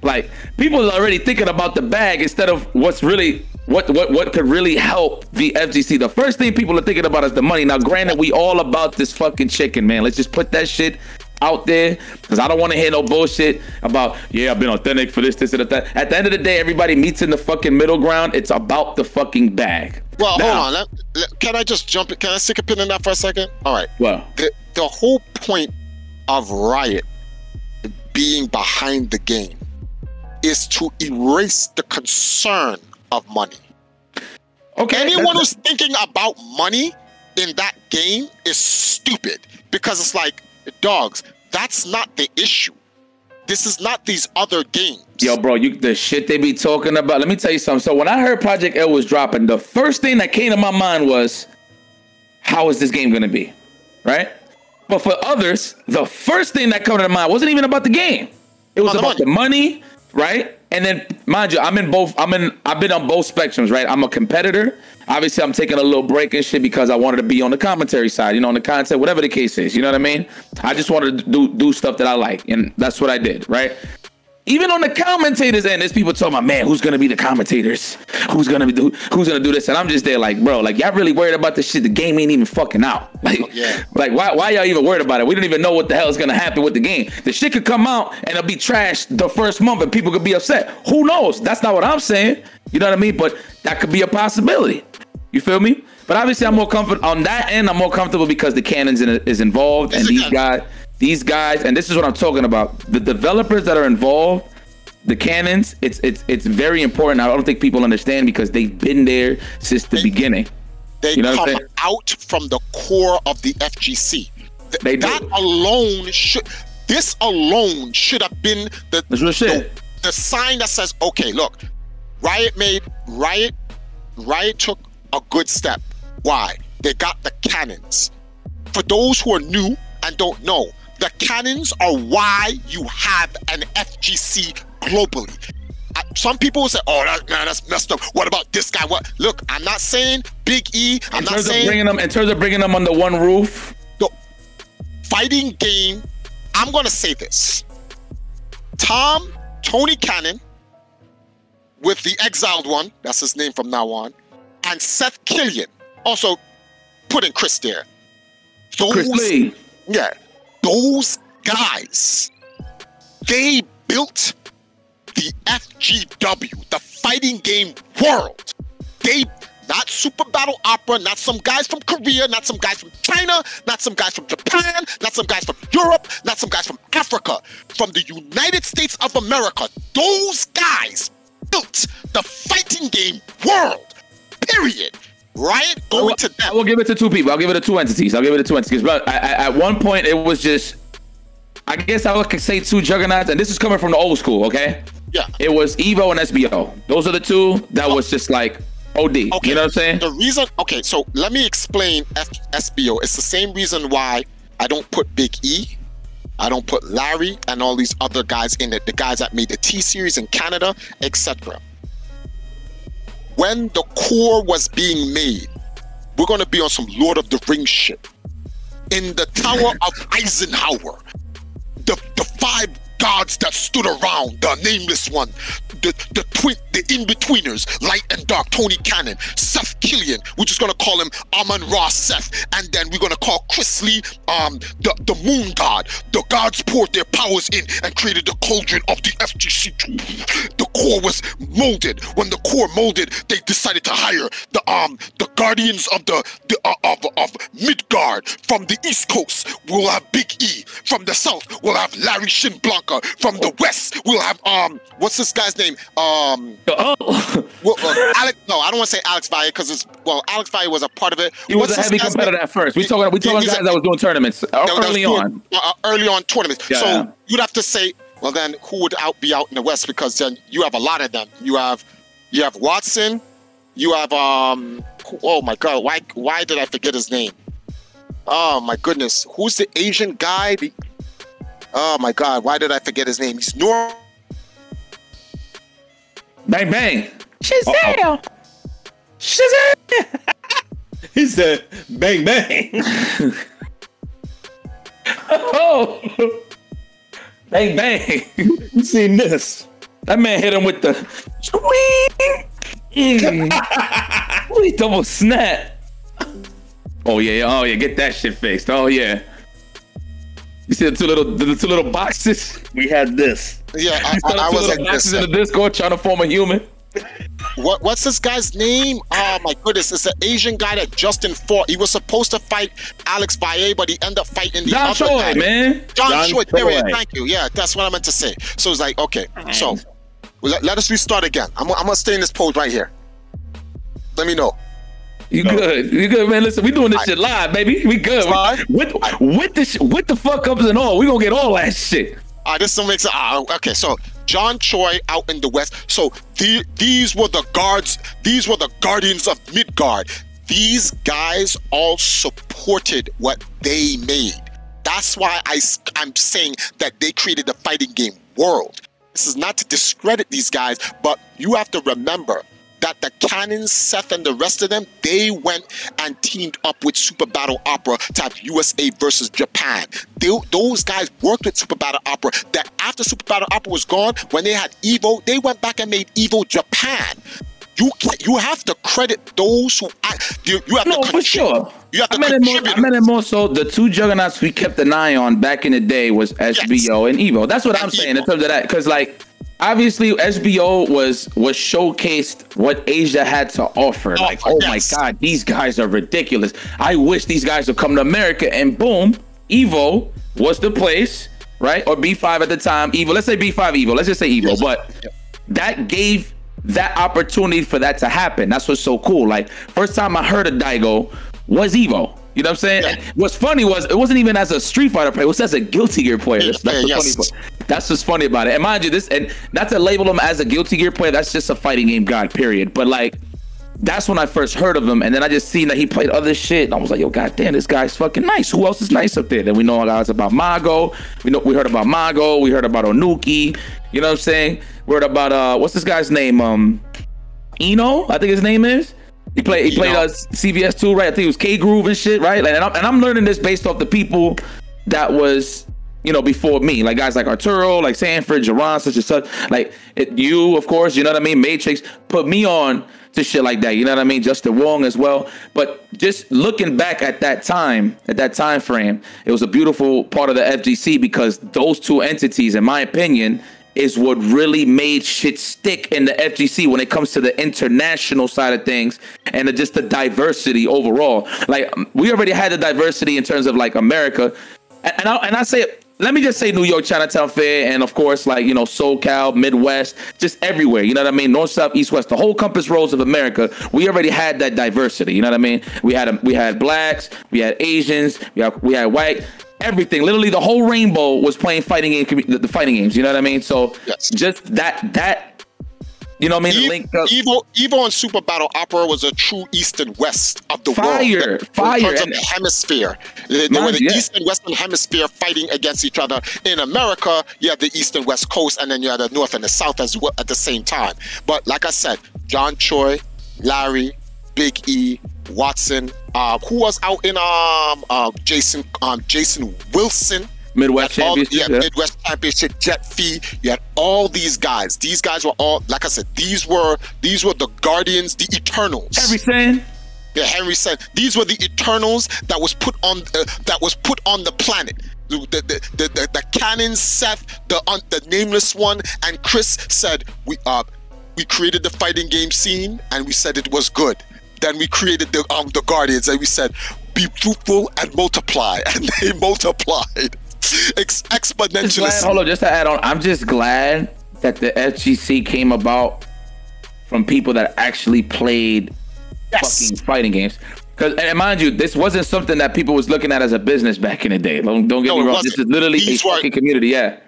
Like, people are already thinking about the bag instead of what's really what could really help the FGC. The first thing people are thinking about is the money. Now, granted, we all about this fucking chicken, man. Let's just put that shit out there, because I don't want to hear no bullshit about, yeah, I've been authentic for this, and that. At the end of the day, everybody meets in the fucking middle ground. It's about the fucking bag. Well, hold on. Can I just jump in? Can I stick a pin in that for a second? All right. Well, the whole point of Riot being behind the game is to erase the concern of money. Okay. Anyone who's thinking about money in that game is stupid, because it's like, dogs, that's not the issue. This is not these other games. Yo, bro, the shit they be talking about. Let me tell you something. So when I heard Project L was dropping, the first thing that came to my mind was, how is this game going to be? Right? But for others, the first thing that came to mind wasn't even about the game. It was about the money, right? And then, mind you, I've been on both spectrums, right? I'm a competitor. Obviously, I'm taking a little break and shit because I wanted to be on the commentary side, on the content, whatever the case is. You know what I mean? I just wanted to do stuff that I like, and that's what I did, right? Even on the commentators end, there's people talking about, man, who's gonna be the commentators? Who's gonna do this? And I'm just there like, bro, like, y'all really worried about this shit? The game ain't even fucking out. Like, like why y'all even worried about it? We don't even know what the hell is gonna happen with the game. The shit could come out and it'll be trashed the first month and people could be upset. Who knows? That's not what I'm saying. You know what I mean? But that could be a possibility. You feel me? But obviously, I'm more comfortable on that end. I'm more comfortable because the Cannons is involved, and these guys, and this is what I'm talking about. The developers that are involved, the Cannons, it's very important. I don't think people understand because they've been there since the beginning. They come out from the core of the FGC. This alone should have been the sign that says, okay, look, Riot took a good step. Why? They got the Cannons. For those who are new and don't know, the Cannons are why you have an FGC globally. Some people will say, "Oh, that's messed up. What about this guy?" What? Look, I'm not saying Big E. I'm not saying in terms of bringing them under one roof. The fighting game. I'm gonna say this: Tony Cannon, with the exiled one, that's his name from now on, and Seth Killian. Also, put in Chris there. Chris Lee. Yeah, those guys, they built the FGW, the fighting game world. Not Super Battle Opera, not some guys from Korea, not some guys from China, not some guys from Japan, not some guys from Europe, not some guys from Africa, from the United States of America. Those guys built the fighting game world, period. Riot going to them. I will give it to two people. I'll give it to two entities. But at one point, it was just, I guess I could say two juggernauts, and this is coming from the old school, okay? Yeah. It was Evo and SBO. Those are the two that was just like OD. Okay. You know what I'm saying? The reason, okay, so let me explain SBO. It's the same reason why I don't put Big E, I don't put Larry and all these other guys in it, the guys that made the T-Series in Canada, etc. When the core was being made, we're going to be on some Lord of the Rings shit. In the Tower of Eisenhower, the five gods that stood around, the nameless one, the in-betweeners, light and dark, Tony Cannon, Seth Killian. We're just gonna call him Amon-Ra Seth, and then we're gonna call Chris Lee the Moon God. The gods poured their powers in and created the cauldron of the FGC. The core was molded. When the core molded, they decided to hire the guardians of of Midgard. From the East Coast, we'll have Big E. From the South, we'll have Larry Shin Blanca. From the West, we'll have what's this guy's name? Alex. No, I don't want to say Alex Valle because Alex Valle was a part of it. He was a heavy competitor at first. We talking guys that was doing tournaments early on. Early on tournaments. Yeah. So you'd have to say, well, then who would be out in the West? Because then you have a lot of them. You have Watson. You have oh my God, why did I forget his name? Oh my goodness, who's the Asian guy? Oh my God, why did I forget his name? He's Bang bang. Shazam! Shazam! He said, "Bang bang." Oh, bang bang. You seen this? That man hit him with the swing. He double snap. Oh yeah, get that shit fixed. Oh yeah. You see the two little boxes? We had this. Yeah, I was like boxes in the Discord trying to form a human. What's this guy's name? Oh my goodness, it's an Asian guy that Justin fought. He was supposed to fight Alex Valle, but he ended up fighting the other guy. Man. John Choi. Thank you. Yeah, that's what I meant to say. So it's like, okay, so let us restart again. I'm gonna stay in this pose right here. Let me know. You good, man. Listen, we doing this shit live, baby. We good. With the fuck ups and all, we gonna get all that shit. This don't make sense. Okay, so John Choi out in the West. So these were the guards. These were the guardians of Midgard. These guys all supported what they made. That's why I'm saying that they created the fighting game world. This is not to discredit these guys, but you have to remember that the Cannons, Seth, and the rest of them, they went and teamed up with Super Battle Opera to have USA versus Japan. Those guys worked with Super Battle Opera. That after Super Battle Opera was gone, when they had Evo, they went back and made Evo Japan. You have to credit those who you have to for sure. You have to I meant it more so the two juggernauts we kept an eye on back in the day was SBO and Evo. That's what I'm saying in terms of that, because like obviously SBO was showcased what Asia had to offer. Like, oh my God, these guys are ridiculous. I wish these guys would come to America, and boom, Evo was the place, right? Or B5 at the time. Evo, let's say B5 Evo. Let's just say Evo, but that gave that opportunity for that to happen. That's what's so cool. Like, first time I heard of Daigo was Evo. You know what I'm saying? And what's funny was it wasn't even as a Street Fighter player, it was as a Guilty Gear player. That's the funny part. That's what's funny about it. And mind you, this, and not to label him as a Guilty Gear player, that's just a fighting game god, period. But like, that's when I first heard of him, and then I just seen that he played other shit, and I was like, yo, goddamn, this guy's fucking nice. Who else is nice up there? Then we know guys about Mago. We heard about Mago. We heard about Onuki. You know what I'm saying? We heard about what's this guy's name? Eno, I think his name is. He played CVS 2, right? I think it was K Groove and shit, right? And I'm learning this based off the people that was, you know, before me, like guys like Arturo, like Sanford, Jerron, such and such. Like you, of course, you know what I mean? Matrix put me on to shit like that, you know what I mean? Justin Wong as well. But just looking back at that time frame, it was a beautiful part of the FGC, because those two entities, in my opinion, is what really made shit stick in the FGC when it comes to the international side of things, and just the diversity overall. Like, we already had the diversity in terms of like America, and I say, let me just say New York, Chinatown Fair, and of course, like, you know, SoCal, Midwest, just everywhere, you know what I mean? North, South, East, West, the whole compass roads of America, we already had that diversity, you know what I mean? We had blacks, we had Asians, we had white, everything. Literally the whole rainbow was playing the fighting games, you know what I mean? So just that you know what I mean? Link up. Evo and Super Battle Opera was a true East and West of the world. Fire. In terms of the hemisphere. They were the East and Western hemisphere fighting against each other. In America, you had the East and West Coast, and then you had the North and the South as well at the same time. But like I said, John Choi, Larry, Big E, Watson, who was out in Jason Wilson, Midwest Championship. Midwest Championship, Jet Fee. You had all these guys. These guys were all, like I said, these were the Guardians, the Eternals. Yeah, Henry said these were the Eternals that was put on the planet. The canon, Seth, the nameless one, and Chris said we created the fighting game scene and we said it was good. Then we created the Guardians and we said be fruitful and multiply, and they multiplied exponentially. Hold on, just to add on, I'm just glad that the FGC came about from people that actually played fucking fighting games. And mind you, this wasn't something that people was looking at as a business back in the day. Don't get me wrong. This is literally a fucking community. Yeah,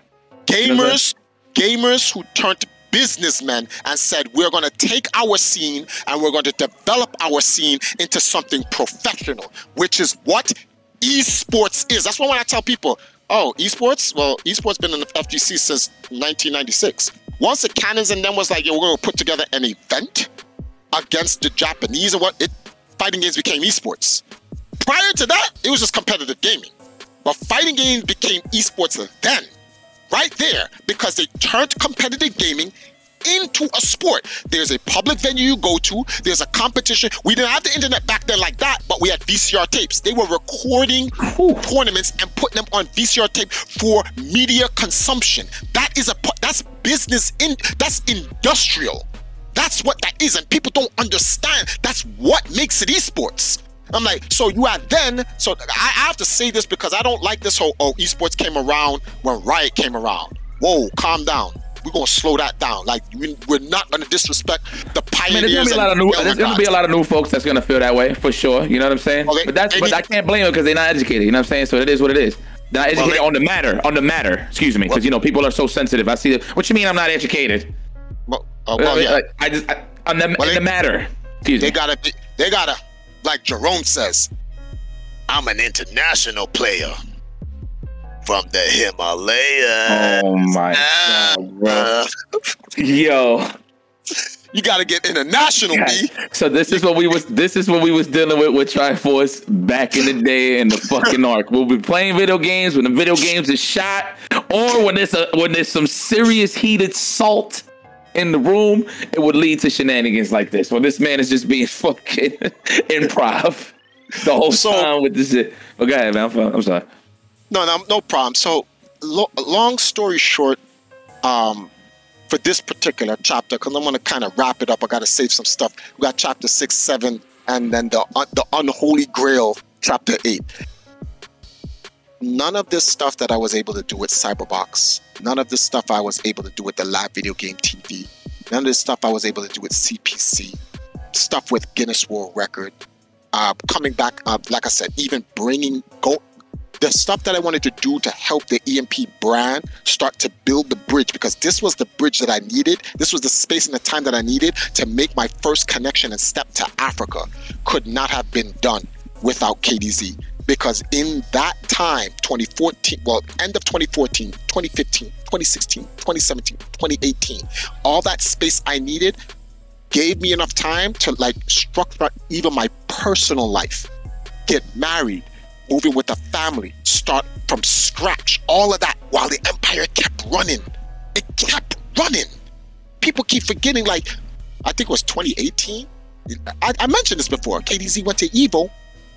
gamers who turned businessmen and said, we're going to take our scene and we're going to develop our scene into something professional, which is what esports is. That's why when I tell people, oh, esports? Well, esports been in the FGC since 1996. Once the Cannons and them was like, yeah, we're going to put together an event against the Japanese, and fighting games became esports. Prior to that, it was just competitive gaming. But fighting games became esports then, right there, because they turned competitive gaming into a sport. There's a public venue you go to, there's a competition. We didn't have the internet back then like that, but we had VCR tapes. They were recording tournaments and putting them on VCR tape for media consumption. That's business, that's industrial. That's what that is, and people don't understand. That's what makes it esports. I'm like, so you had then, so I have to say this because I don't like this whole, esports came around when Riot came around. Whoa, calm down. We're going to slow that down. Like, we're not going to disrespect the pioneers. There's going to be a lot of new folks that's going to feel that way, for sure. You know what I'm saying? Okay, but I can't blame them because they're not educated. You know what I'm saying? So it is what it is. They're not educated on the matter, excuse me, because, people are so sensitive. I see what you mean I'm not educated? Yeah. In the matter. Excuse me. They gotta, like Jerome says, I'm an international player from the Himalayas. Oh my God, bro. Yo. You gotta get international, B. So this is what we was dealing with Triforce back in the day in the fucking arc. We'll be playing video games when the video games is shot, or when there's some serious heated salt in the room, it would lead to shenanigans like this. Well, this man is just being fucking improv the whole time with this shit. But go ahead, man. I'm sorry. No problem. So, long story short, for this particular chapter, because I'm going to kind of wrap it up, I got to save some stuff. We got chapter 6, 7, and then the Unholy Grail, chapter 8. None of this stuff that I was able to do with Cyberbox, none of this stuff I was able to do with the live video game TV, none of this stuff I was able to do with CPC, stuff with Guinness World Record, coming back, like I said, even the stuff that I wanted to do to help the EMP brand start to build the bridge, because this was the bridge that I needed. This was the space and the time that I needed to make my first connection and step to Africa. Could not have been done without KDZ. Because in that time, 2014, end of 2014, 2015, 2016, 2017, 2018, all that space I needed gave me enough time to structure even my personal life, get married, moving with a family, start from scratch, all of that while the empire kept running. It kept running. People keep forgetting, I think it was 2018. I mentioned this before. KDZ went to Evo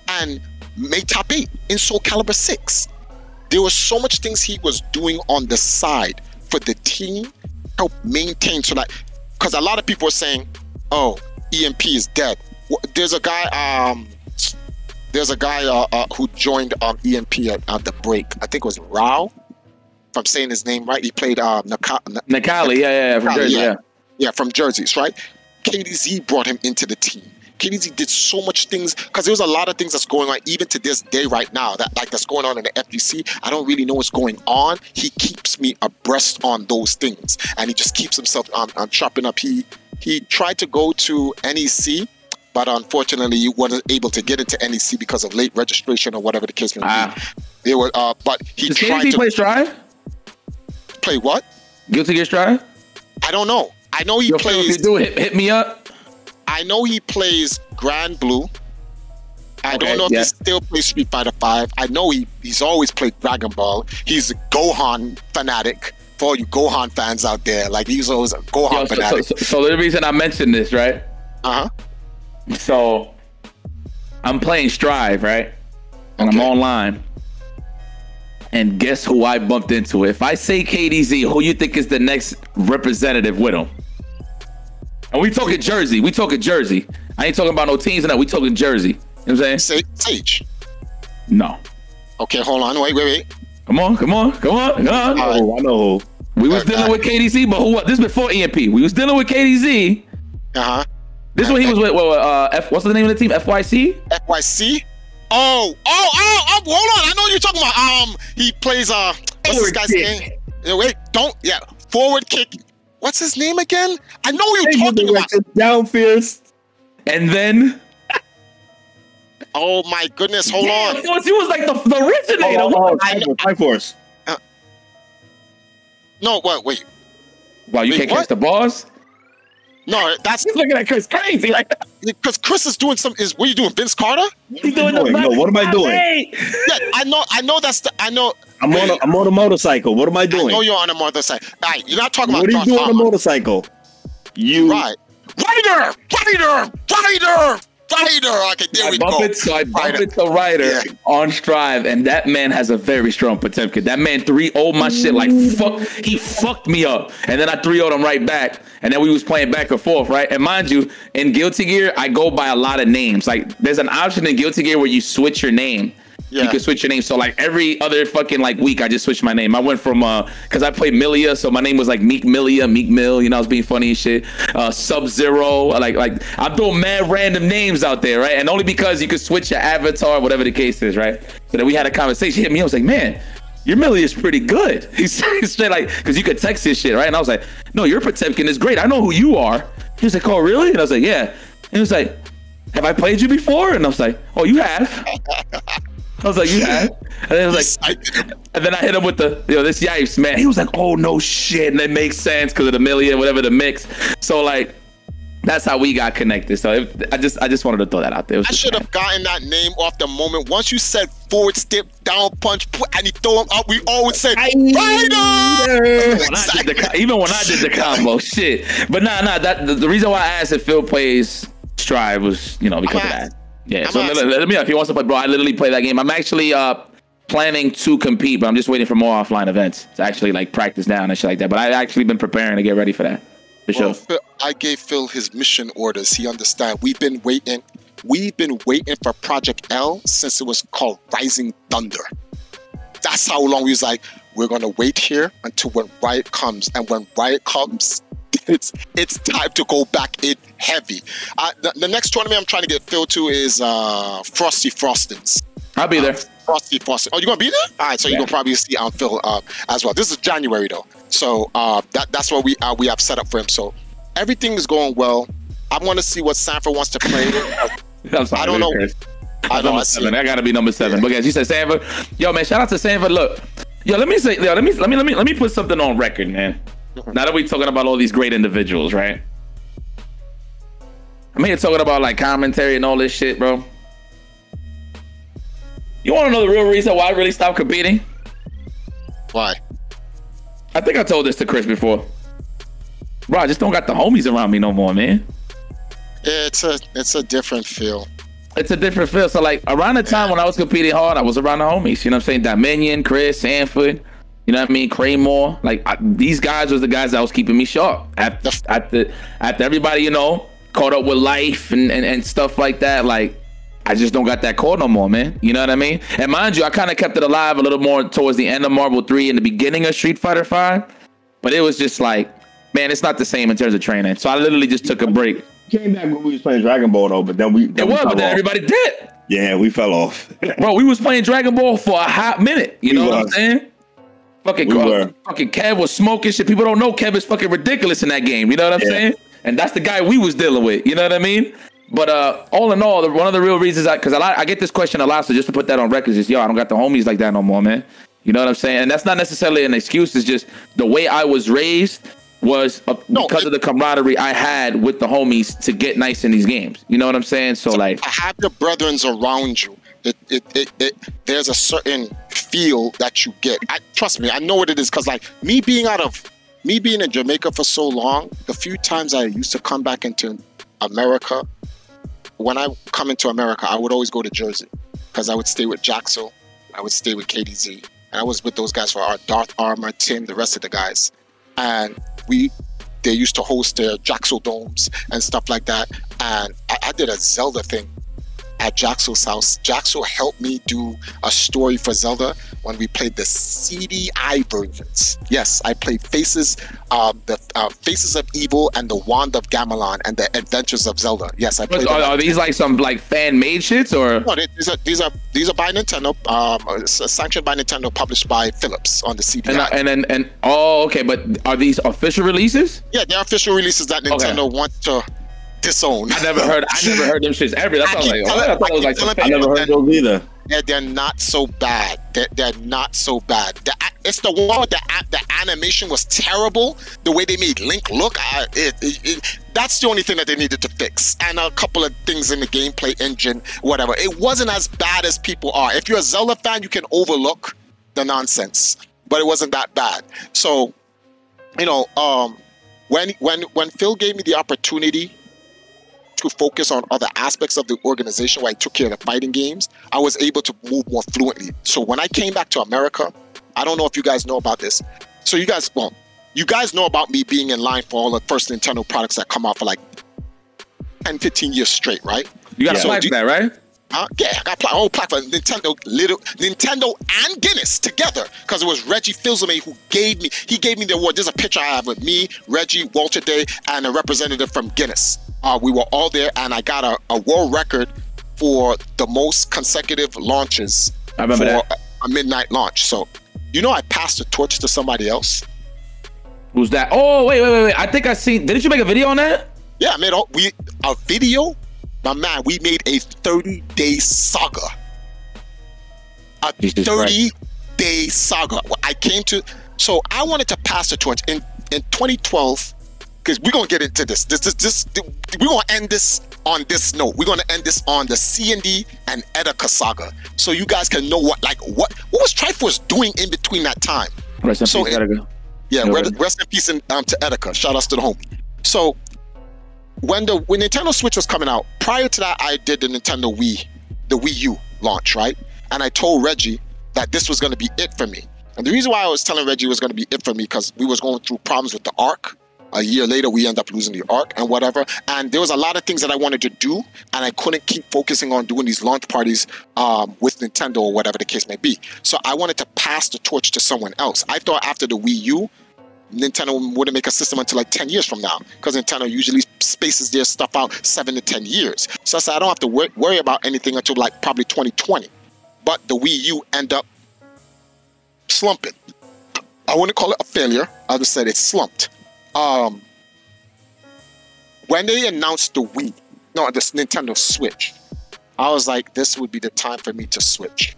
and made top 8 in Soul Calibur 6. There was so much things he was doing on the side for the team, help maintain, so that, because a lot of people are saying, oh, EMP is dead. There's a guy who joined EMP at the break. I think it was Rao, if I'm saying his name right. He played Nakali, yeah, from Jersey, yeah, from Jersey's, right? KDZ brought him into the team. KDZ did so much things, because there was a lot of things that's going on even to this day right now that's going on in the FGC. I don't really know what's going on. He keeps me abreast on those things, and he just keeps himself on chopping up. He tried to go to NEC, but unfortunately he wasn't able to get into NEC because of late registration or whatever the case may be. They were, but he Does tried KDZ to play Strive? Play what? Guilty Gear Strive? I don't know. I know he plays. If you do, hit me up. I know he plays Grand Blue. I don't know if he still plays Street Fighter 5. I know he's always played Dragon Ball. He's a Gohan fanatic. For all you Gohan fans out there, he's always a Gohan fanatic. So the reason I mentioned this, right? Uh-huh. So I'm playing Strive, right? And I'm online. And guess who I bumped into? If I say KDZ, who you think is the next representative with him? And we talking Jersey. We talking Jersey. I ain't talking about no teams and that. We talking Jersey. You know what I'm saying? Sage. No. Okay, hold on. Wait. Come on. I know. We was dealing with KDZ, but who? This is before EMP. We was dealing with KDZ. This one he was with. What's the name of the team? FYC. FYC. Oh! Hold on. I know what you're talking about. He plays. What's this guy's name? Wait, don't. Yeah, forward kick. What's his name again? I know what you're talking about. Down fierce. And then. Oh my goodness! Hold on. He was like the originator. Fight Force. No, wait. Wow, you can't catch the balls? No, that's he's looking at Chris crazy like that. Because Chris is doing what are you doing? Vince Carter? He's doing what am I doing? Yeah, I know I know. I'm on a motorcycle. What am I doing? I know you're on a motorcycle. All right, you're not talking about what are you doing on a motorcycle? You Rider. Okay, there we go. I bumped it to Ryder on Strive, and that man has a very strong Potemkin. That man 3-0'd my shit like fuck. He fucked me up, and then I 3-0'd him right back, and then we was playing back and forth, right? And mind you, in Guilty Gear, I go by a lot of names. Like, there's an option in Guilty Gear where you switch your name. Yeah. You can switch your name. So like every other fucking like week, I just switched my name. I went from because I played Millia, so my name was like Meek Mill. You know, I was being funny and shit. Sub-Zero, like I'm doing mad random names out there, right? And only because you could switch your avatar, whatever the case is, right? So then we had a conversation. He hit me. I was like, man, your Millia is pretty good. He said straight like, because you could text his shit, right? And I was like, no, your Potemkin is great. I know who you are. He was like, oh really? And I was like, yeah. And he was like, have I played you before? And I was like, oh, you have. I was like, you have? And then, and then I hit him with this Yipes, man. He was like, oh, no shit. And it makes sense because of the million, whatever the mix. So, like, that's how we got connected. So, I just wanted to throw that out there. I should have gotten that name off the moment. Once you said forward step, down punch, and you throw him up, we always said, Rider! Even when I did the combo, shit. But the reason why I asked if Phil plays Strive was, because of that. Yeah, so let me know if he wants to play, bro. I literally play that game. I'm actually planning to compete, but I'm just waiting for more offline events to actually like practice down and shit like that. But I've actually been preparing to get ready for that. For sure. Phil, I gave Phil his mission orders. He understands. We've been waiting for Project L since it was called Rising Thunder. That's how long we was like, we're gonna wait here until when Riot comes, and when Riot comes, it's time to go back in heavy. The next tournament I'm trying to get Phil to is Frosty Frostins. I'll be there. Frosty Frostin. Oh, you gonna be there? All right, so you're gonna probably see Phil as well. This is January though, so that's what we have set up for him. So everything is going well. I want to see what Sanford wants to play. I don't know. I gotta be number 7. But guys, you said Sanford. Yo, man, shout out to Sanford. Look, let me put something on record, man. Now that we're talking about all these great individuals, right? I'm here talking about like commentary and all this shit, bro. You want to know the real reason why I really stopped competing? Why? I think I told this to Chris before. Bro, I just don't got the homies around me no more, man. It's a different feel. It's a different feel. So like around the time when I was competing hard, I was around the homies. You know what I'm saying? Dominion, Chris, Sanford. You know what I mean? Craymore. Like these guys was the guys that was keeping me sharp. After everybody, caught up with life and stuff like that. Like I just don't got that core no more, man. You know what I mean? And mind you, I kind of kept it alive a little more towards the end of Marvel 3 and the beginning of Street Fighter 5. But it was just like, man, it's not the same in terms of training. So I literally just took a break. Came back when we was playing Dragon Ball though, but then everybody did. Yeah, we fell off. Bro, we was playing Dragon Ball for a hot minute. You know what I'm saying? Fucking Kev was smoking shit. People don't know Kev is fucking ridiculous in that game. You know what I'm saying? And that's the guy we was dealing with. You know what I mean? But all in all, one of the real reasons because I get this question a lot, so just to put that on record, is I don't got the homies like that no more, man. You know what I'm saying? And that's not necessarily an excuse. It's just the way I was raised was because of the camaraderie I had with the homies to get nice in these games. You know what I'm saying? So like, have your brethrens around you. There's a certain feel that you get. Trust me, I know what it is. Because like me being in Jamaica for so long, the few times I used to come back into America, when I come into America, I would always go to Jersey because I would stay with Jaxo, I would stay with KDZ, and I was with those guys for our Darth Armor, Tim, the rest of the guys, and they used to host their Jaxo domes and stuff like that. And I did a Zelda thing at Jaxo's house. Jaxo helped me do a story for Zelda when we played the CDI versions. Yes, I played Faces of Evil and the Wand of Gamelon and the Adventures of Zelda. Yes, I played. Are these like some like fan made shits or? No, these are by Nintendo, sanctioned by Nintendo, published by Philips on the CDI. And okay, but are these official releases? Yeah, they're official releases that Nintendo wants to disown. I never heard them shits ever. That's all I never heard those either. They're not so bad. They're not so bad. It's the one with the animation was terrible. The way they made Link look, that's the only thing that they needed to fix. And a couple of things in the gameplay engine, whatever. It wasn't as bad as people are. If you're a Zelda fan, you can overlook the nonsense, but it wasn't that bad. So, when Phil gave me the opportunity to focus on other aspects of the organization where I took care of the fighting games, I was able to move more fluently. So when I came back to America, I don't know if you guys know about this. So you guys know about me being in line for all the first Nintendo products that come out for like 10, 15 years straight, right? You got a plaque for that, right? Yeah, I got a whole plaque for Nintendo and Guinness together, because it was Reggie Fils-Aimé who gave me the award. There's a picture I have with me, Reggie, Walter Day, and a representative from Guinness. We were all there, and I got a world record for the most consecutive launches for a midnight launch. So, I passed the torch to somebody else. Who's that? Oh, wait. I think I seen. Didn't you make a video on that? Yeah, I made a video. My man, we made a 30-day saga. A 30-day saga. So I wanted to pass the torch in 2012. Because we're gonna get into this. We're gonna end this on this note. We're gonna end this on the C&D and Etika saga, so you guys can know what was Triforce doing in between that time. Rest in peace, Etika. Yeah, rest in peace to Etika. Shout outs to the homie. So when Nintendo Switch was coming out, prior to that, I did the Wii U launch, right? And I told Reggie that this was gonna be it for me. And the reason why I was telling Reggie it was gonna be it for me, because we was going through problems with the Arc. A year later, we end up losing the Arc and whatever. And there was a lot of things that I wanted to do, and I couldn't keep focusing on doing these launch parties with Nintendo or whatever the case may be. So I wanted to pass the torch to someone else. I thought after the Wii U, Nintendo wouldn't make a system until like 10 years from now, because Nintendo usually spaces their stuff out 7 to 10 years. So I said I don't have to worry about anything until like probably 2020. But the Wii U ended up slumping. I wouldn't call it a failure. I just said it slumped. When they announced this Nintendo Switch, I was like, this would be the time for me to switch.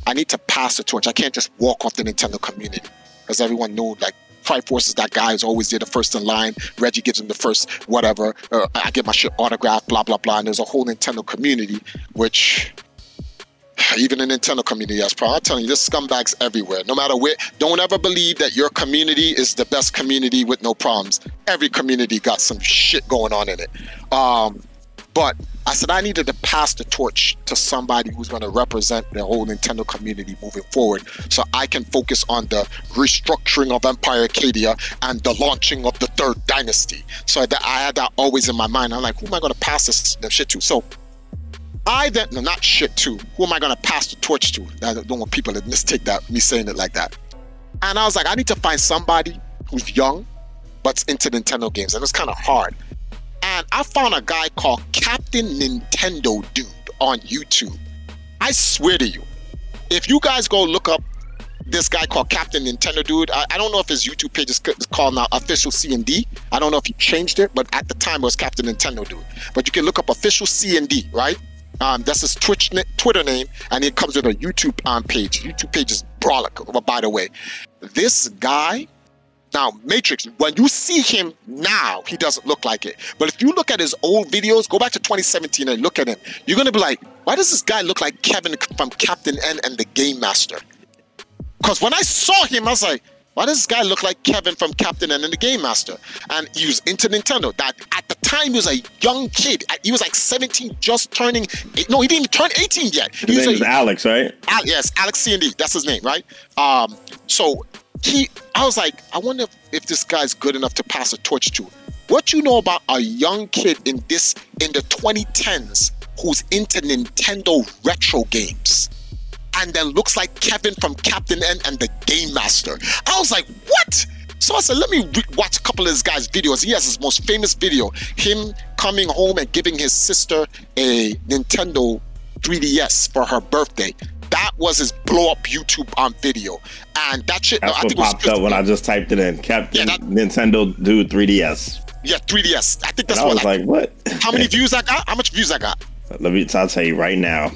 I need to pass the torch. I can't just walk off the Nintendo community, because everyone knew, like, Triforce is that guy who's always there, the first in line. Reggie gives him the first whatever. I get my shit autographed, blah, blah, blah. And there's a whole Nintendo community, which... Even the Nintendo community has problems. I'm telling you, there's scumbags everywhere. No matter where, don't ever believe that your community is the best community with no problems. Every community got some shit going on in it. But I said I needed to pass the torch to somebody who's going to represent the whole Nintendo community moving forward, so I can focus on the restructuring of Empire Arcadia and the launching of the third dynasty. So I had that always in my mind. I'm like, who am I going to pass this shit to? So not shit to. Who am I going to pass the torch to? I don't want people to mistake that, me saying it like that. And I was like, I need to find somebody who's young, but's into Nintendo games. And it's kind of hard. And I found a guy called Captain Nintendo Dude on YouTube. I swear to you, if you guys go look up this guy called Captain Nintendo Dude, I don't know if his YouTube page is called now Official C&D. I don't know if he changed it, but at the time it was Captain Nintendo Dude. But you can look up Official C&D, right? That's his Twitter name, and it comes with a YouTube page. YouTube page is brolic, by the way. This guy, now Matrix, when you see him now, he doesn't look like it. But if you look at his old videos, go back to 2017 and look at him, you're going to be like, why does this guy look like Kevin from Captain N and the Game Master? Because when I saw him, I was like, Why does this guy look like Kevin from Captain N and the Game Master? And he was into Nintendo. That at the time he was a young kid. He was like 17, just turning. No, he didn't even turn 18 yet. His name is Alex, right? Yes, Alex C&D. That's his name, right? So I was like, I wonder if this guy's good enough to pass a torch to. What you know about a young kid in the 2010s who's into Nintendo retro games? And then looks like Kevin from Captain N and the Game Master. I was like, what? So I said, let me watch a couple of this guy's videos. He has his most famous video, him coming home and giving his sister a Nintendo 3DS for her birthday. That was his blow up YouTube video. And that shit, that's what popped up when I just typed it in. Nintendo Dude 3DS. Yeah, 3DS. I think that's and I was like, what? How many views I got? How much views I got? I'll tell you right now.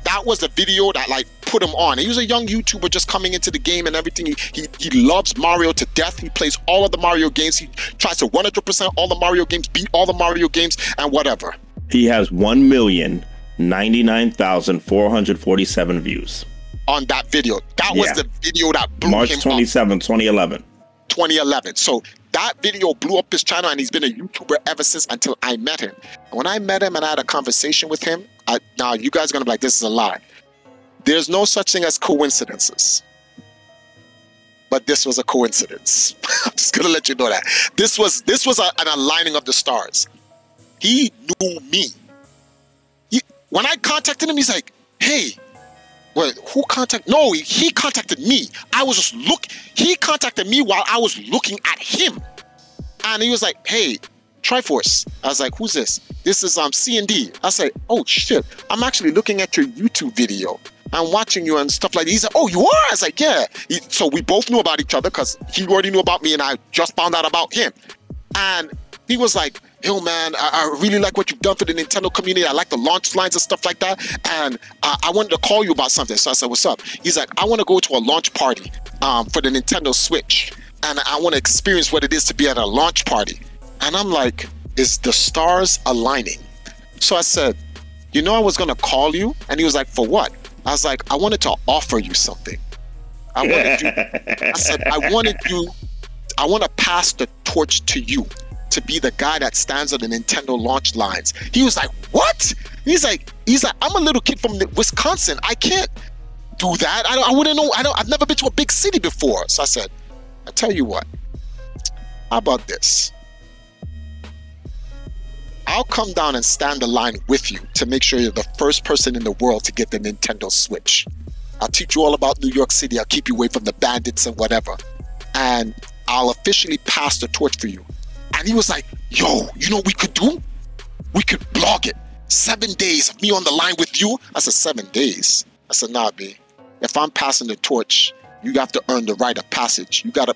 That was the video that like put him on. He was a young YouTuber just coming into the game and everything. He loves Mario to death. He plays all of the Mario games. He tries to 100% all the Mario games, beat all the Mario games and whatever. He has 1,099,447 views on that video. That was the video that blew March him 27, up. 2011. 2011. So that video blew up his channel, and he's been a YouTuber ever since until I met him. And when I met him and I had a conversation with him, now you guys are gonna be like, this is a lie. There's no such thing as coincidences. But this was a coincidence. I'm just gonna let you know that. This was an aligning of the stars. He knew me. When I contacted him, he's like, hey, well, who contacted? No, he contacted me. He contacted me while I was looking at him. And he was like, hey, Triforce. I was like, who's this? This is C&D. I said, oh shit, I'm actually looking at your YouTube video. I'm watching you and stuff like that. He said, oh, you are? I was like, yeah. So we both knew about each other because he already knew about me and I just found out about him. And he was like, yo, man, I really like what you've done for the Nintendo community. I like the launch lines and stuff like that. And I wanted to call you about something. So I said, what's up? He's like, I want to go to a launch party for the Nintendo Switch. And I want to experience what it is to be at a launch party. And I'm like, is the stars aligning? So I said, you know, I was going to call you. And he was like, for what? I was like, I wanted to offer you something. I want to pass the torch to you to be the guy that stands on the Nintendo launch lines. He was like, what? He's like, I'm a little kid from Wisconsin. I can't do that. I wouldn't know. I've never been to a big city before. So I said, I tell you what, how about this? I'll come down and stand the line with you to make sure you're the first person in the world to get the Nintendo Switch. I'll teach you all about New York City. I'll keep you away from the bandits and whatever. And I'll officially pass the torch for you. And he was like, yo, you know what we could do? We could blog it. 7 days of me on the line with you. I said, 7 days? I said, nah, B. If I'm passing the torch, you have to earn the rite of passage. You gotta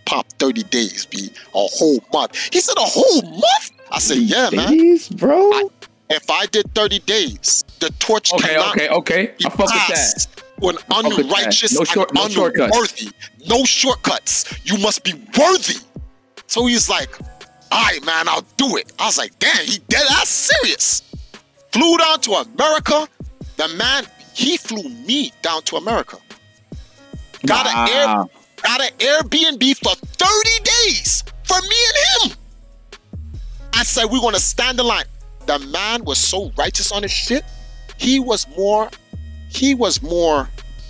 pop 30 days, B. A whole month. He said, a whole month? I said, yeah, days, man. Bro. If I did 30 days, the torch cannot be I fuck with that. An unrighteous and unworthy. No shortcuts. You must be worthy. So he's like, all right, man, I'll do it. I was like, damn, he dead ass serious. Flew down to America. The man, he flew me down to America. Got an Airbnb for 30 days for me and him. I said, we're going to stand the line. The man was so righteous on his shit. He was more,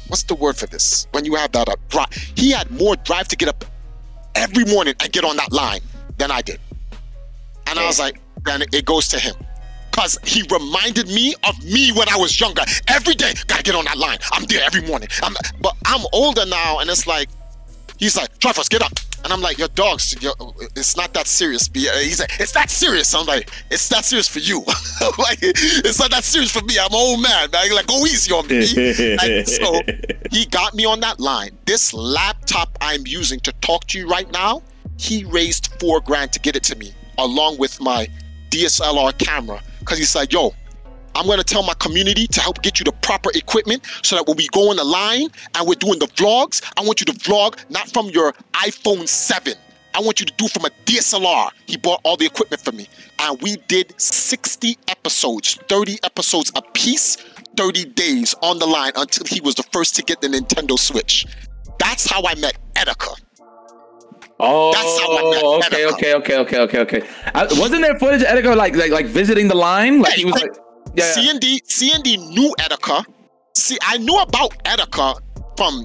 what's the word for this? When you have that drive. He had more drive to get up every morning and get on that line than I did. And I was like, man, it goes to him. Because he reminded me of me when I was younger. Every day, gotta get on that line. I'm there every morning. But I'm older now, and it's like, he's like, Triforce, get up. And I'm like, your dogs, it's not that serious. He's like, it's that serious. I'm like, it's that serious for you. Like, it's not that serious for me. I'm an old man. Like, go easy on me. And so he got me on that line. This laptop I'm using to talk to you right now, he raised $4,000 to get it to me, along with my DSLR camera. Because he's like, yo, I'm going to tell my community to help get you the proper equipment so that when we go on the line and we're doing the vlogs, I want you to vlog not from your iPhone 7. I want you to do from a DSLR. He bought all the equipment for me. And we did 60 episodes, 30 episodes a piece, 30 days on the line until he was the first to get the Nintendo Switch. That's how I met Etika. Oh, That's how I met Etika. okay. Wasn't there footage of Etika like visiting the line? Like he was like, C&D knew Etika. See, I knew about Etika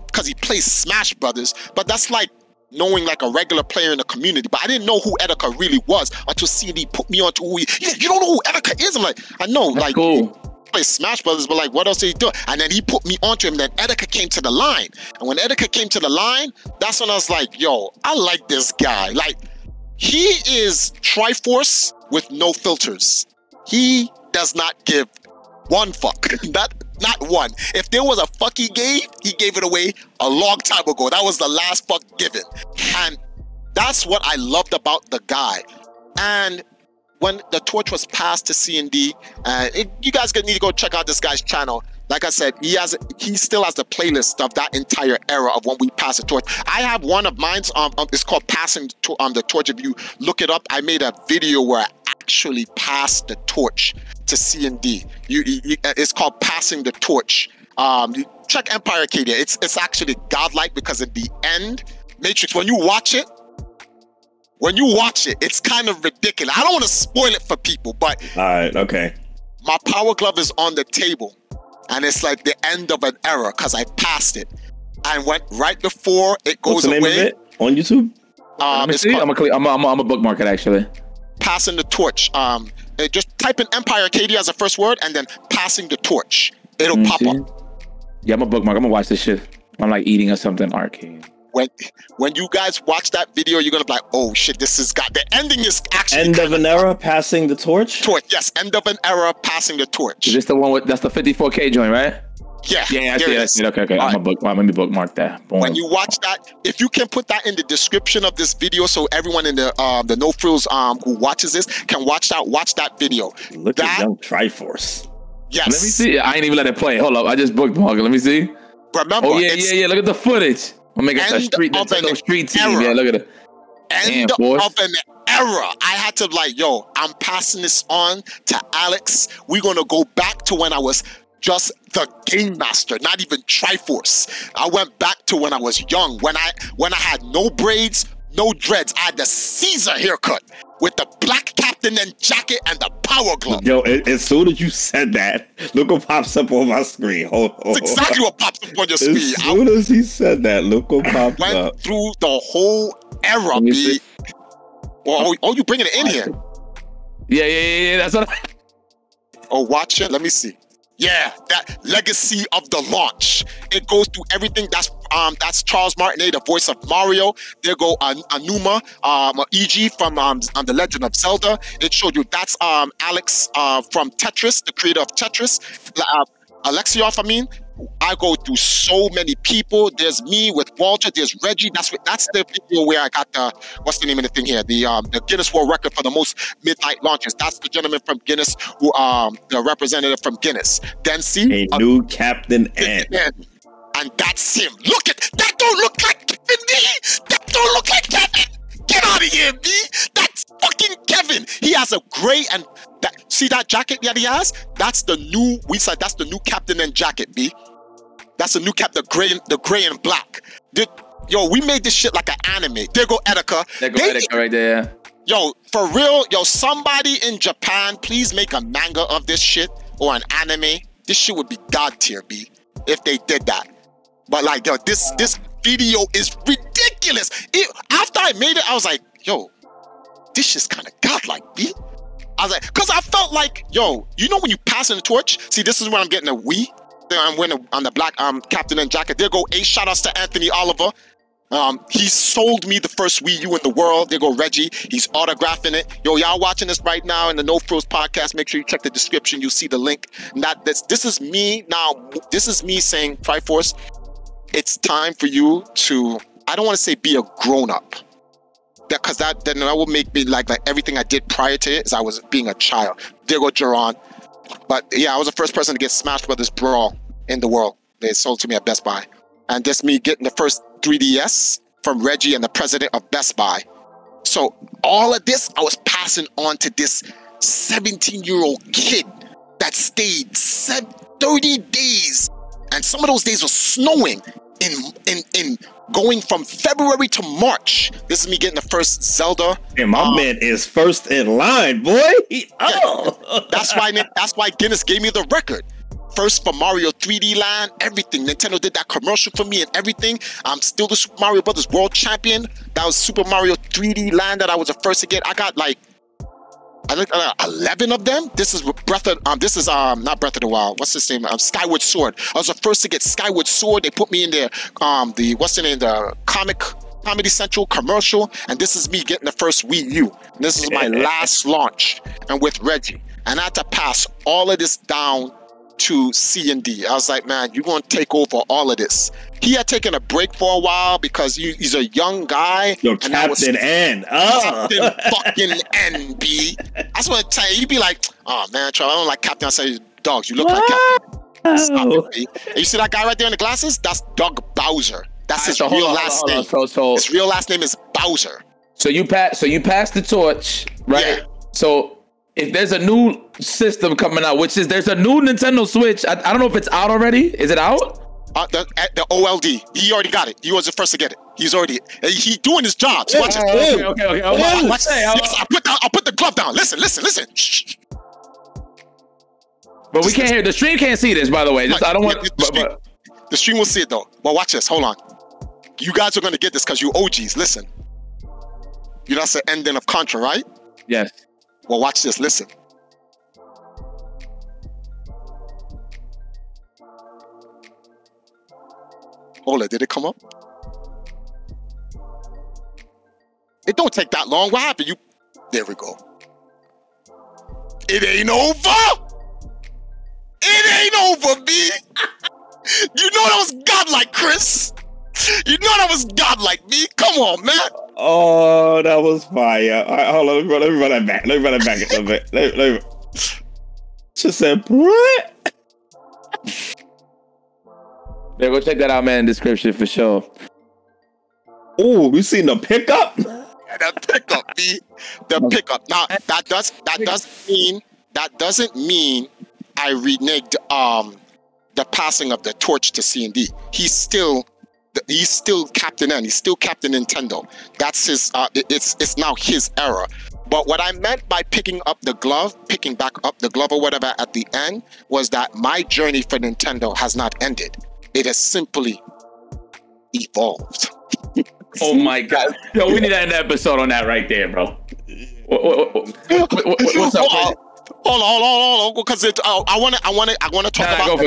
because he plays Smash Brothers, but that's like knowing like a regular player in the community. But I didn't know who Etika really was until C&D put me on to who he's like, you don't know who Etika is? I'm like, I know, that's like cool. He plays Smash Brothers, but like what else did he do? And then he put me onto him. Then Etika came to the line. And when Etika came to the line, that's when I was like, yo, I like this guy. Like, he is Triforce with no filters. He does not give one fuck. Not one. If there was a fuck he gave it away a long time ago. That was the last fuck given. And that's what I loved about the guy. And when the torch was passed to C&D, you guys need to go check out this guy's channel. Like I said, he still has the playlist of that entire era of when we passed the torch. I have one of mine. It's called Passing the Torch. If you look it up, I made a video where I actually passed the torch to C&D. It's called Passing the Torch. Check Empire Arcadia. It's actually godlike because in the end, Matrix, when you watch it, it's kind of ridiculous. I don't want to spoil it for people, but all right, okay. My power glove is on the table, and it's like the end of an era because I passed it and went right before it goes away. What's the name of it on YouTube? Let me see. I'm a bookmark it actually. Passing the Torch. Just type in Empire Arcadia as a first word and then Passing the Torch. It'll pop up. Yeah, I'm a bookmark. I'm gonna watch this shit. I'm like eating or something. Arcade. When you guys watch that video, you're gonna be like, oh shit, this has got the ending is actually end of an era, passing the torch. Yes, end of an era, passing the torch. Is this the one that's the 54K joint, right? Yeah, I see it. Okay. Let me bookmark that. Boom. When you watch that, if you can put that in the description of this video, so everyone in the No Frills who watches this can watch that video. Look at young Triforce. Yes. Let me see. I ain't even let it play. Hold up, I just bookmarked it. Let me see. Remember? Oh yeah. Look at the footage. I'm making a Nintendo Street team. Yeah, look at it. End of an era. I had to I'm passing this on to Alex. We're gonna go back to when I was just the game master, not even Triforce. I went back to when I was young, when I had no braids, no dreads. I had the Caesar haircut with the black captain and jacket and the power glove. Yo, as soon as you said that, look what pops up on my screen. That's exactly what pops up on your screen. As soon as he said that, look what popped up. Went through the whole era, B. Oh, you bringing it in here? Yeah. That's what. Oh, watch it. Let me see. Yeah, that legacy of the launch. It goes through everything. That's Charles Martinet, the voice of Mario. There go Anuma, EG from The Legend of Zelda. It showed you that's Alex from Tetris, the creator of Tetris. Alexioff, I go through so many people. There's me with Walter. There's Reggie. That's the video where I got the what's the name of the thing here? The Guinness World Record for the most midnight launches. That's the gentleman from Guinness, who the representative from Guinness. Then see a new Captain N. And that's him. Look at that! Don't look like Kevin D. That don't look like Kevin. Get out of here, B. That's fucking Kevin. He has a gray and see that jacket that he has? That's the new. That's the new Captain N jacket, B. That's the new cap, the gray and black. We made this shit like an anime. There go Etika. There go Etika right there. Yo, for real, somebody in Japan, please make a manga of this shit or an anime. This shit would be god tier, B, if they did that. But this video is ridiculous. After I made it, I was like, yo, this shit's kind of godlike, B. I was like, because I felt like, when you pass in the torch, see, this is when I'm getting a Wii. I'm winning on the black Captain N jacket. There go 8 shout outs to Anthony Oliver. He sold me the first Wii U in the world. There go Reggie. He's autographing it. Yo, y'all watching this right now in the No Frills podcast. Make sure you check the description. You'll see the link. This is me now. This is me saying, Triforce, it's time for you to, I don't want to say be a grown-up. Because that will make me like everything I did prior to it is I was being a child. There go Jerron. But yeah, I was the first person to get Smash Brothers Brawl in the world. They sold to me at Best Buy. And this me getting the first 3DS from Reggie and the president of Best Buy. So all of this, I was passing on to this 17-year-old kid that stayed 30 days And some of those days was snowing in going from February to March. This is me getting the first Zelda. And my man is first in line, boy. That's why Guinness gave me the record. First for Mario 3D Land, everything. Nintendo did that commercial for me and everything. I'm still the Super Mario Brothers World Champion. That was Super Mario 3D Land that I was the first to get. I got like 11 of them. This is not Breath of the Wild. What's his name? Skyward Sword. I was the first to get Skyward Sword. They put me in there. The Comedy Central commercial, and this is me getting the first Wii U. And this is my last launch, and with Reggie, and I had to pass all of this down to C&D. I was like, man, you're going to take over all of this. He had taken a break for a while because he's a young guy. Yo, Captain N. Captain fucking N, B. I just want to tell you, you'd be like, oh man, Charlie, I don't like Captain. I say, dogs, you look like Captain. Stop it, B. And you see that guy right there in the glasses? That's Doug Bowser. That's his real last name. His real last name is Bowser. So you pass the torch, right? Yeah. So if there's a new system coming out, there's a new Nintendo Switch. I don't know if it's out already. Is it out? The OLD. He already got it. He was the first to get it. He's doing his job. So watch it. Okay. I'll put the glove down. Listen. Shh. But we can't hear. The stream can't see this, by the way. I don't want. The stream will see it though. But watch this. Hold on. You guys are gonna get this because you OGs. Listen. You know that's the ending of Contra, right? Yes. Well, watch this. Listen. Hold it. Did it come up? It don't take that long. What happened? There we go. It ain't over. It ain't over, B. You know that was godlike, Chris. You know that was godlike, B. Come on, man. Oh, that was fire. All right, hold on. Let me run that back. Let me run it back a little bit. Let me. Just said, what? Yeah, go check that out, man, in the description for sure. Oh, we seen the pickup? Yeah, the pickup, B. The pickup. Now, that doesn't mean I reneged the passing of the torch to C&D. He's still Captain N. He's still Captain Nintendo. That's his. It's now his era. But what I meant by picking back up the glove or whatever at the end was that my journey for Nintendo has not ended. It has simply evolved. Oh my God! Yo, we need to end the episode on that right there, bro. What's up? Hold on, because I want to talk about. Go for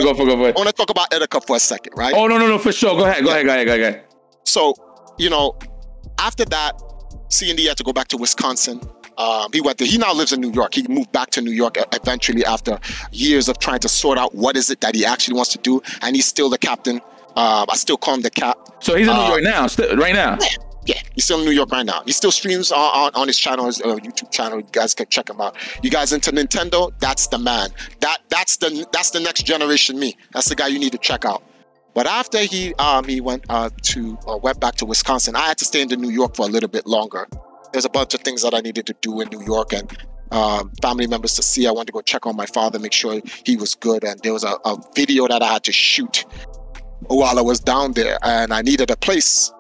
it. I want to talk about Etika for a second, right? Oh no, for sure. Go ahead. So, after that, C&D had to go back to Wisconsin. He now lives in New York. He moved back to New York eventually after years of trying to sort out what is it that he actually wants to do, and he's still the captain. I still call him the Cap. So he's in New York now, right now. Yeah, he's still in New York right now. He still streams on his channel, his YouTube channel. You guys can check him out. You guys into Nintendo? That's the man. That's the next generation me. That's the guy you need to check out. But after he went back to Wisconsin, I had to stay in New York for a little bit longer. There's a bunch of things that I needed to do in New York and family members to see. I wanted to go check on my father, make sure he was good. And there was a video that I had to shoot while I was down there, and I needed a place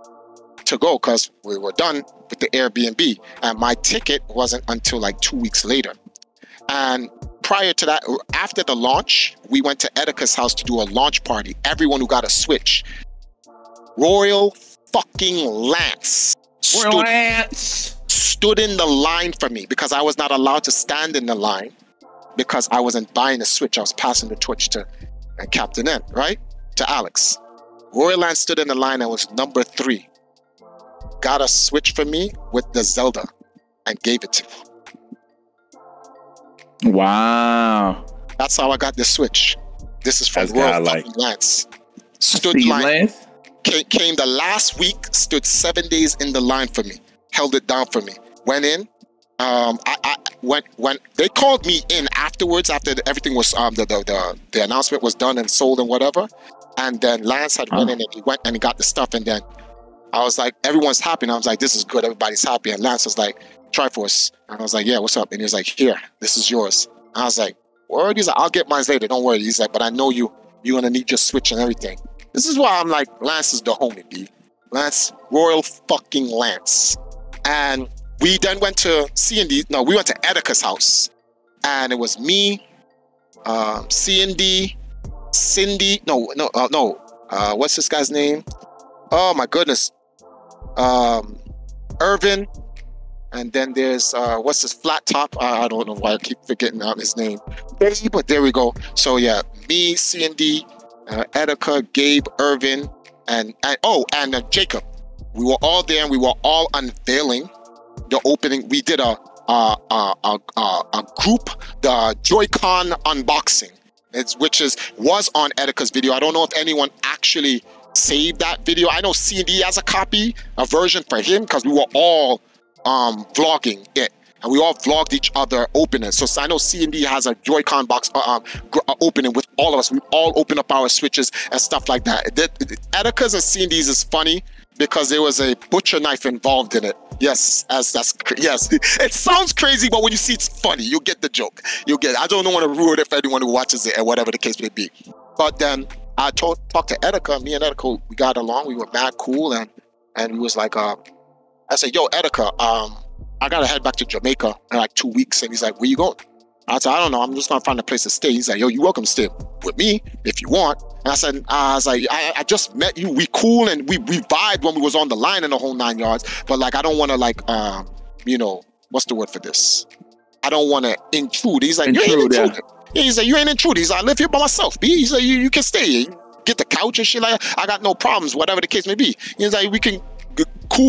to go because we were done with the Airbnb, and my ticket wasn't until like 2 weeks later. And prior to that, after the launch, we went to Etika's house to do a launch party. Everyone who got a Switch, Royal fucking Lance stood in the line for me because I was not allowed to stand in the line because I wasn't buying a Switch. I was passing the torch to Captain N, right? To Alex. Royal Lance stood in the line and was number 3. Got a Switch for me with the Zelda and gave it to me. Wow. That's how I got the Switch. This is from Royal Lance. Stood line. Came the last week, stood 7 days in the line for me. Held it down for me. Went in. When they called me in afterwards, after everything was the announcement was done and sold and whatever, and then Lance had went in and he went and he got the stuff, and then I was like, everyone's happy, and I was like, this is good, everybody's happy, and Lance was like, Triforce, and I was like, yeah, what's up? And he was like, here, this is yours. And I was like, word? He's like, I'll get mine later, don't worry. He's like, but I know you You're gonna need your switch and everything. This is why I'm like, Lance is the homie, B. Lance, Royal fucking Lance. And we then went to C&D. No, we went to Edica's house. And it was me, C&D, Cindy. No. What's this guy's name? Oh my goodness. Irvin. And then there's, what's this flat top? I don't know why I keep forgetting his name. But there we go. So yeah, me, C&D, Edica, Gabe, Irvin, and Jacob. We were all there and we were all unveiling the opening. We did a group, the Joy-Con unboxing, which was on Edica's video. I don't know if anyone actually saved that video. I know C&D has a copy, a version for him, because we were all vlogging it, and we all vlogged each other opening. So I know C&D has a Joy-Con box opening with all of us. We all open up our switches and stuff like that. Edica's and C&D's is funny because there was a butcher knife involved in it. Yes, yes. It sounds crazy, but when you see it's funny, you get the joke. I don't want to ruin it for anyone who watches it, and whatever the case may be. But then I talked to Edica. Me and Edica, we got along. We were mad cool, and we was like, I said, yo, Edica, I gotta head back to Jamaica in like 2 weeks. And he's like, where you going? I said, I don't know. I'm just gonna find a place to stay. He's like, yo, you're welcome to stay with me if you want. And I was like, I just met you. We cool and we vibed when we was on the line in the whole 9 yards. But like, I don't want to like, what's the word for this? I don't want to intrude. He's like, you ain't intruding. Yeah, he's like, you ain't intruding. He's like, I live here by myself, B. He's like, you can stay here. Get the couch and shit like that. I got no problems, whatever the case may be. He's like, we can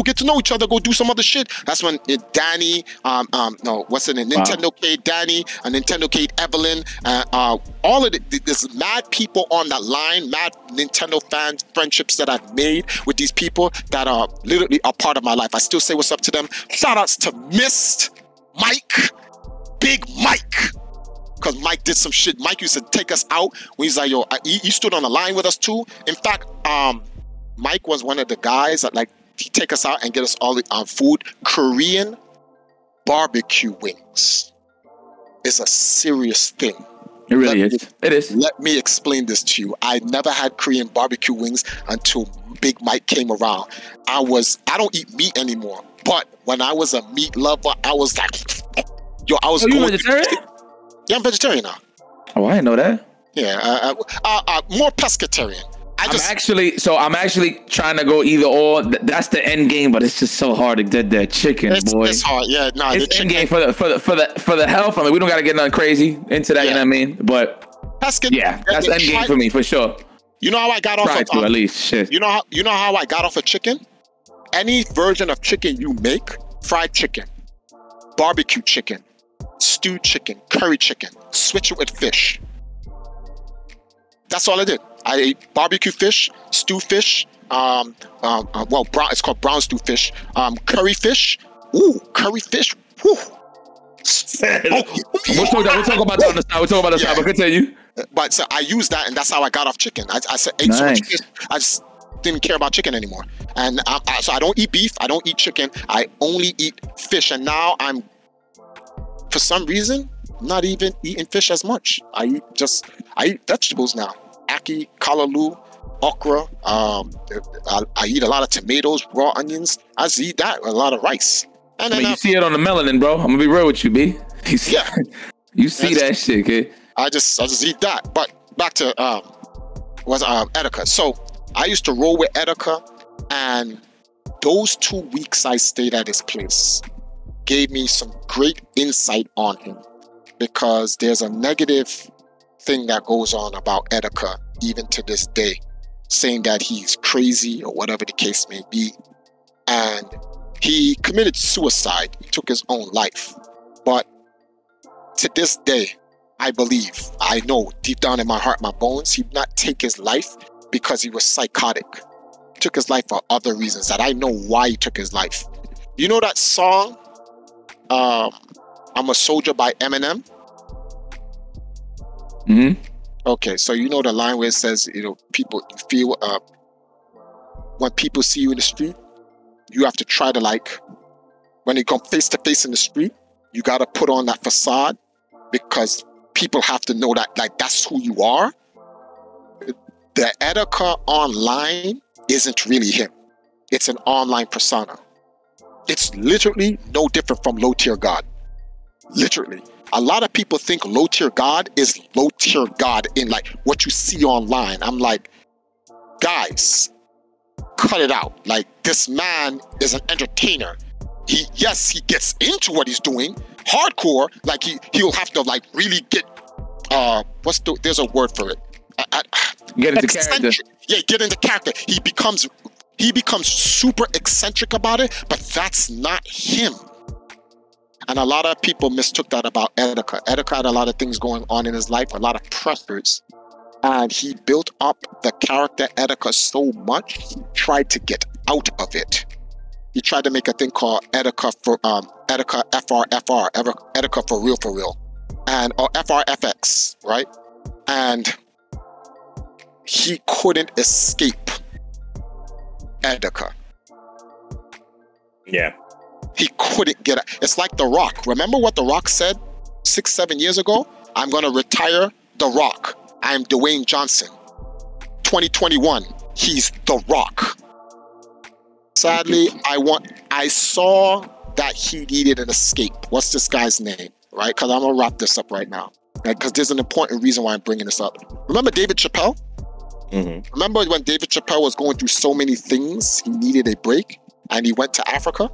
get to know each other, go do some other shit. That's when Danny, Nintendo Kate Danny, Nintendo Kate Evelyn, all of there's mad people on that line, mad Nintendo fans, friendships that I've made with these people that are literally a part of my life. I still say what's up to them. Shout outs to Mist, Mike, Big Mike. Because Mike did some shit. Mike used to take us out when he's like, yo, he stood on the line with us too. In fact, Mike was one of the guys that like, he take us out and get us all the food. Korean barbecue wings is a serious thing. It really is. It is. Let me explain this to you. I never had Korean barbecue wings until Big Mike came around. I don't eat meat anymore. But when I was a meat lover, I was like, yo, I was. Oh, you vegetarian? Yeah, I'm vegetarian now. Oh, I didn't know that. Yeah, more pescatarian. I'm actually trying to go either or. That's the end game, but it's just so hard to get that chicken, boy. It's hard, yeah. Nah, it's end game for the health. I mean, we don't got to get nothing crazy into that, yeah. You know what I mean? But that's end game for me for sure. You know how I got off of at least shit. You know how I got off of chicken? Any version of chicken you make, fried chicken, barbecue chicken, stewed chicken, curry chicken, switch it with fish. That's all I did. I ate barbecue fish, stew fish, brown. It's called brown stew fish. Curry fish. Ooh, curry fish. Woo. We'll talk about that on the side. We'll talk about the side, but continue. But so I used that, and that's how I got off chicken. I ate so much fish, I just didn't care about chicken anymore. And so I don't eat beef. I don't eat chicken. I only eat fish. And now I'm, for some reason, not even eating fish as much. I eat vegetables now. Aki, kalaloo, okra. I eat a lot of tomatoes, raw onions. I just eat that, a lot of rice. And then you see it on the melanin, bro. I'm gonna be real with you, B. You see that shit, kid. I just eat that. But back to Edica. So I used to roll with Edica, and those 2 weeks I stayed at his place gave me some great insight on him, because there's a negative thing that goes on about Edica even to this day, saying that he's crazy or whatever the case may be. And he committed suicide. He took his own life. But to this day, I know deep down in my heart, my bones, he did not take his life because he was psychotic. He took his life for other reasons that I know why he took his life. You know that song, I'm a Soldier by Eminem? Mm-hmm. Okay, so you know the line where it says, people feel when people see you in the street, you have to try to, like, when they come face to face in the street, you got to put on that facade because people have to know that, like, that's who you are. the Etika online isn't really him. It's an online persona. It's literally no different from low-tier God. Literally. A lot of people think low-tier God is low-tier God in like what you see online. I'm like, guys, cut it out. Like, this man is an entertainer. He gets into what he's doing hardcore. Like he'll have to like really get there's a word for it. Get into character. Yeah, get into character. He becomes super eccentric about it, but that's not him. And a lot of people mistook that about Etika. Etika had a lot of things going on in his life, a lot of pressures. And he built up the character Etika so much, he tried to get out of it. He tried to make a thing called Etika for Etika FRFR, Etika for real, and or FRFX, right? And he couldn't escape Etika. Yeah. He couldn't get it. It's like The Rock. Remember what The Rock said 6-7 years ago? I'm going to retire The Rock. I'm Dwayne Johnson. 2021, he's The Rock. Sadly, I saw that he needed an escape. What's this guy's name? Right? Because I'm going to wrap this up right now. Because there's an important reason why I'm bringing this up. Remember David Chappelle? Mm-hmm. Remember when David Chappelle was going through so many things, he needed a break, and he went to Africa?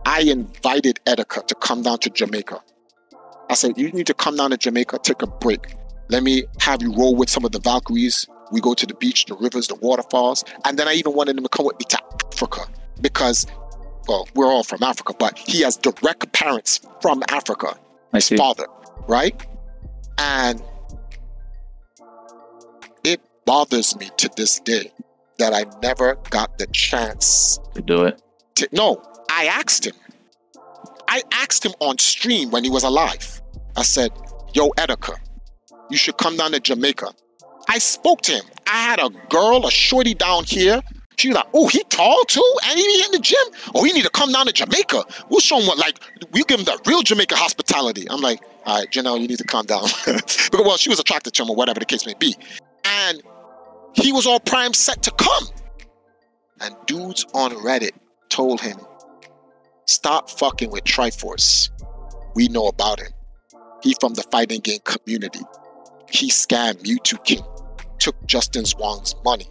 I invited Etika to come down to Jamaica. I said, you need to come down to Jamaica, take a break. Let me have you roll with some of the Valkyries. We go to the beach, the rivers, the waterfalls. And then I even wanted him to come with me to Africa because, well, we're all from Africa, but he has direct parents from Africa. His father, right? And it bothers me to this day that I never got the chance to do it. No, I asked him. I asked him on stream when he was alive. I said, yo, Etika, you should come down to Jamaica. I spoke to him. I had a girl, a shorty down here. She was like, oh, he tall too? And he in the gym? Oh, he need to come down to Jamaica. We'll show him we'll give him the real Jamaica hospitality. I'm like, all right, Janelle, you need to calm down. Because, well, she was attracted to him or whatever the case may be. And he was all prime set to come. And dudes on Reddit told him, stop fucking with Triforce. We know about him. He from the fighting game community. He scammed Mewtwo King, took Justin Wong's money,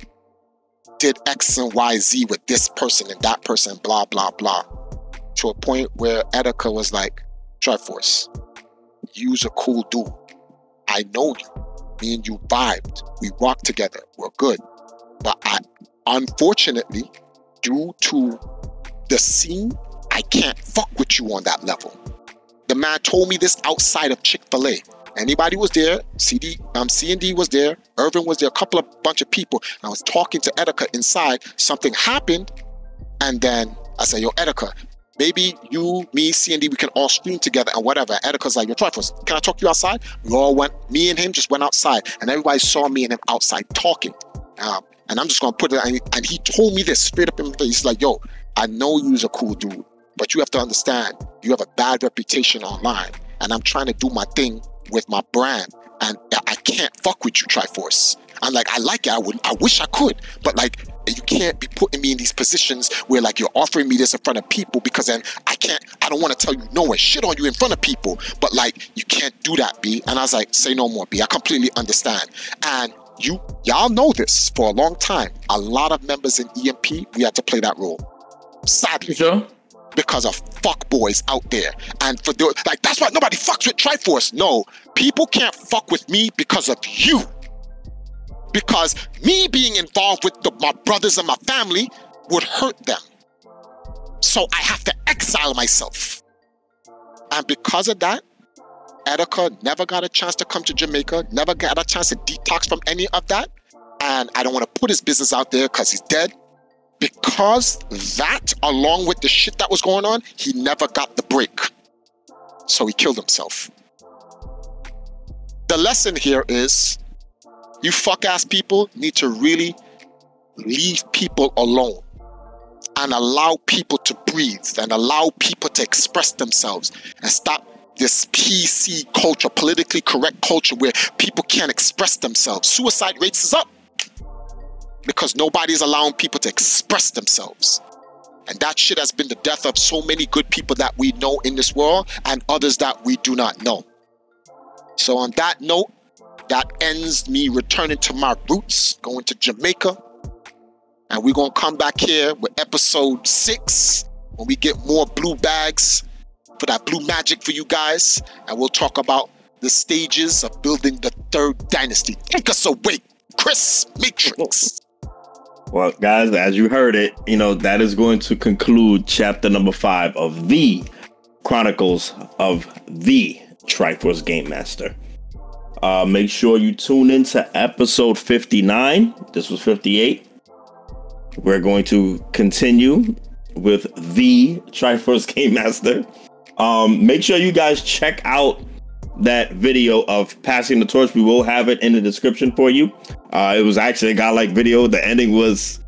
did X and Y, Z with this person and that person, blah, blah, blah. To a point where Etika was like, Triforce, you's a cool dude. I know you. Me and you vibed. We rocked together. We're good. But unfortunately, due to the scene, I can't fuck with you on that level. The man told me this outside of Chick-fil-A. Anybody was there, C&D was there, Irving was there, bunch of people. I was talking to Etika inside. Something happened, and then I said, yo, Etika, maybe you, me, C&D, we can all stream together and whatever. Etika's like, yo, Triforce, can I talk to you outside? We all went, me and him just went outside, and everybody saw me and him outside talking. And I'm just gonna put it, and he told me this straight up in my face. He's like, yo, I know you's a cool dude, but you have to understand, you have a bad reputation online, and I'm trying to do my thing with my brand, and I can't fuck with you, Triforce. I'm like, I like it, I wish I could, but like, you can't be putting me in these positions where like you're offering me this in front of people, because then I don't want to tell you no and shit on you in front of people, but like, you can't do that, B. And I was like, say no more, B. I completely understand. And y'all know this for a long time. A lot of members in EMP, we had to play that role. Sadly. Sure. Because of fuck boys out there. And that's why nobody fucks with Triforce. No, people can't fuck with me because of you. Because me being involved with my brothers and my family would hurt them. So I have to exile myself. And because of that, Etika never got a chance to come to Jamaica, never got a chance to detox from any of that. And I don't want to put his business out there because he's dead. Because that, along with the shit that was going on, he never got the break. So he killed himself. The lesson here is, you fuck-ass people need to really leave people alone and allow people to breathe and allow people to express themselves and stop this PC culture, politically correct culture where people can't express themselves. Suicide rates is up. because nobody's allowing people to express themselves. And that shit has been the death of so many good people that we know in this world and others that we do not know. So on that note, that ends me returning to my roots, going to Jamaica. And we're going to come back here with episode 6 when we get more blue bags for that blue magic for you guys. And we'll talk about the stages of building the third dynasty. Take us away, Chris Matrix. Well, guys, as you heard it, that is going to conclude chapter number 5 of the Chronicles of the Triforce Game Master. Make sure you tune into episode 59. This was 58. We're going to continue with the Triforce Game Master. Make sure you guys check out that video of passing the torch. We will have it in the description for you. It was actually a godlike video. The ending was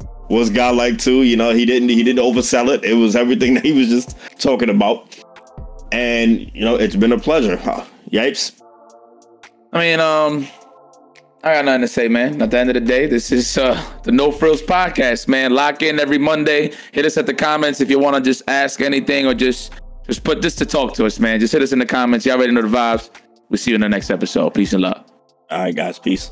godlike too. He didn't oversell it. It was everything that he was just talking about. And it's been a pleasure. Yipes. I mean, I got nothing to say, man. At the end of the day, this is the No Frillz podcast, man. Lock in every Monday. Hit us at the comments if you want to just ask anything or just put this to talk to us, man. Just hit us in the comments. Y'all already know the vibes. We'll see you in the next episode. Peace and love. All right, guys. Peace.